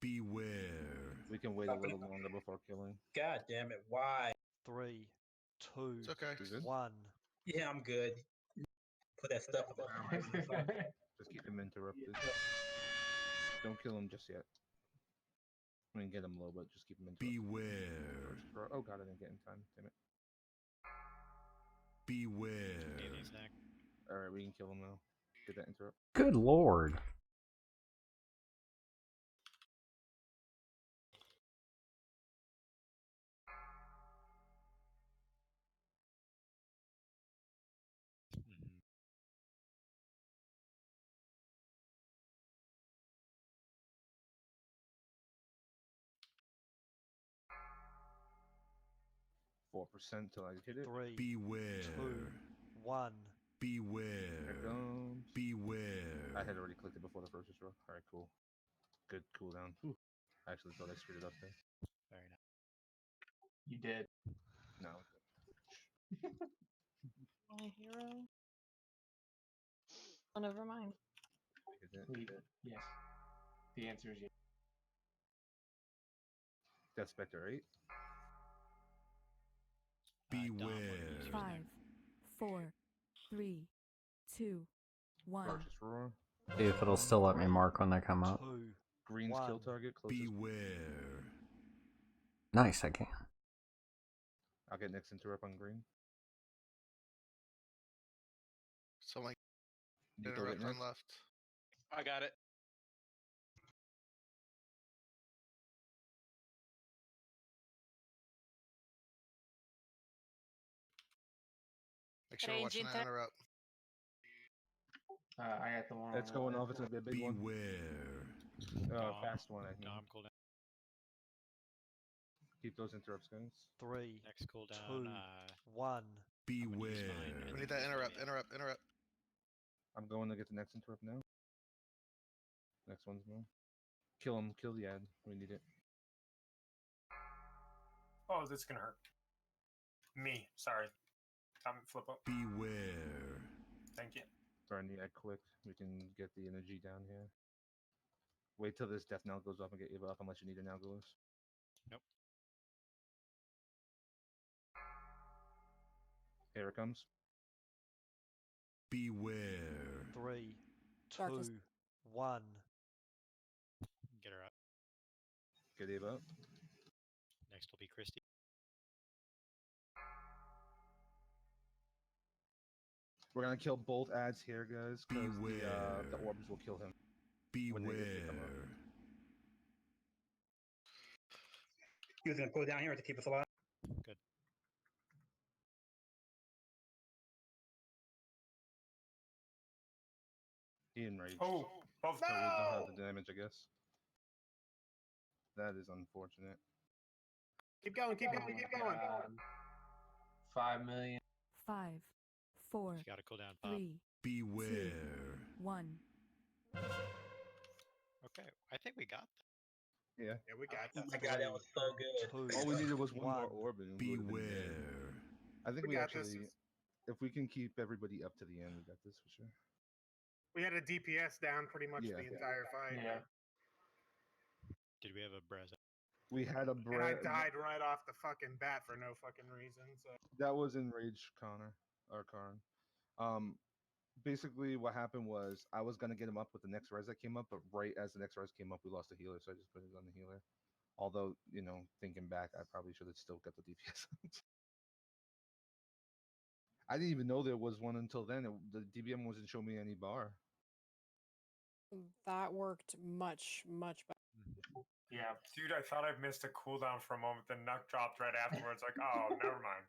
Beware. We can wait a little longer before killing. God damn it! Why? 3, 2, It's okay. 1. Yeah, I'm good. Put that stuff around. Just keep him interrupted. Don't kill him just yet. I mean, get him low, but just keep him interrupted. Beware. Oh god, I didn't get in time. Damn it. Beware. Katie's next. Alright, we can kill him now. Get that interrupt. Good lord. Mhm. 4% till I hit it. 3, Beware. 2, 1. Beware. There it comes. Beware. I had already clicked it before the first throw. Alright, cool. Good cooldown. Ooh. I actually thought I screwed it up there. Very nice. You did. No. My hero. Oh, never mind. Yes. The answer is yes. Death Spectre 8. Beware. 5, 4, 3, 2, 1. Arch's Roar. See if it'll still let me mark when they come up. 2, Green's kill target. Closest. Beware. Nice, I can. I'll get next interrupt on green. Someone Nico interrupt get on next. left. I got it. Thanks for watching that interrupt. I got the one. It's going off. It's gonna be a big one. Beware. Fast one. I think. Dom cooldown. Keep those interrupts, guys. 3, Next cooldown. 2, 1. Beware. We need that interrupt. I'm going to get the next interrupt now. Next one's going. Kill him. Kill the ad. We need it. Oh, that's gonna hurt. Me, sorry. Flip up. Beware. Thank you. Throwing the ad quick. We can get the energy down here. Wait till this death knell goes up and get Eva up unless you need an Algolis. Nope. Here it comes. Beware. 3, 2, Darkness. 1. Get her up. Get Eva up. Next will be Christy. We're gonna kill both ads here, guys, because the orbs will kill him. Beware. He was gonna pull it down here to keep us alive. Good. He enraged. Oh, both. So we don't have the damage, I guess. That is unfortunate. Keep going, keep going, keep going. 5 million. 5, 4, She's got a cooldown pop. 3, Beware. 1. Okay, I think we got that. Yeah. Yeah, we got Oh that. my god, that was so good. All we needed was one more orb and we would've been dead. Beware. I think We we got this. actually, if we can keep everybody up to the end, we got this for sure. We had a DPS down pretty much Yeah. the entire fight. Yeah. Did we have a Brez? We had a And I bread. died right off the fucking bat for no fucking reason. So That was enraged Connor or Karn. Basically what happened was I was gonna get him up with the next res that came up, but right as the next res came up, we lost the healer, so I just put it on the healer. Although, thinking back, I probably should have still got the DPS. I didn't even know there was one until then. The DBM wasn't showing me any bar. That worked much, much better. Yeah, dude, I thought I missed a cooldown for a moment, then Nuck dropped right afterwards. Like, oh, never mind.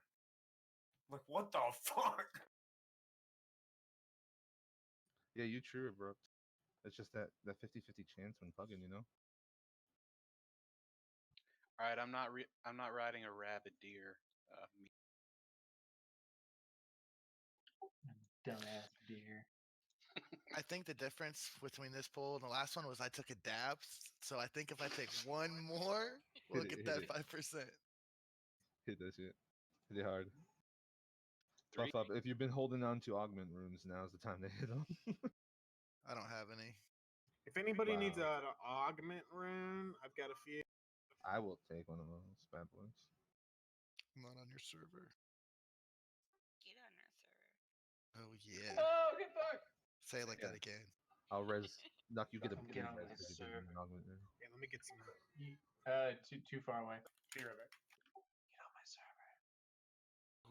Like, what the fuck? Yeah, you true, bro. It's just that 50-50 chance when pugging, All right, I'm not riding a rabid deer. Dumbass deer. I think the difference between this poll and the last one was I took a dab, so I think if I take one more, we'll Hit it, get hit that it. 5%. Hit that shit. Hit it hard. Three. Buff up. If you've been holding on to augment runes, now's the time to hit them. I don't have any. if anybody Wow. needs an augment rune, I've got a few. I will take one of those bad boys. I'm not on your server. Get on our server. Oh yeah. Oh, good fuck. Say it like Yeah. that again. I'll res. Nuck, you get a Come big get on res this because you did server. an augment rune. Yeah, let me get some. Too far away. Be right back. Get on my server.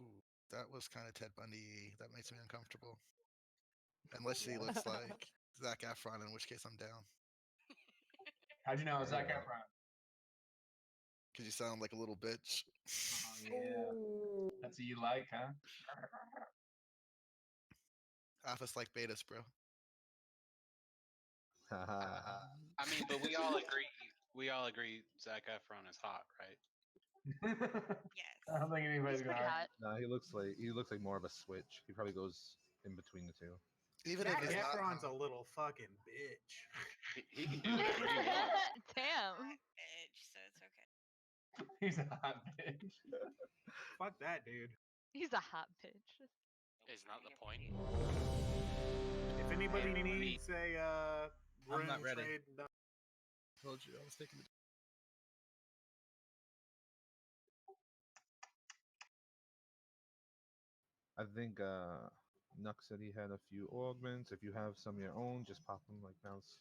Ooh, that was kind of Ted Bundy. That makes me uncomfortable. Unless she looks like Zac Efron, in which case I'm down. How'd you know it was Zac Efron? Because you sound like a little bitch. Oh yeah. That's what you like, huh? Office like betas, bro. I mean, but we all agree. We all agree Zac Efron is hot, right? Yes. I don't think anybody's He's gonna pretty argue. hot. No, he looks like more of a switch. He probably goes in between the two. Even Zac if it's not Efron's hot. a little fucking bitch. He can do whatever he wants. Damn. Bitch, so it's okay. He's a hot bitch. Fuck that, dude. He's a hot bitch. Isn't that the point? If anybody needs a rune not ready. trade, no. Told you I was taking it. I think Nuck said he had a few augments. If you have some of your own, just pop them. Like now's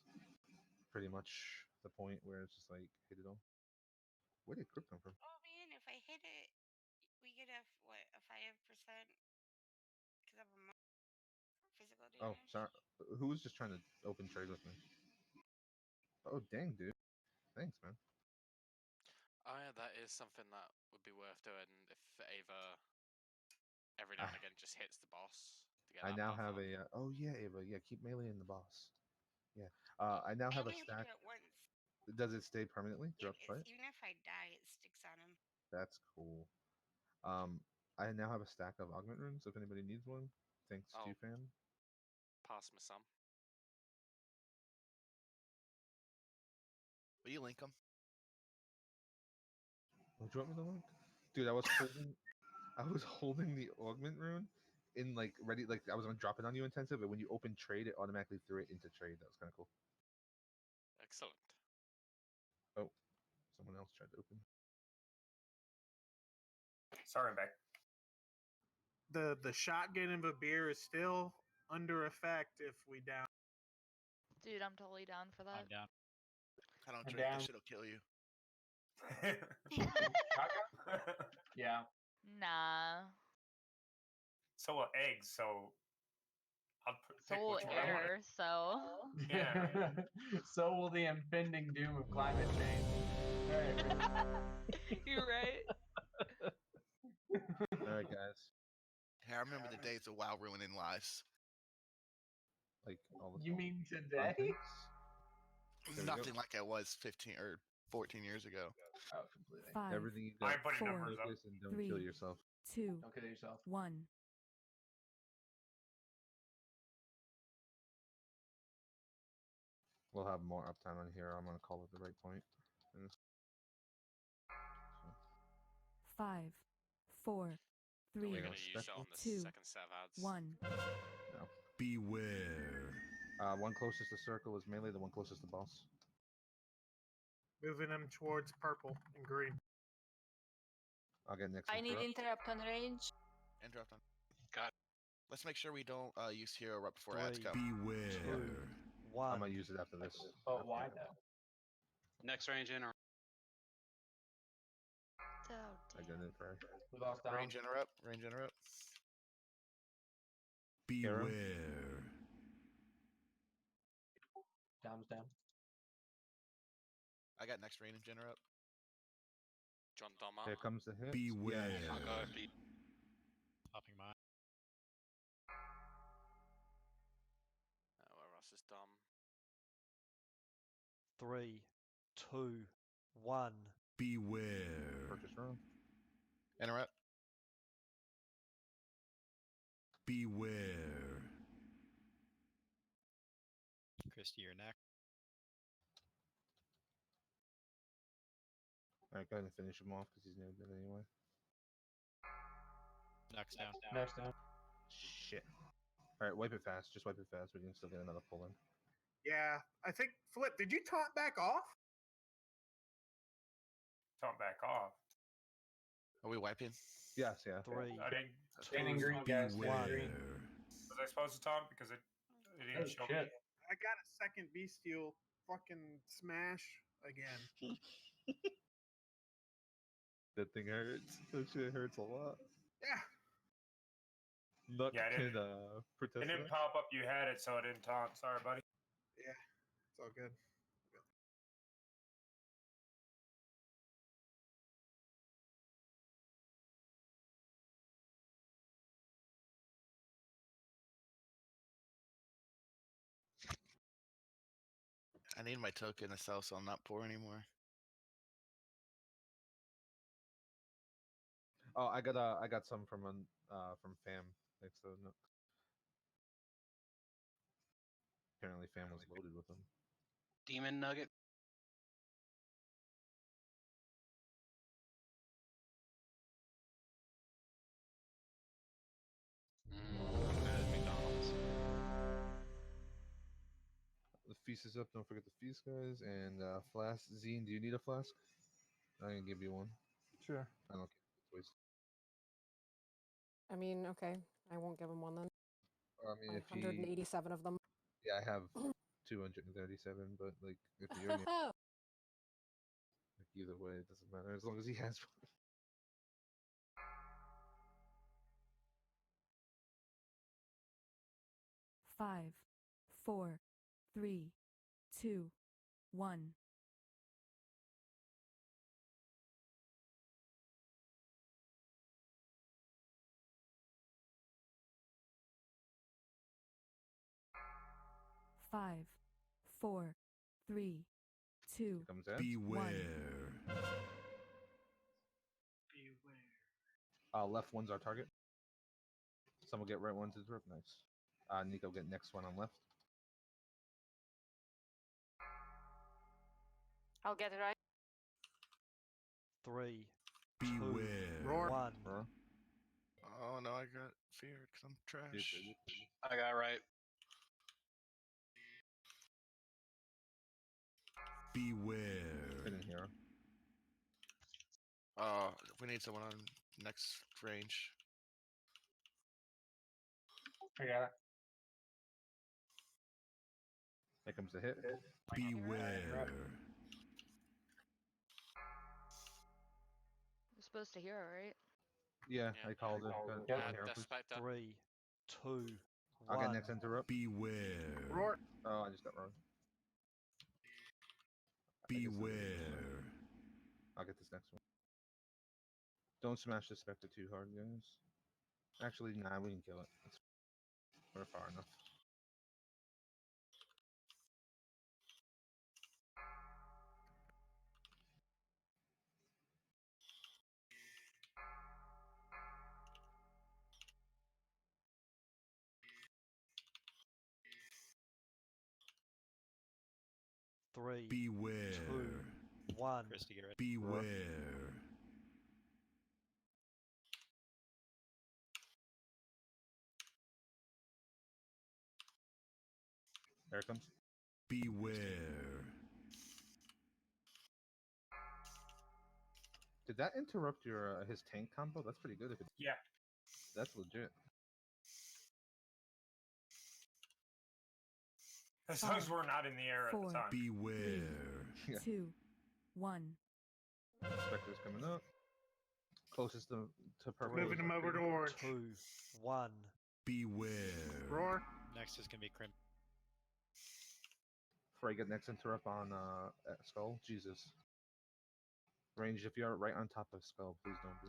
pretty much the point where it's just like hit it all. Where did Crypt come from? Oh man, if I hit it, we get a 5% because of a physical damage. Oh, sorry. Who was just trying to open trade with me? Oh, dang, dude. Thanks, man. Oh yeah, that is something that would be worth doing if Ava every now and again just hits the boss to get I that now buff have up. a. Oh yeah, Ava. Yeah, keep meleeing the boss. Yeah. I now have a only have to stack. do it once. Does it stay permanently throughout the fight? Even if I die, it sticks on him. That's cool. I now have a stack of augment runes. If anybody needs one, thanks Oh. to fam. Pass me some. Will you link them? Would you want me to link? Dude, I was holding the augment rune in like ready, like I was gonna drop it on you intensive, but when you open trade, it automatically threw it into trade. That was kind of cool. Excellent. Oh, someone else tried to open. Sorry, I'm back. The shotgun of a beer is still under effect if we down. Dude, I'm totally down for that. I'm down. I don't I'm drink. down. This shit'll kill you. Yeah. Nah. So will eggs. So I'll So pick will which one I want. air, so. Yeah. So will the impending doom of climate change. All right. You're right. All right, guys. Hey, I remember the days of WoW ruining lives. Like all the You mean today? There we go. Nothing like I was 15 or 14 years ago. Oh, completely. 5, Everything you I got. put 4, numbers up. Focus and don't 3, kill yourself. 2, Don't kill yourself. 1. We'll have more uptime on here. I'm gonna call it the right point. And so, 5, 4, 3, We're gonna use it on the 2, second set of ads. 1. no. Beware. One closest to circle is melee. The one closest to boss. Moving them towards purple and green. I'll get next. I need interrupt. interrupt on range. Interrupt on. Got it. Let's make sure we don't use hero right before ads 3, come. Beware. 2, 1. I'm gonna use it after this. But why though? Next range in or I did it for. We lost down. Range interrupt. Range interrupt. Beware. Down's down. I got next range interrupt. John Doma. Here comes the hit. Beware. I'll go after you. Popping mine. Where else is dumb? 3, 2, 1. Beware. Purchase run. Interrupt. Beware. Christy, you're next. All right, go ahead and finish him off because he's near dead anyway. Next down. Next down. Shit. All right, wipe it fast. Just wipe it fast. We can still get another pull in. Yeah, I think Flip. Did you taunt back off? Taunt back off. Are we wiping? Yes, yeah. 3, I didn't. Standing green, guys. Standing green. Beware. Was I supposed to taunt because it didn't Oh, show shit. me? I got a second bestial fucking smash again. That thing hurts. That shit hurts a lot. Yeah. Luck Yeah, I can didn't- protest It didn't that. pop up. You had it, so I didn't taunt. Sorry, buddy. Yeah. It's all good. I need my token to sell, so I'm not poor anymore. Oh, I got some from fam. Thanks to Nook. Apparently, fam was loaded with them. Demon Nugget. McDonald's. The feast is up. Don't forget the feast, guys. And flask. Zine, do you need a flask? I'm gonna give you one. Sure. I don't care. It's wasted. I mean, okay. I won't give him one then. I mean, if he, 187 of them. yeah, I have 237, but like if you're near, like, either way, it doesn't matter as long as he has one. 5, 4, 3, 2, 1. 5, 4, 3, 2, Comes in. 1. Beware. Left one's our target. Someone get right one to the rip. Nice. Nico get next one on left. I'll get it right. 3, Beware. 2, 1. Roar. Oh no, I got feared because I'm trash. I got right. Beware. Hidden hero. We need someone on next range. I got it. Here comes the hit. Beware. You're supposed to hear it, right? Yeah, I called it. Got one hero, Death please. Spectre. 3, 2, I'll 1. get next interrupt. Beware. Roar. Oh, I just got wrong. Beware. I'll get this next one. Don't smash the Spectre too hard, guys. Actually, nah, we can kill it. We're far enough. Three, Beware. 2, 1. Christy, get ready. Beware. There it comes. Beware. Did that interrupt your his tank combo? That's pretty good. If it, Yeah. that's legit. As long as we're not in the air at the time. Beware. 3, 2, 1. Spectre's coming up. Closest to purple. Moving him over to orange. 2, 1. Beware. Roar. Next is gonna be Crimp. Before I get next interrupt on Skull. Jesus. Range, if you're right on top of Skull, please don't be.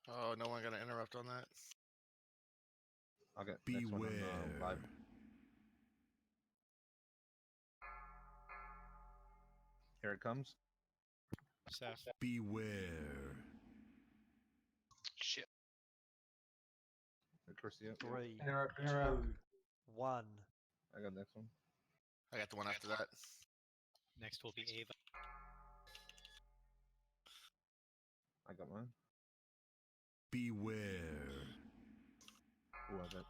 Oh, no one got an interrupt on that. I'll get next one on live. Here it comes. Seth. Beware. Shit. Christy, 3, Interrupt. 2, 1. I got next one. I got the one after that. Next will be Ava. I got mine. Beware. Who was it?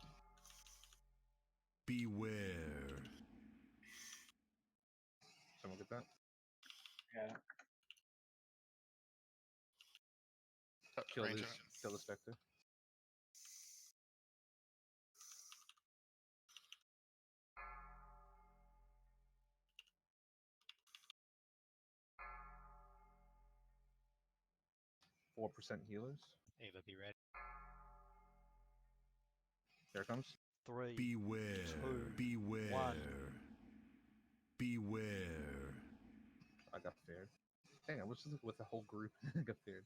Beware. Someone get that? Yeah. Kill Ranger. Kill the Spectre. $4% healers. Ava, be ready. Here it comes. 3, Beware. 2, Beware. 1. Beware. I got feared. Dang, I was with the whole group. I got feared.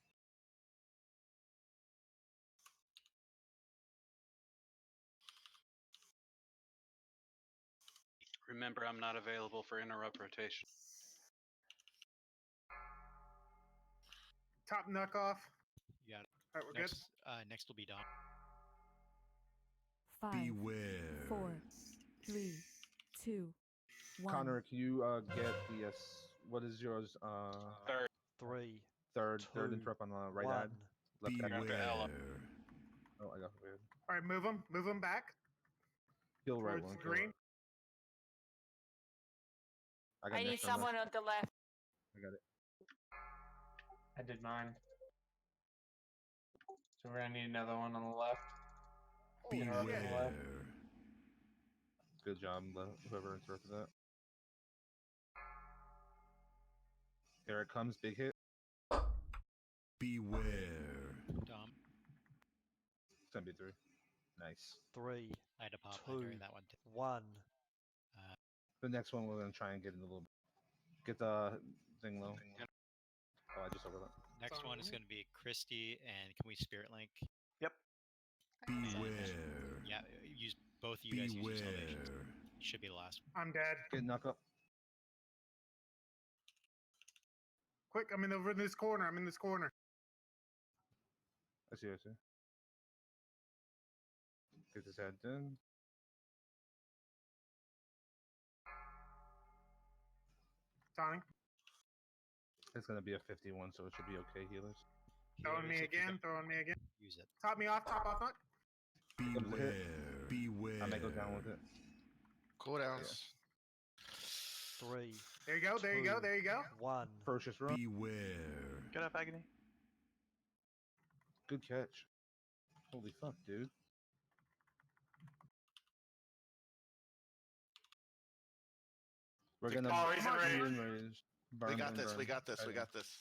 Remember, I'm not available for interrupt rotation. Top knuck off. You got it. All right, we're Next, next will be Dom. 5, Beware. 4, 3, 2, 1. Connor, can you get the what is yours? Third. 3, Third 2, interrupt on the right 1. ad. Left ad. Beware. Oh, I got weird. All right, move him back. Kill right Towards one. the kill green. right. I got I need next on left. someone on the left. I got it. I did mine. So we're gonna need another one on the left. Interrupt on the left. Beware. Good job, whoever interrupted that. Here it comes, big hit. Beware. Dom. It's gonna be 3. Nice. 3, I had to pop 2, during that one too. 1. The next one we're gonna try and get in a little. Get the thing low. Oh, I just overlapped. Next one is going to be Christy, and can we Spirit Link? Yep. Beware. both of you guys use your salvation. Beware. Should be the last one. I'm dead. Get knock up. Quick, I'm over in this corner. I'm in this corner. I see. Get his head in. Tony. It's gonna be a 51, so it should be okay, healers. Throwing me again. Use it. Top me off, top off. Knock. Beware. I might go down with it. Cooldowns. 3. There you go. There you go. There you go. 1. Ferocious run. Beware. Get up, Agony. Good catch. Holy fuck, dude. We're gonna Come on, enrage. We got this. We got this. We got this.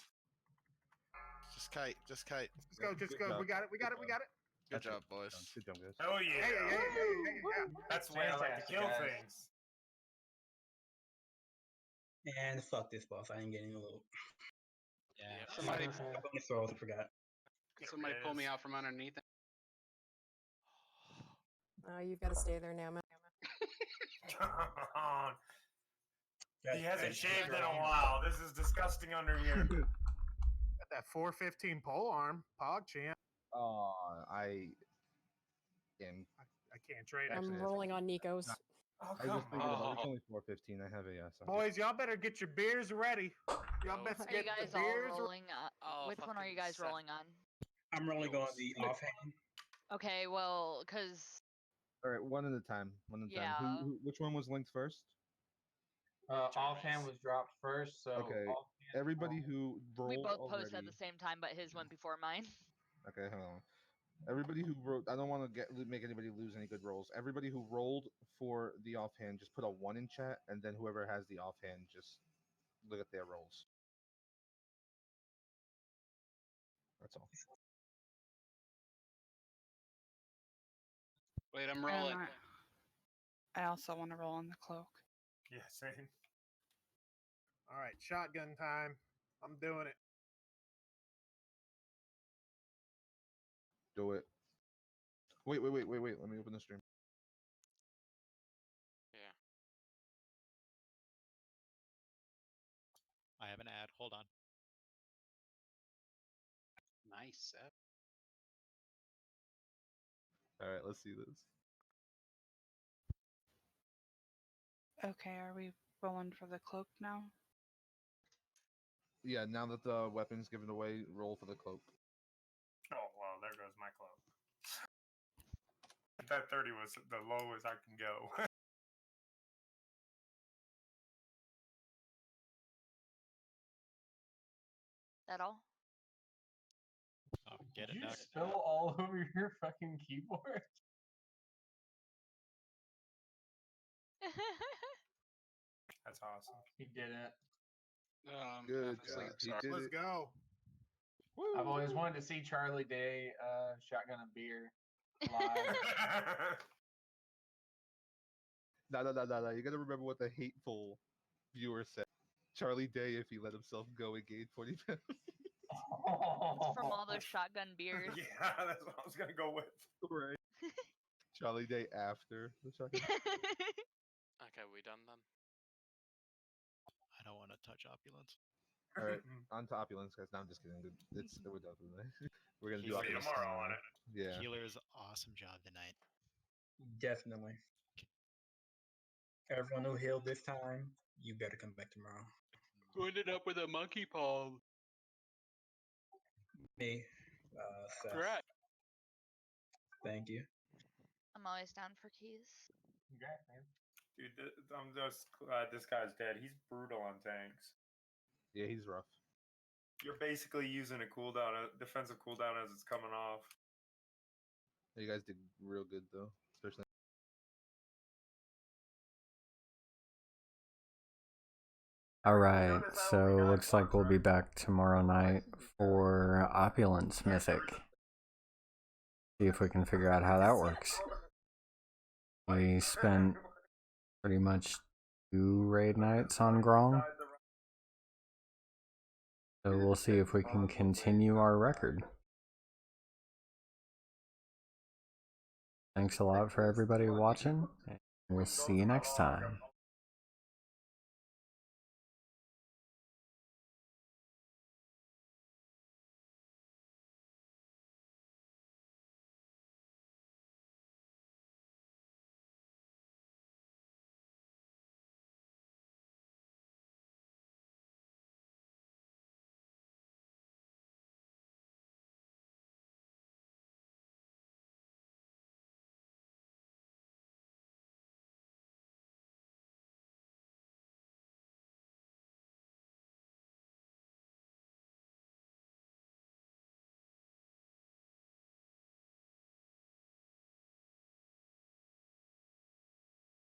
Just kite. Just kite. Just go. Just go. We got it. We got it. We got it. Good job, boys. Good job, guys. Oh yeah. Yeah. That's the way I like to Fantastic, kill guys. things. And fuck this boss. I ain't getting a little. Yeah. Somebody, Bonus rolls, I forgot. somebody pull me out from underneath. Oh, you've got to stay there now, man. Come on. He hasn't shaved in a while. This is disgusting under here. Got that 415 pole arm. Pog champ. I am. I can't trade it. I'm rolling on Nico's. Oh, I just figured on. it's only 415. I have a Boys, y'all better get your beers ready. Y'all better Are you get the guys all beers. rolling? Oh, Which one are you guys rolling on? I'm rolling on the offhand. Okay, well, because All right, one at a time. One at a time. Yeah. Which one was linked first? Offhand was dropped first, so Okay. Everybody who rolled we both already. posted at the same time, but his went before mine. Okay, hold on. Everybody who wrote, I don't want to make anybody lose any good rolls. Everybody who rolled for the offhand, just put a 1 in chat, and then whoever has the offhand, just look at their rolls. That's all. Wait, I'm And rolling. I also want to roll on the cloak. Yeah, same. All right, shotgun time. I'm doing it. Do it. Wait. Let me open the stream. Yeah. I have an ad. Hold on. Nice. All right, let's see this. Okay, are we rolling for the cloak now? Yeah, now that the weapon's given away, roll for the cloak. Oh, well, there goes my cloak. That 30 was the lowest I can go. That all? Oh, get Did it you now. spill all over your fucking keyboard? That's awesome. He did it. Good half asleep, job. He sorry. did Let's it. go. I've always wanted to see Charlie Day shotgun a beer live. No. You gotta remember what the hateful viewer said. Charlie Day, if he let himself go, it gained 40 pounds. It's from all those shotgun beers. Yeah, that's what I was gonna go with. Right. Charlie Day after the shotgun. Okay, we done then? I don't want to touch opulence. All right, on to opulence, guys. No, I'm just kidding. We're done for the night. We're gonna do See you opulence tomorrow on it. Yeah. Healer's awesome job tonight. Definitely. Everyone who healed this time, you better come back tomorrow. Who ended up with a monkey paw? Me, Seth. Correct. Thank you. I'm always down for keys. Congrats, man. Dude, this guy's dead. He's brutal on tanks. Yeah, he's rough. You're basically using a cooldown, a defensive cooldown as it's coming off. You guys did real good though, especially. All right, so looks like we'll be back tomorrow night for Opulence Mythic. See if we can figure out how that works. We spent pretty much 2 raid nights on Grong. So we'll see if we can continue our record. Thanks a lot for everybody watching. And we'll see you next time.